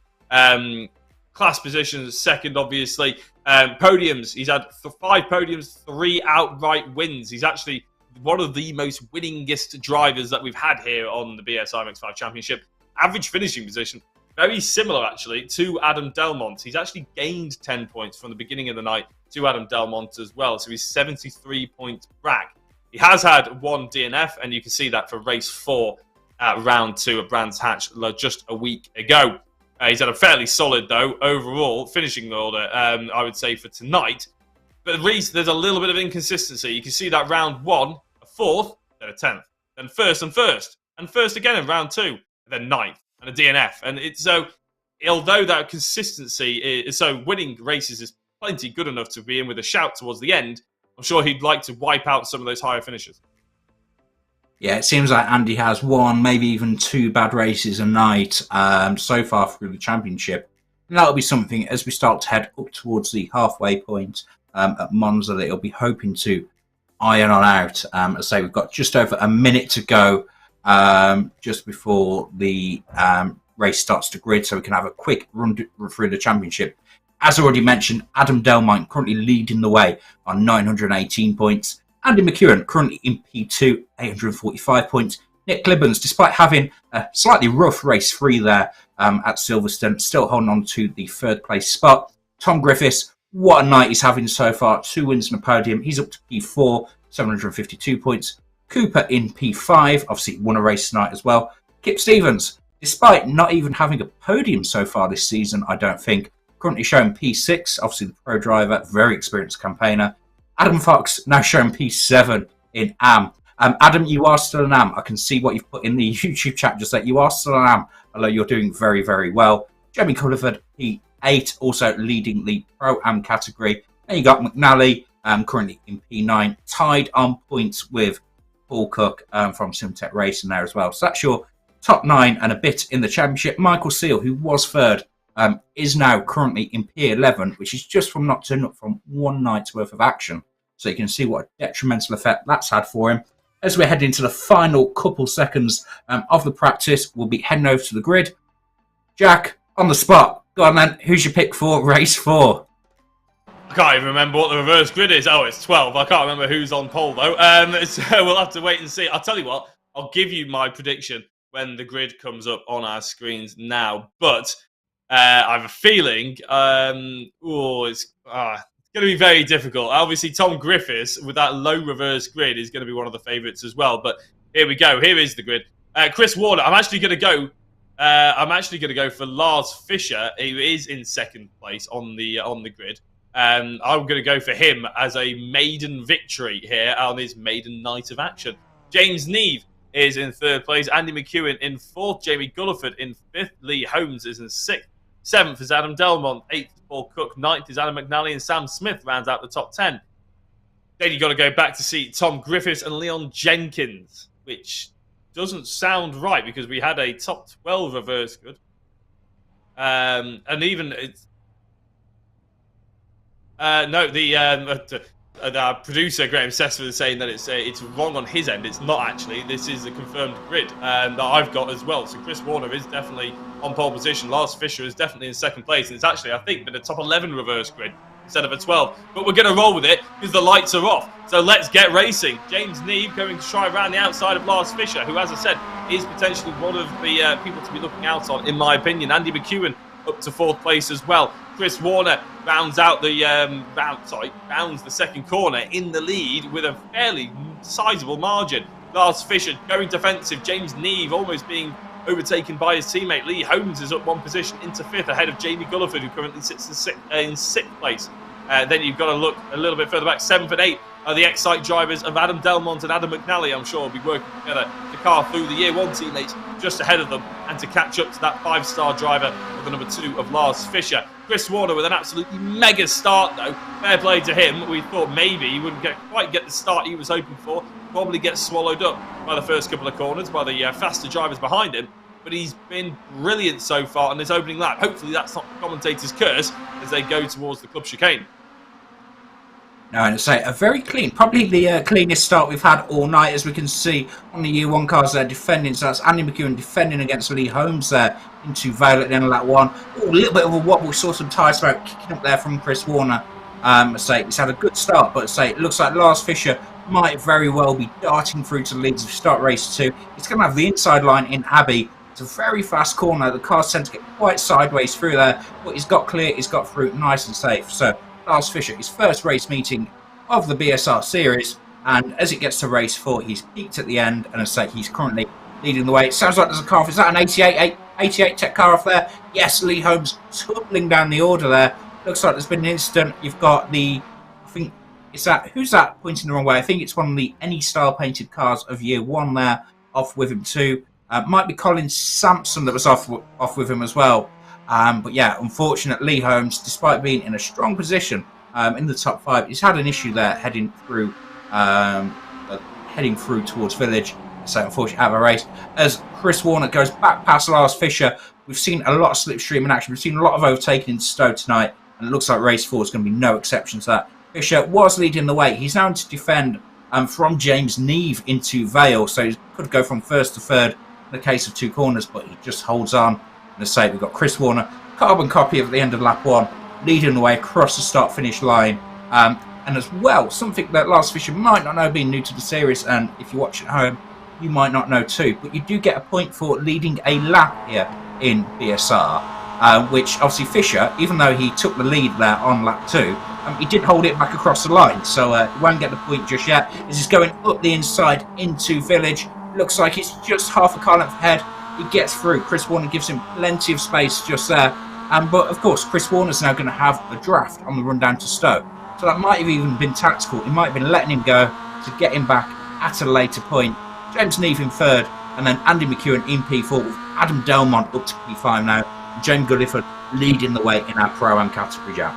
Class positions, second, obviously. Podiums, he's had 5 podiums, 3 outright wins. He's actually one of the most winningest drivers that we've had here on the BSR MX5 Championship. Average finishing position, very similar, actually, to Adam Delmont. He's actually gained 10 points from the beginning of the night to Adam Delmont as well. So he's 73 points back. He has had 1 DNF, and you can see that for race 4 at round 2 at Brands Hatch just a week ago. He's had a fairly solid, though, overall finishing order, I would say, for tonight. But there's a little bit of inconsistency. You can see that round 1, a 4th, then a 10th, then first, and first again in round 2, then 9th. And a DNF. And it's so, although that consistency is winning races is plenty good enough to be in with a shout towards the end, I'm sure he'd like to wipe out some of those higher finishes. Yeah, it seems like Andy has 1, maybe even 2 bad races a night so far through the championship. And that'll be something as we start to head up towards the halfway point at Monza that he'll be hoping to iron on out. As I say, we've got just over a minute to go. Just before the race starts to grid, so we can have a quick run through the championship. As already mentioned, Adam Delmont currently leading the way on 918 points. Andy McEwen currently in P2, 845 points. Nick Clibbans, despite having a slightly rough race 3 there at Silverstone, still holding on to the 3rd place spot. Tom Griffiths, what a night he's having so far. 2 wins and a podium. He's up to P4, 752 points. Cooper in P5, obviously won a race tonight as well. Kip Stevens, despite not even having a podium so far this season, I don't think, currently showing P6, obviously the pro driver, very experienced campaigner. Adam Fox now showing P7 in AM. Adam, you are still an AM. I can see what you've put in the YouTube chat just that you are still an AM, although you're doing very, very well. Jamie Culliford, P8, also leading the pro AM category. Then you got McNally, currently in P9, tied on points with Paul Cook from Simtech Racing there as well. So that's your top 9 and a bit in the championship. Michael Seal, who was 3rd, is now currently in P11, which is just from not turning up from 1 night's worth of action. So you can see what a detrimental effect that's had for him. As we're heading to the final couple seconds of the practice, we'll be heading over to the grid. Jack, on the spot. Go on then, who's your pick for race 4? I can't even remember what the reverse grid is. Oh, it's 12. I can't remember who's on pole, though. So we'll have to wait and see. I'll tell you what, I'll give you my prediction when the grid comes up on our screens now. But I have a feeling it's going to be very difficult. Obviously, Tom Griffiths, with that low reverse grid, is going to be one of the favourites as well. But here we go. Here is the grid. Chris Warner, I'm actually going to go for Lars Fischer, who is in 2nd place on the grid. I'm going to go for him as a maiden victory here on his maiden night of action. James Neve is in 3rd place. Andy McEwen in 4th. Jamie Gulliford in 5th. Lee Holmes is in 6th. 7th is Adam Delmont. 8th is Paul Cook. 9th is Adam McNally. And Sam Smith rounds out the top 10. Then you've got to go back to see Tom Griffiths and Leon Jenkins, which doesn't sound right because we had a top 12 reverse grid. And even it's... our producer Graham Sessford is saying that it's wrong on his end. It's not actually. This is the confirmed grid that I've got as well. So Chris Warner is definitely on pole position. Lars Fischer is definitely in 2nd place, and it's actually, I think, been a top 11 reverse grid instead of a 12. But we're going to roll with it because the lights are off. So let's get racing. James Neve going to try around the outside of Lars Fischer, who, as I said, is potentially one of the people to be looking out on, in my opinion. Andy McEwen up to 4th place as well. Chris Warner rounds out the rounds the 2nd corner in the lead with a fairly sizable margin. Lars Fischer going defensive. James Neve almost being overtaken by his teammate. Lee Holmes is up one position into 5th ahead of Jamie Gulliford, who currently sits in 6th place. Then you've got to look a little bit further back. 7th and 8th are the Excite drivers of Adam Delmont and Adam McNally. I'm sure will be working together to car through the Year 1 teammates just ahead of them and to catch up to that 5-star driver of the number 2 of Lars Fischer. Chris Warner with an absolutely mega start though. Fair play to him. We thought maybe he wouldn't quite get the start he was hoping for. Probably get swallowed up by the first couple of corners by the faster drivers behind him. But he's been brilliant so far on this opening lap. Hopefully that's not the commentator's curse as they go towards the club chicane. No, and say a very clean, probably the cleanest start we've had all night, as we can see on the Year 1 cars there defending. So that's Andy McEwen defending against Lee Holmes there into Vale at the end of lap 1. Ooh, a little bit of a wobble, saw some tyre smoke kicking up there from Chris Warner. Say he's had a good start, but say it looks like Lars Fischer might very well be darting through to the leads if we start race 2. He's going to have the inside line in Abbey. It's a very fast corner. The cars tend to get quite sideways through there, but he's got clear, he's got through nice and safe. So Lars Fischer, his first race meeting of the BSR series, and as it gets to race 4, he's peaked at the end, and as I say, he's currently leading the way. It sounds like there's a car off. Is that an 88 tech car off there? Yes, Lee Holmes tumbling down the order there. Looks like there's been an incident. You've got the, I think, is that, who's that pointing the wrong way? I think it's one of the any style painted cars of Year 1 there, off with him too. Might be Colin Sampson that was off with him as well. But yeah, unfortunately, Lee Holmes, despite being in a strong position in the top 5, he's had an issue there heading through towards Village. So unfortunately, out of a race. As Chris Warner goes back past Lars Fischer, we've seen a lot of slipstream in action. We've seen a lot of overtaking in Stowe tonight, and it looks like race 4 is going to be no exception to that. Fischer was leading the way. He's now to defend from James Neve into Vale, so he could go from 1st to 3rd in the case of 2 corners, but he just holds on. And as I say, we've got Chris Warner, carbon copy of the end of lap 1, leading the way across the start-finish line. And as well, something that Lars Fischer might not know being new to the series, and if you watch at home, you might not know too, but you do get a point for leading a lap here in BSR, which obviously Fischer, even though he took the lead there on lap 2, he did hold it back across the line, so he won't get the point just yet. As he's going up the inside into Village, looks like it's just half a car length ahead. He gets through. Chris Warner gives him plenty of space just there. But of course, Chris Warner's now going to have a draft on the run down to Stowe. So that might have even been tactical. He might have been letting him go to get him back at a later point. James Neve in 3rd, and then Andy McEwen in P4 with Adam Delmont up to P5 now. And James Gulliford leading the way in our Pro-Am category, Jack.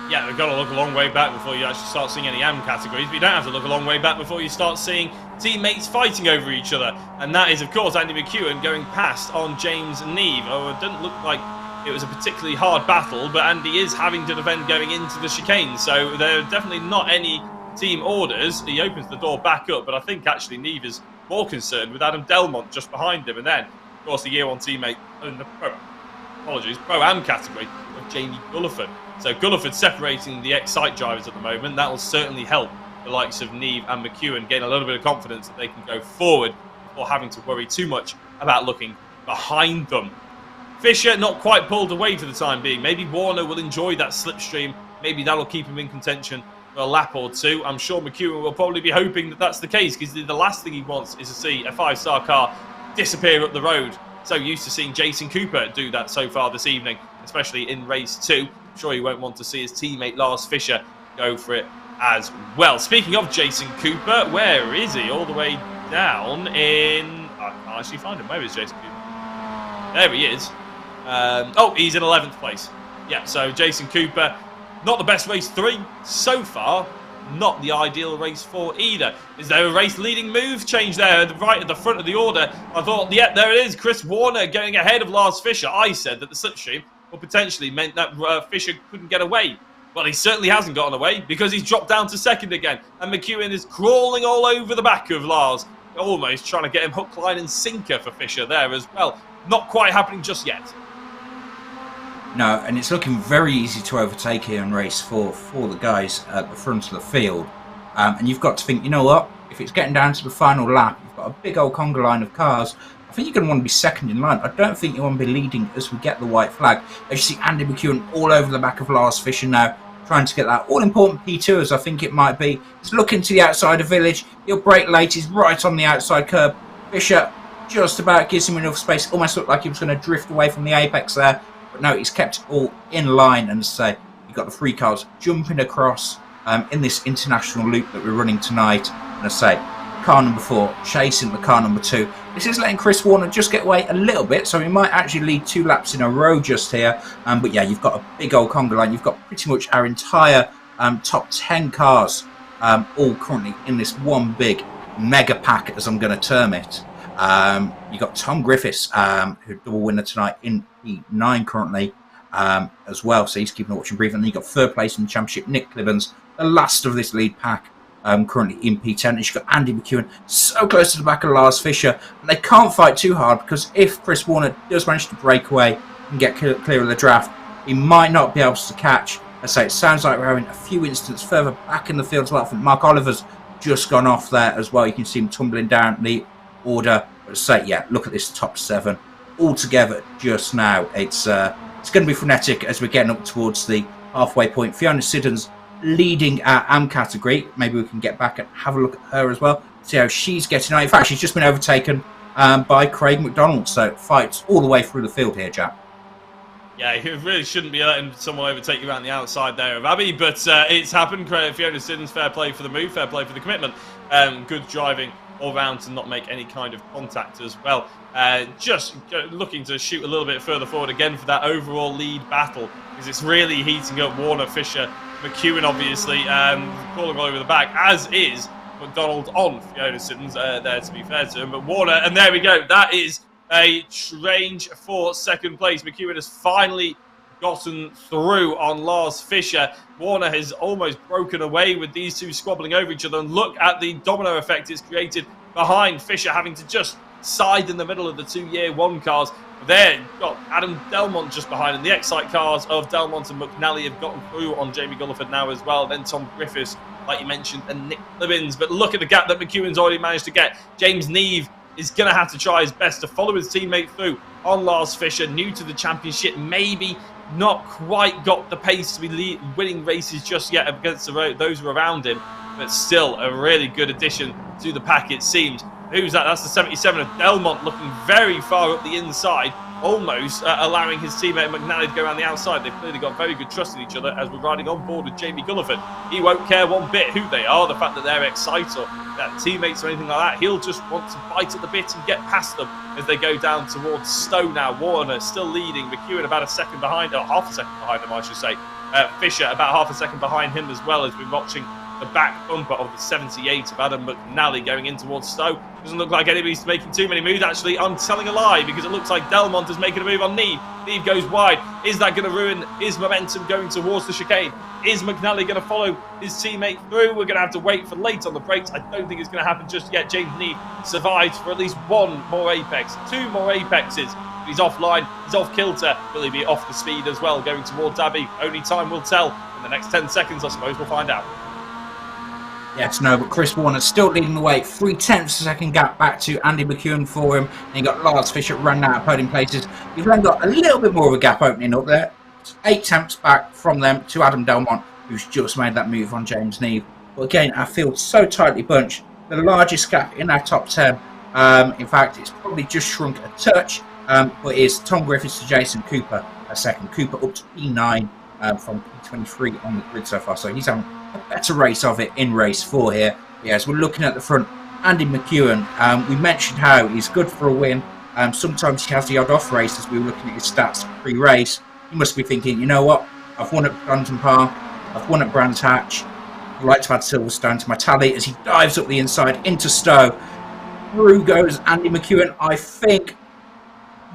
Yeah, we've got to look a long way back before you actually start seeing any AM categories, but you don't have to look a long way back before you start seeing teammates fighting over each other. And that is, of course, Andy McEwen going past on James Neve. Oh, it doesn't look like it was a particularly hard battle, but Andy is having to defend going into the chicane, so there are definitely not any team orders. He opens the door back up, but I think actually Neve is more concerned with Adam Delmont just behind him. And then, of course, the Year 1 teammate in the Pro-Am category of Jamie Gulliford. So Gulliford separating the Excite drivers at the moment. That will certainly help the likes of Neve and McEwen gain a little bit of confidence that they can go forward before having to worry too much about looking behind them. Fischer not quite pulled away for the time being. Maybe Warner will enjoy that slipstream. Maybe that'll keep him in contention for a lap or two. I'm sure McEwen will probably be hoping that that's the case, because the last thing he wants is to see a 5-star car disappear up the road. So used to seeing Jason Cooper do that so far this evening, especially in race 2. I'm sure he won't want to see his teammate Lars Fischer go for it as well. Speaking of Jason Cooper, where is he? All the way down in... I can't actually find him. Where is Jason Cooper? There he is. Oh, he's in 11th place. Yeah, so Jason Cooper, not the best race 3 so far. Not the ideal race 4 either. Is there a race leading move change there right at the front of the order? I thought, yeah, there it is. Chris Warner going ahead of Lars Fischer. I said that the slipstream well, potentially meant that Fischer couldn't get away. Well, he certainly hasn't gotten away, because he's dropped down to 2nd again. And McEwen is crawling all over the back of Lars, almost trying to get him hook, line and sinker for Fischer there as well. Not quite happening just yet. No, and it's looking very easy to overtake here in race 4 for the guys at the front of the field. And you've got to think, you know what? If it's getting down to the final lap, you've got a big old conga line of cars. I think you're going to want to be 2nd in line. I don't think you want to be leading as we get the white flag. As you see Andy McEwen all over the back of Lars Fischer now, trying to get that all-important P2, as I think it might be. He's looking to the outside of Village. He'll brake late. He's right on the outside curb. Fischer just about gives him enough space. Almost looked like he was going to drift away from the apex there. But no, he's kept it all in line. And say, you've got the 3 cars jumping across in this international loop that we're running tonight. And I say, car number 4 chasing the car number 2. This is letting Chris Warner just get away a little bit, so he might actually lead 2 laps in a row just here. But yeah, you've got a big old conga line. You've got pretty much our entire top 10 cars all currently in this one big mega pack, as I'm going to term it. You've got Tom Griffiths, who double winner tonight in P9 currently as well, so he's keeping a watch and breathing. And then you've got 3rd place in the championship, Nick Clibbons, the last of this lead pack. Currently in P10, and you've got Andy McEwen so close to the back of Lars Fischer, and they can't fight too hard, because if Chris Warner does manage to break away and get clear of the draft, he might not be able to catch. I say it sounds like we're having a few instances further back in the field as well. I think Mark Oliver's just gone off there as well. You can see him tumbling down the order. But say, yeah, look at this top 7 all together just now. It's going to be frenetic as we're getting up towards the halfway point. Fiona Siddons leading our AM category. Maybe we can get back and have a look at her as well, see how she's getting on. In fact, she's just been overtaken by Craig McDonald, so fights all the way through the field here, Jack. Yeah, you really shouldn't be letting someone overtake you around the outside there of Abby, but it's happened. Fiona Siddons, fair play for the move, fair play for the commitment. Good driving all round to not make any kind of contact as well. Just looking to shoot a little bit further forward again for that overall lead battle, because it's really heating up. Warner, Fischer, McEwen obviously crawling all over the back, as is McDonald on Fiona Siddons there, to be fair to him. But Warner, and there we go, that is a range for 2nd place. McEwen has finally gotten through on Lars Fischer. Warner has almost broken away with these 2 squabbling over each other, and look at the domino effect it's created behind Fischer, having to just side in the middle of the 2 year 1 cars. There, you've got Adam Delmont just behind, and the Excite cars of Delmont and McNally have gotten through on Jamie Gulliford now as well. Then Tom Griffiths, like you mentioned, and Nick Clibbins. But look at the gap that McEwen's already managed to get. James Neve is going to have to try his best to follow his teammate through on Lars Fischer, new to the championship, maybe not quite got the pace to be winning races just yet against those who are around him, but still a really good addition to the pack, it seems. Who's that? That's the 77 of Delmont, looking very far up the inside, almost allowing his teammate McNally to go around the outside. They've clearly got very good trust in each other as we're riding on board with Jamie Gulliford. He won't care one bit who they are, the fact that they're Excite or that teammates or anything like that. He'll just want to bite at the bit and get past them as they go down towards Stowe now. Warner still leading, McEwen about a second behind, or half a second behind him, I should say. Fischer about half a second behind him as well, as we're watching the back bumper of the 78 of Adam McNally going in towards Stowe. Doesn't look like anybody's making too many moves. Actually, I'm telling a lie, because it looks like Delmont is making a move on Neve. Neve goes wide. Is that going to ruin his momentum going towards the chicane? Is McNally going to follow his teammate through? We're going to have to wait for late on the brakes. I don't think it's going to happen just yet. James Neve survives for at least 1 more apex, 2 more apexes. He's offline, he's off kilter. Will he be off the speed as well, going towards Abbey? Only time will tell. In the next 10 seconds, I suppose we'll find out. Yes, no, but Chris Warner still leading the way. 0.3 second gap back to Andy McEwen for him. And you got Lars Fischer running out of podium places. You've then got a little bit more of a gap opening up there. 8 tenths back from them to Adam Delmont, who's just made that move on James Neve. But again, our field's so tightly bunched. The largest gap in our top 10. In fact, it's probably just shrunk a touch. But it's Tom Griffiths to Jason Cooper, a second. Cooper up to P9 from P23 on the grid so far. So he's having a better race of it in race 4 here. Yes, we're looking at the front. Andy McEwen, we mentioned how he's good for a win. Sometimes he has the odd off race as we were looking at his stats pre-race. He must be thinking, you know what? I've won at Brandon Park. I've won at Brands Hatch. I'd like to add Silverstone to my tally as he dives up the inside into Stowe. Through goes Andy McEwen. I think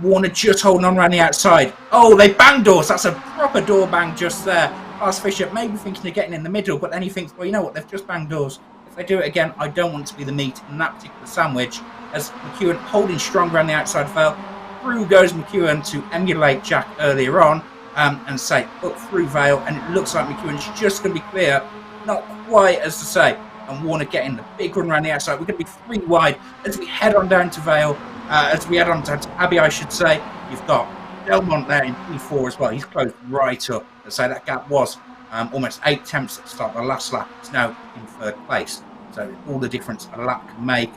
Warner just holding on around the outside. Oh, they bang doors. That's a proper door bang just there. Lars Fischer maybe thinking of getting in the middle, but then he thinks, well, you know what? They've just banged doors. If they do it again, I don't want to be the meat in that particular sandwich. As McEwen holding strong around the outside fell. Through goes McEwen to emulate Jack earlier on and say up through Vale. And it looks like McEwen's just going to be clear. Not quite as to say. And Warner getting the big run around the outside. We're going to be 3 wide as we head on down to Vale. As we head on down to Abbey, I should say. You've got Delmont there in P4 as well. He's closed right up. So that gap was almost 8 tenths at the start of the last lap. It's now in 3rd place. So all the difference a lap can make.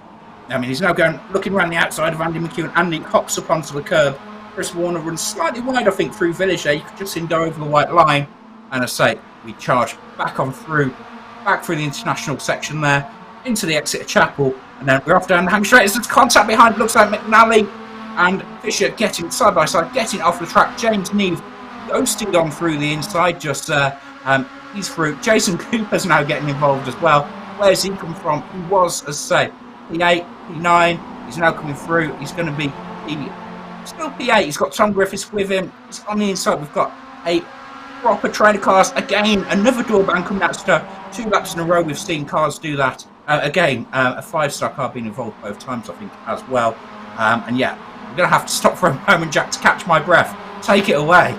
I mean, he's now going, looking around the outside of Andy McEwen. Andy hops up onto the curb. Chris Warner runs slightly wide, I think, through Village there. You could just see him go over the white line. And I say, we charge back through the international section there, into the exit of Chapel. And then we're off down the hang straight. There's contact behind, it looks like McNally and Fisher getting side by side, getting off the track. James Neve ghosting on through the inside, just he's through. Jason Cooper's now getting involved as well. Where's he come from? He was, as I say, P8, P9. He's now coming through. He's going to be still P8. He's got Tom Griffiths with him. He's on the inside. We've got a proper trainer cars. Again, another door ban coming out. 2 laps in a row we've seen cars do that. Again, a 5-star car being involved both times, I think, as well. And yeah, we're going to have to stop for a moment, Jack, to catch my breath. Take it away.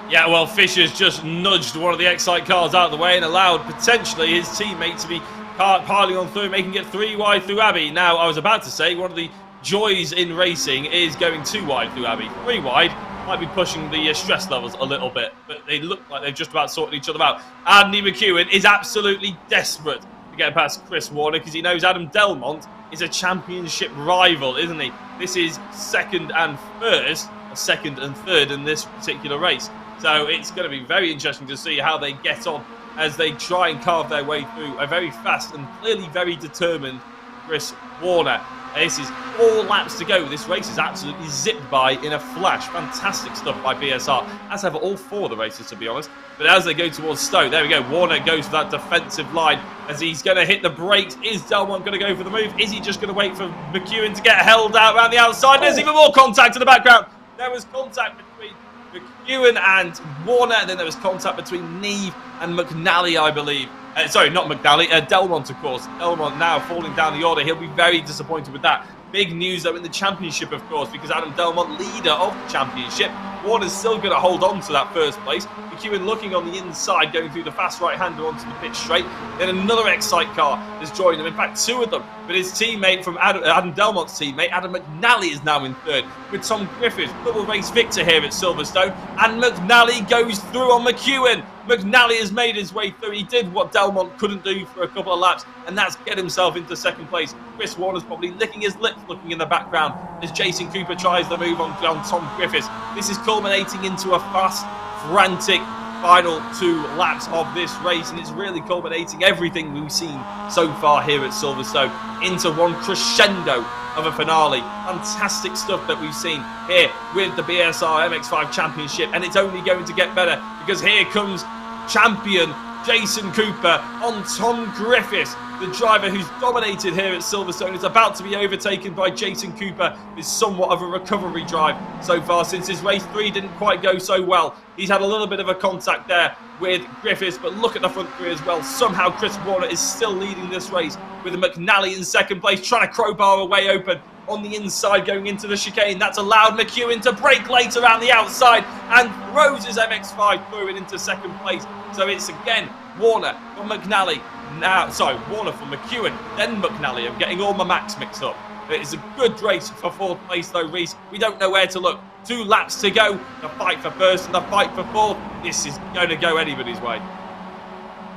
Yeah, well, Fisher's just nudged one of the Excite cars out of the way and allowed potentially his teammate to be piling on through, making it 3 wide through Abbey. Now, I was about to say, one of the joys in racing is going 2 wide through Abbey. 3 wide might be pushing the stress levels a little bit, but they look like they've just about sorted each other out. Andy McEwen is absolutely desperate to get past Chris Warner because he knows Adam Delmont is a championship rival, isn't he? This is second and third in this particular race. So it's going to be very interesting to see how they get on as they try and carve their way through a very fast and clearly very determined Chris Warner. This is 4 laps to go. This race is absolutely zipped by in a flash. Fantastic stuff by BSR, as have all 4 of the races, to be honest. But as they go towards Stowe, there we go. Warner goes for that defensive line as he's going to hit the brakes. Is Delmont going to go for the move? Is he just going to wait for McEwen to get held out around the outside? There's even more contact in the background. There was contact between McEwen and Warner, and then there was contact between Neve and McNally, I believe. Sorry, not McNally, Delmont, of course. Delmont now falling down the order. He'll be very disappointed with that. Big news, though, in the championship, of course, because Adam Delmont, leader of the championship. Warner's still going to hold on to that first place. McEwen looking on the inside, going through the fast right-hander onto the pit straight. Then another Excite car has joined them. In fact, 2 of them. But his teammate from Adam Delmont's teammate, Adam McNally, is now in third. With Tom Griffiths, double race victor here at Silverstone. And McNally goes through on McEwen. McNally has made his way through. He did what Delmont couldn't do for a couple of laps, and that's get himself into second place. Chris Warner's probably licking his lips looking in the background as Jason Cooper tries the move on Tom Griffiths. This is culminating into a fast, frantic final 2 laps of this race, and it's really culminating everything we've seen so far here at Silverstone into one crescendo of a finale. Fantastic stuff that we've seen here with the BSR MX5 Championship, and it's only going to get better because here comes champion Jason Cooper on Tom Griffiths. The driver who's dominated here at Silverstone is about to be overtaken by Jason Cooper. It's somewhat of a recovery drive so far since his race 3 didn't quite go so well. He's had a little bit of a contact there with Griffiths, but look at the front 3 as well. Somehow Chris Warner is still leading this race with McNally in second place, trying to crowbar a way open on the inside going into the chicane. That's allowed McEwen to brake late around the outside and throws his MX5 through and into second place. So it's again Warner from McNally. Now, sorry, Warner from McEwen, then McNally. I'm getting all my Max mixed up. It's a good race for 4th place though, Reese. We don't know where to look. 2 laps to go. The fight for 1st and the fight for 4th. This is going to go anybody's way.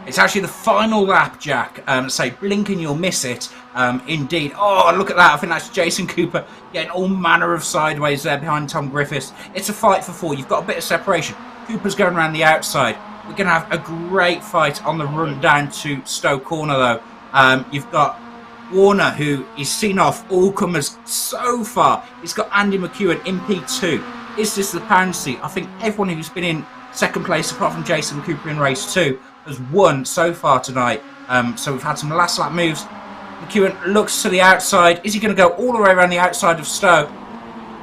It's actually the final lap, Jack. Say, blink and you'll miss it. Indeed. Oh, look at that. I think that's Jason Cooper getting all manner of sideways there behind Tom Griffiths. It's a fight for 4. You've got a bit of separation. Cooper's going around the outside. We're going to have a great fight on the run down to Stowe Corner, though. You've got Warner, who is seen off all comers so far. He's got Andy McEwen in P2. Is this the pound seat? I think everyone who's been in second place, apart from Jason Cooper in race 2, has won so far tonight. So we've had some last lap moves. McEwen looks to the outside. Is he going to go all the way around the outside of Stowe?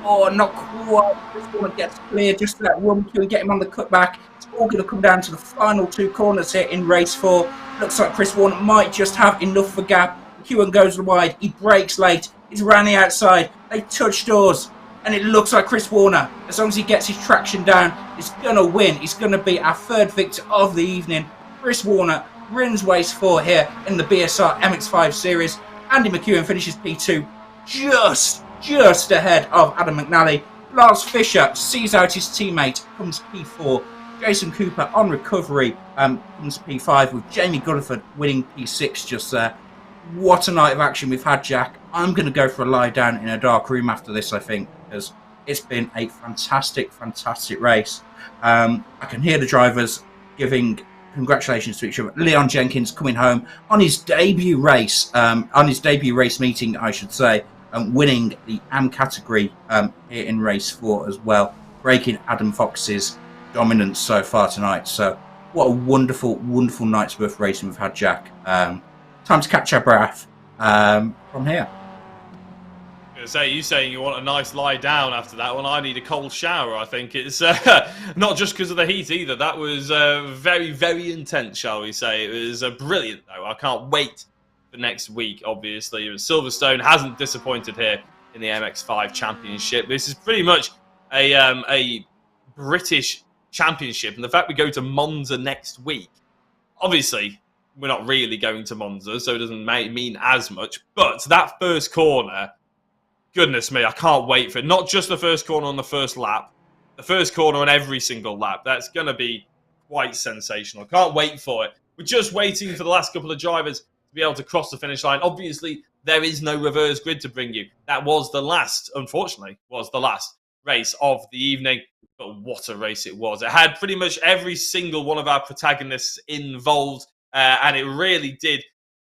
Oh, not quite. This one gets clear just to let McEwen get him on the cutback. It's all going to come down to the final 2 corners here in race 4. Looks like Chris Warner might just have enough for gap. McEwen goes wide. He brakes late. He's around the outside. They touch doors. And it looks like Chris Warner, as long as he gets his traction down, is going to win. He's going to be our 3rd victor of the evening. Chris Warner wins race 4 here in the BSR MX5 series. Andy McEwen finishes P2 just ahead of Adam McNally. Lars Fisher sees out his teammate, comes P4. Jason Cooper on recovery comes P5 with Jamie Gulliford winning P6 just there. What a night of action we've had, Jack. I'm going to go for a lie down in a dark room after this, I think, because it's been a fantastic, fantastic race. I can hear the drivers giving congratulations to each other. Leon Jenkins coming home on his debut race, meeting, I should say, and winning the AM category here in race 4 as well, breaking Adam Fox's dominance so far tonight. So what a wonderful, wonderful night's worth of racing we've had, Jack. Time to catch our breath from here. You saying you want a nice lie down after that one. I need a cold shower. I think it's not just because of the heat either. That was very, very intense, shall we say. It was brilliant, though. I can't wait for next week, obviously. Silverstone hasn't disappointed here in the MX5 Championship. This is pretty much a British championship. And the fact we go to Monza next week, obviously, we're not really going to Monza, so it doesn't mean as much. But that first corner... Goodness me, I can't wait for it. Not just the first corner on the first lap. The first corner on every single lap. That's going to be quite sensational. Can't wait for it. We're just waiting for the last couple of drivers to be able to cross the finish line. Obviously, there is no reverse grid to bring you. That was the last, unfortunately, was the last race of the evening. But what a race it was. It had pretty much every single one of our protagonists involved. And it really did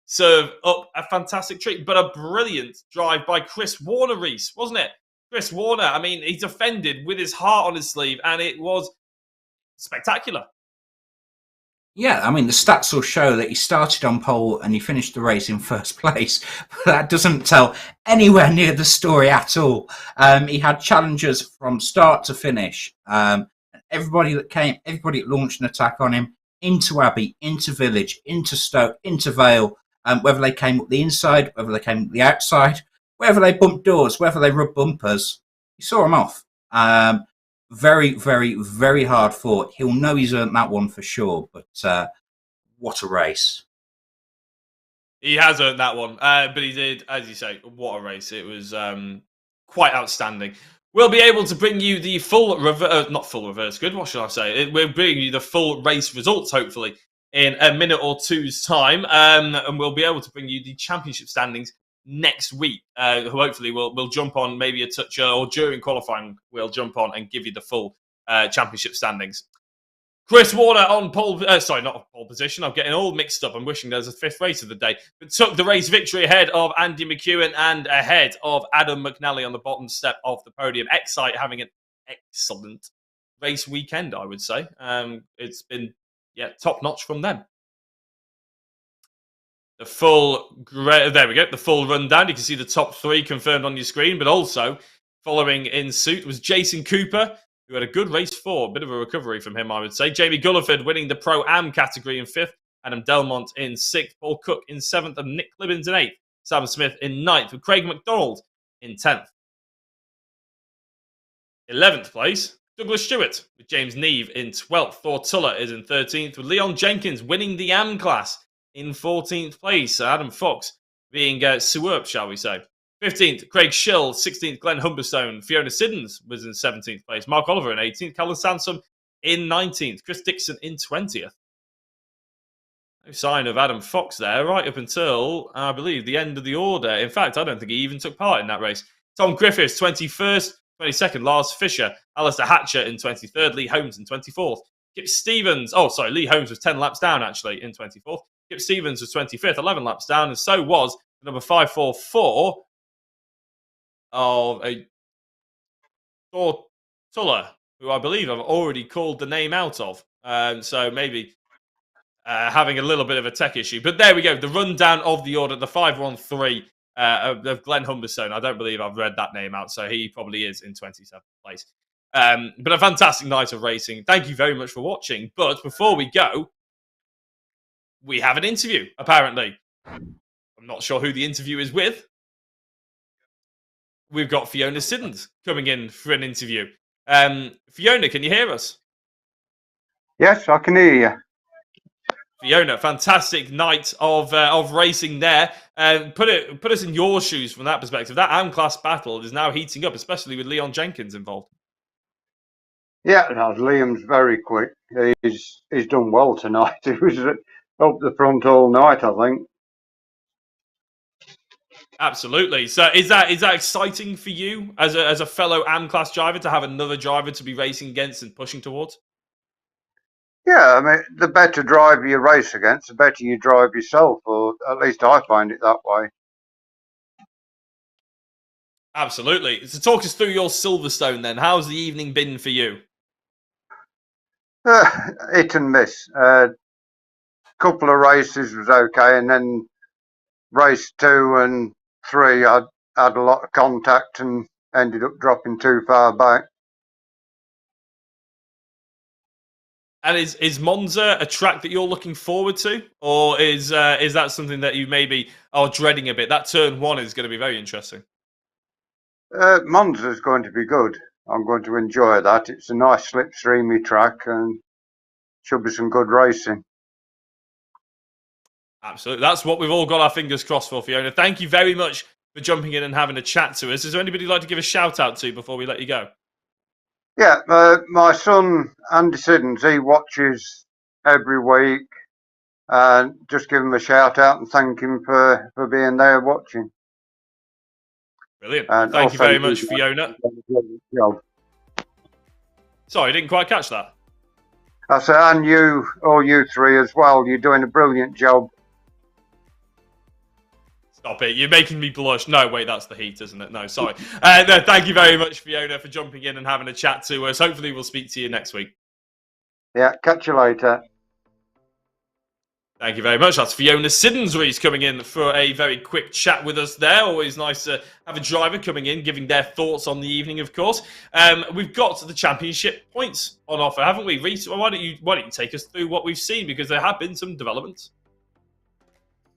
serve up a fantastic treat, but a brilliant drive by Chris Warner, Reese, wasn't it? Chris Warner, I mean, he defended with his heart on his sleeve, and it was spectacular. Yeah, I mean, the stats will show that he started on pole and he finished the race in first place. But that doesn't tell anywhere near the story at all. He had challenges from start to finish. Everybody that launched an attack on him, into Abbey, into Village, into Stoke, into Vale, whether they came up the inside, whether they came up the outside, whether they bumped doors, whether they rubbed bumpers, he saw them off. Very, very, very hard fought. He'll know he's earned that one for sure, but what a race. He has earned that one, but he did, as you say, what a race. It was quite outstanding. We'll be able to bring you the full, not full reverse grid, what should I say? We'll bring you the full race results, hopefully, in a minute or two's time. And we'll be able to bring you the championship standings next week. Hopefully, we'll jump on maybe a touch, or during qualifying, we'll jump on and give you the full championship standings. Chris Warner on pole, sorry, not pole position. I'm getting all mixed up. I'm wishing there's a fifth race of the day. But took the race victory ahead of Andy McEwen and ahead of Adam McNally on the bottom step of the podium. Excite having an excellent race weekend, I would say. It's been, top notch from them. The full, there we go, the full rundown. You can see the top three confirmed on your screen, but also following in suit was Jason Cooper, who had a good race 4, a bit of a recovery from him, I would say. Jamie Gulliford winning the Pro-Am category in 5th, Adam Delmont in 6th, Paul Cook in 7th, and Nick Clibbins in 8th. Sam Smith in 9th, with Craig McDonald in 10th. 11th place, Douglas Stewart, with James Neve in 12th. Thor Tuller is in 13th, with Leon Jenkins winning the Am class in 14th place. Adam Fox being superb, shall we say. 15th, Craig Schill. 16th, Glenn Humberstone. Fiona Siddons was in 17th place. Mark Oliver in 18th. Callum Sansom in 19th. Chris Dixon in 20th. No sign of Adam Fox there, right up until, I believe, the end of the order. In fact, I don't think he even took part in that race. Tom Griffiths, 21st. 22nd, Lars Fisher. Alistair Hatcher in 23rd. Lee Holmes in 24th. Kip Stevens, Lee Holmes was 10 laps down, actually, in 24th. Kip Stevens was 25th, 11 laps down, and so was number 544, of a Thor Tuller, who I believe I've already called the name out of. So maybe having a little bit of a tech issue. But there we go. The rundown of the order, the 513 of Glenn Humberstone. I don't believe I've read that name out, so he probably is in 27th place. But a fantastic night of racing. Thank you very much for watching. But before we go, we have an interview, apparently. I'm not sure who the interview is with. We've got Fiona Siddons coming in for an interview. Fiona, can you hear us? Yes, I can hear you. Fiona, fantastic night of racing there. Put us in your shoes from that perspective. That AM class battle is now heating up, especially with Leon Jenkins involved. Yeah, Liam's very quick. He's done well tonight. He was up the front all night, I think. Absolutely. So is that exciting for you as a fellow AM class driver to have another driver to be racing against and pushing towards? Yeah, I mean, the better driver you race against, the better you drive yourself, or at least I find it that way. Absolutely. So talk us through your Silverstone then. How's the evening been for you? Hit and miss. Couple of races was okay, and then race 2 and 3, I had a lot of contact and ended up dropping too far back. And is Monza a track that you're looking forward to, or is that something that you maybe are dreading a bit? That turn 1 is going to be very interesting. Monza's going to be good. I'm going to enjoy that. It's a nice slipstreamy track and should be some good racing. Absolutely. That's what we've all got our fingers crossed for, Fiona. Thank you very much for jumping in and having a chat to us. Is there anybody you'd like to give a shout out to before we let you go? Yeah, my son Andy Siddons, he watches every week, and just give him a shout out and thank him for being there watching. Brilliant. And Thank you very much, Fiona. Job. Sorry, I didn't quite catch that. I said, and you, all you three as well, you're doing a brilliant job. Stop it. You're making me blush. No, wait, that's the heat, isn't it? No, sorry. No, thank you very much, Fiona, for jumping in and having a chat to us. Hopefully we'll speak to you next week. Yeah, catch you later. Thank you very much. That's Fiona Siddonsrees coming in for a very quick chat with us there. Always nice to have a driver coming in, giving their thoughts on the evening, of course. We've got the championship points on offer, haven't we, Reece? Why don't you take us through what we've seen, because there have been some developments.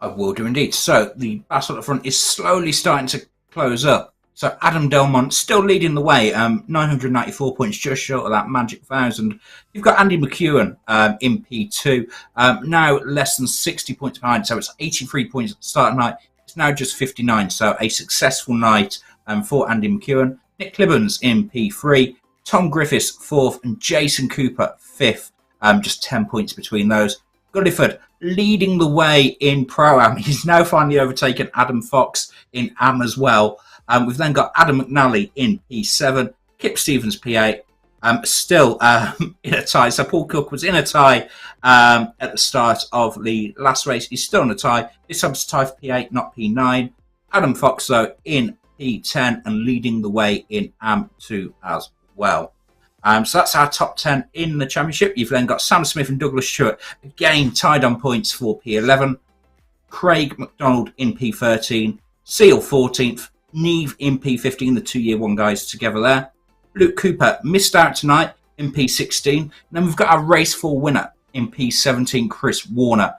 I will do indeed. So the battle at the front is slowly starting to close up. So Adam Delmont still leading the way, 994 points, just short of that magic 1,000. You've got Andy McEwen in P2, now less than 60 points behind. So it's 83 points at the start of the night. It's now just 59. So a successful night for Andy McEwen. Nick Clibbons in P3, Tom Griffiths 4th, and Jason Cooper 5th. Just 10 points between those. Gulliford leading the way in Pro-Am. He's now finally overtaken Adam Fox in Am as well. We've then got Adam McNally in P7, Kip Stevens P8, still in a tie. So Paul Cook was in a tie at the start of the last race. He's still in a tie. This time's a tie for P8, not P9. Adam Fox, though, in P10 and leading the way in AM2 as well. So that's our top 10 in the championship. You've then got Sam Smith and Douglas Stewart again tied on points for P11. Craig McDonald in P13. Seal 14th. Neve in P15, the 2 year one guys together there. Luke Cooper missed out tonight in P16. And then we've got our race 4 winner in P17, Chris Warner.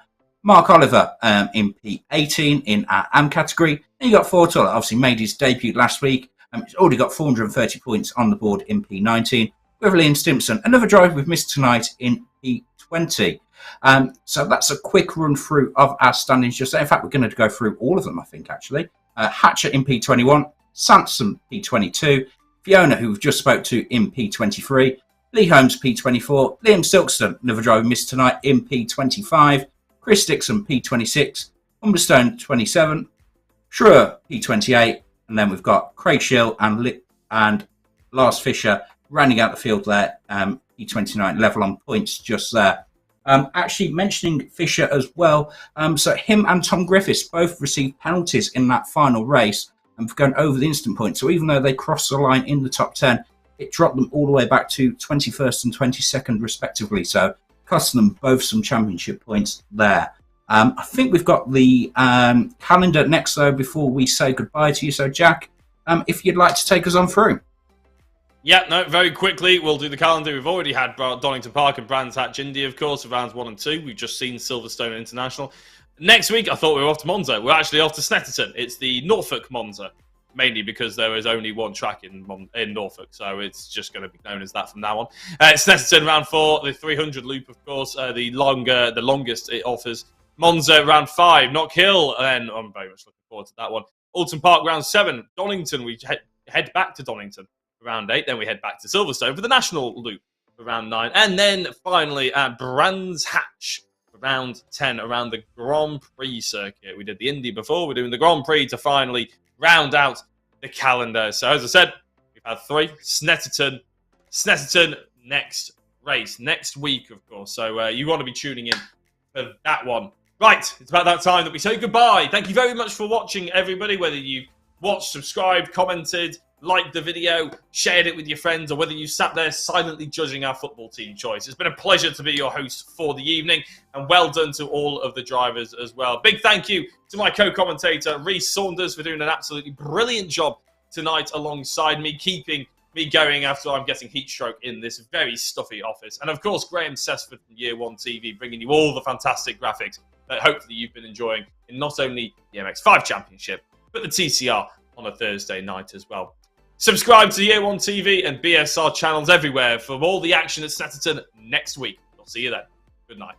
Mark Oliver in P18 in our AM category. And you got Fortall, obviously made his debut last week. He's already got 430 points on the board in P19. With Liam Stimpson, another driver we've missed tonight in P20. So that's a quick run through of our standings just there. In fact, we're going to go through all of them, I think, actually. Hatcher in P21, Sanson P22, Fiona, who we've just spoke to, in P23, Lee Holmes P24, Liam Silkston, another driver missed tonight, in P25, Chris Dixon P26, Humberstone 27, Schroer P28, and then we've got Craig Schill and Lars Fisher rounding out the field there, P29, level on points just there. Actually mentioning Fisher as well, so him and Tom Griffiths both received penalties in that final race and for going over the instant point. So even though they crossed the line in the top 10, it dropped them all the way back to 21st and 22nd respectively. So cost them both some championship points there. I think we've got the calendar next though before we say goodbye to you. So Jack, if you'd like to take us on through. Yeah, no, very quickly, we'll do the calendar. We've already had Donington Park and Brands Hatch Indy, of course, for rounds 1 and 2. We've just seen Silverstone International. Next week, I thought we were off to Monza. We're actually off to Snetterton. It's the Norfolk Monza, mainly because there is only one track in Norfolk, so it's just going to be known as that from now on. Snetterton, round 4, the 300 loop, of course, the longest it offers. Monza, round 5, Knock Hill, and I'm very much looking forward to that one. Alton Park, round 7, Donington, we head back to Donington. Round 8, then we head back to Silverstone for the national loop for round 9, and then finally Brands Hatch for round 10 around the Grand Prix circuit. We did the Indy before, we're doing the Grand Prix to finally round out the calendar. So as I said, we've had 3. Snetterton next race, next week, of course. So you want to be tuning in for that one. Right, it's about that time that we say goodbye. Thank you very much for watching, everybody, whether you watched, subscribed, commented, liked the video, shared it with your friends, or whether you sat there silently judging our football team choice. It's been a pleasure to be your host for the evening, and well done to all of the drivers as well. Big thank you to my co-commentator, Rhys Saunders, for doing an absolutely brilliant job tonight alongside me, keeping me going after I'm getting heat stroke in this very stuffy office. And of course, Graham Sessford from Year One TV, bringing you all the fantastic graphics that hopefully you've been enjoying in not only the MX5 Championship, but the TCR on a Thursday night as well. Subscribe to Year One TV and BSR channels everywhere for all the action at Snetterton next week. I'll see you then. Good night.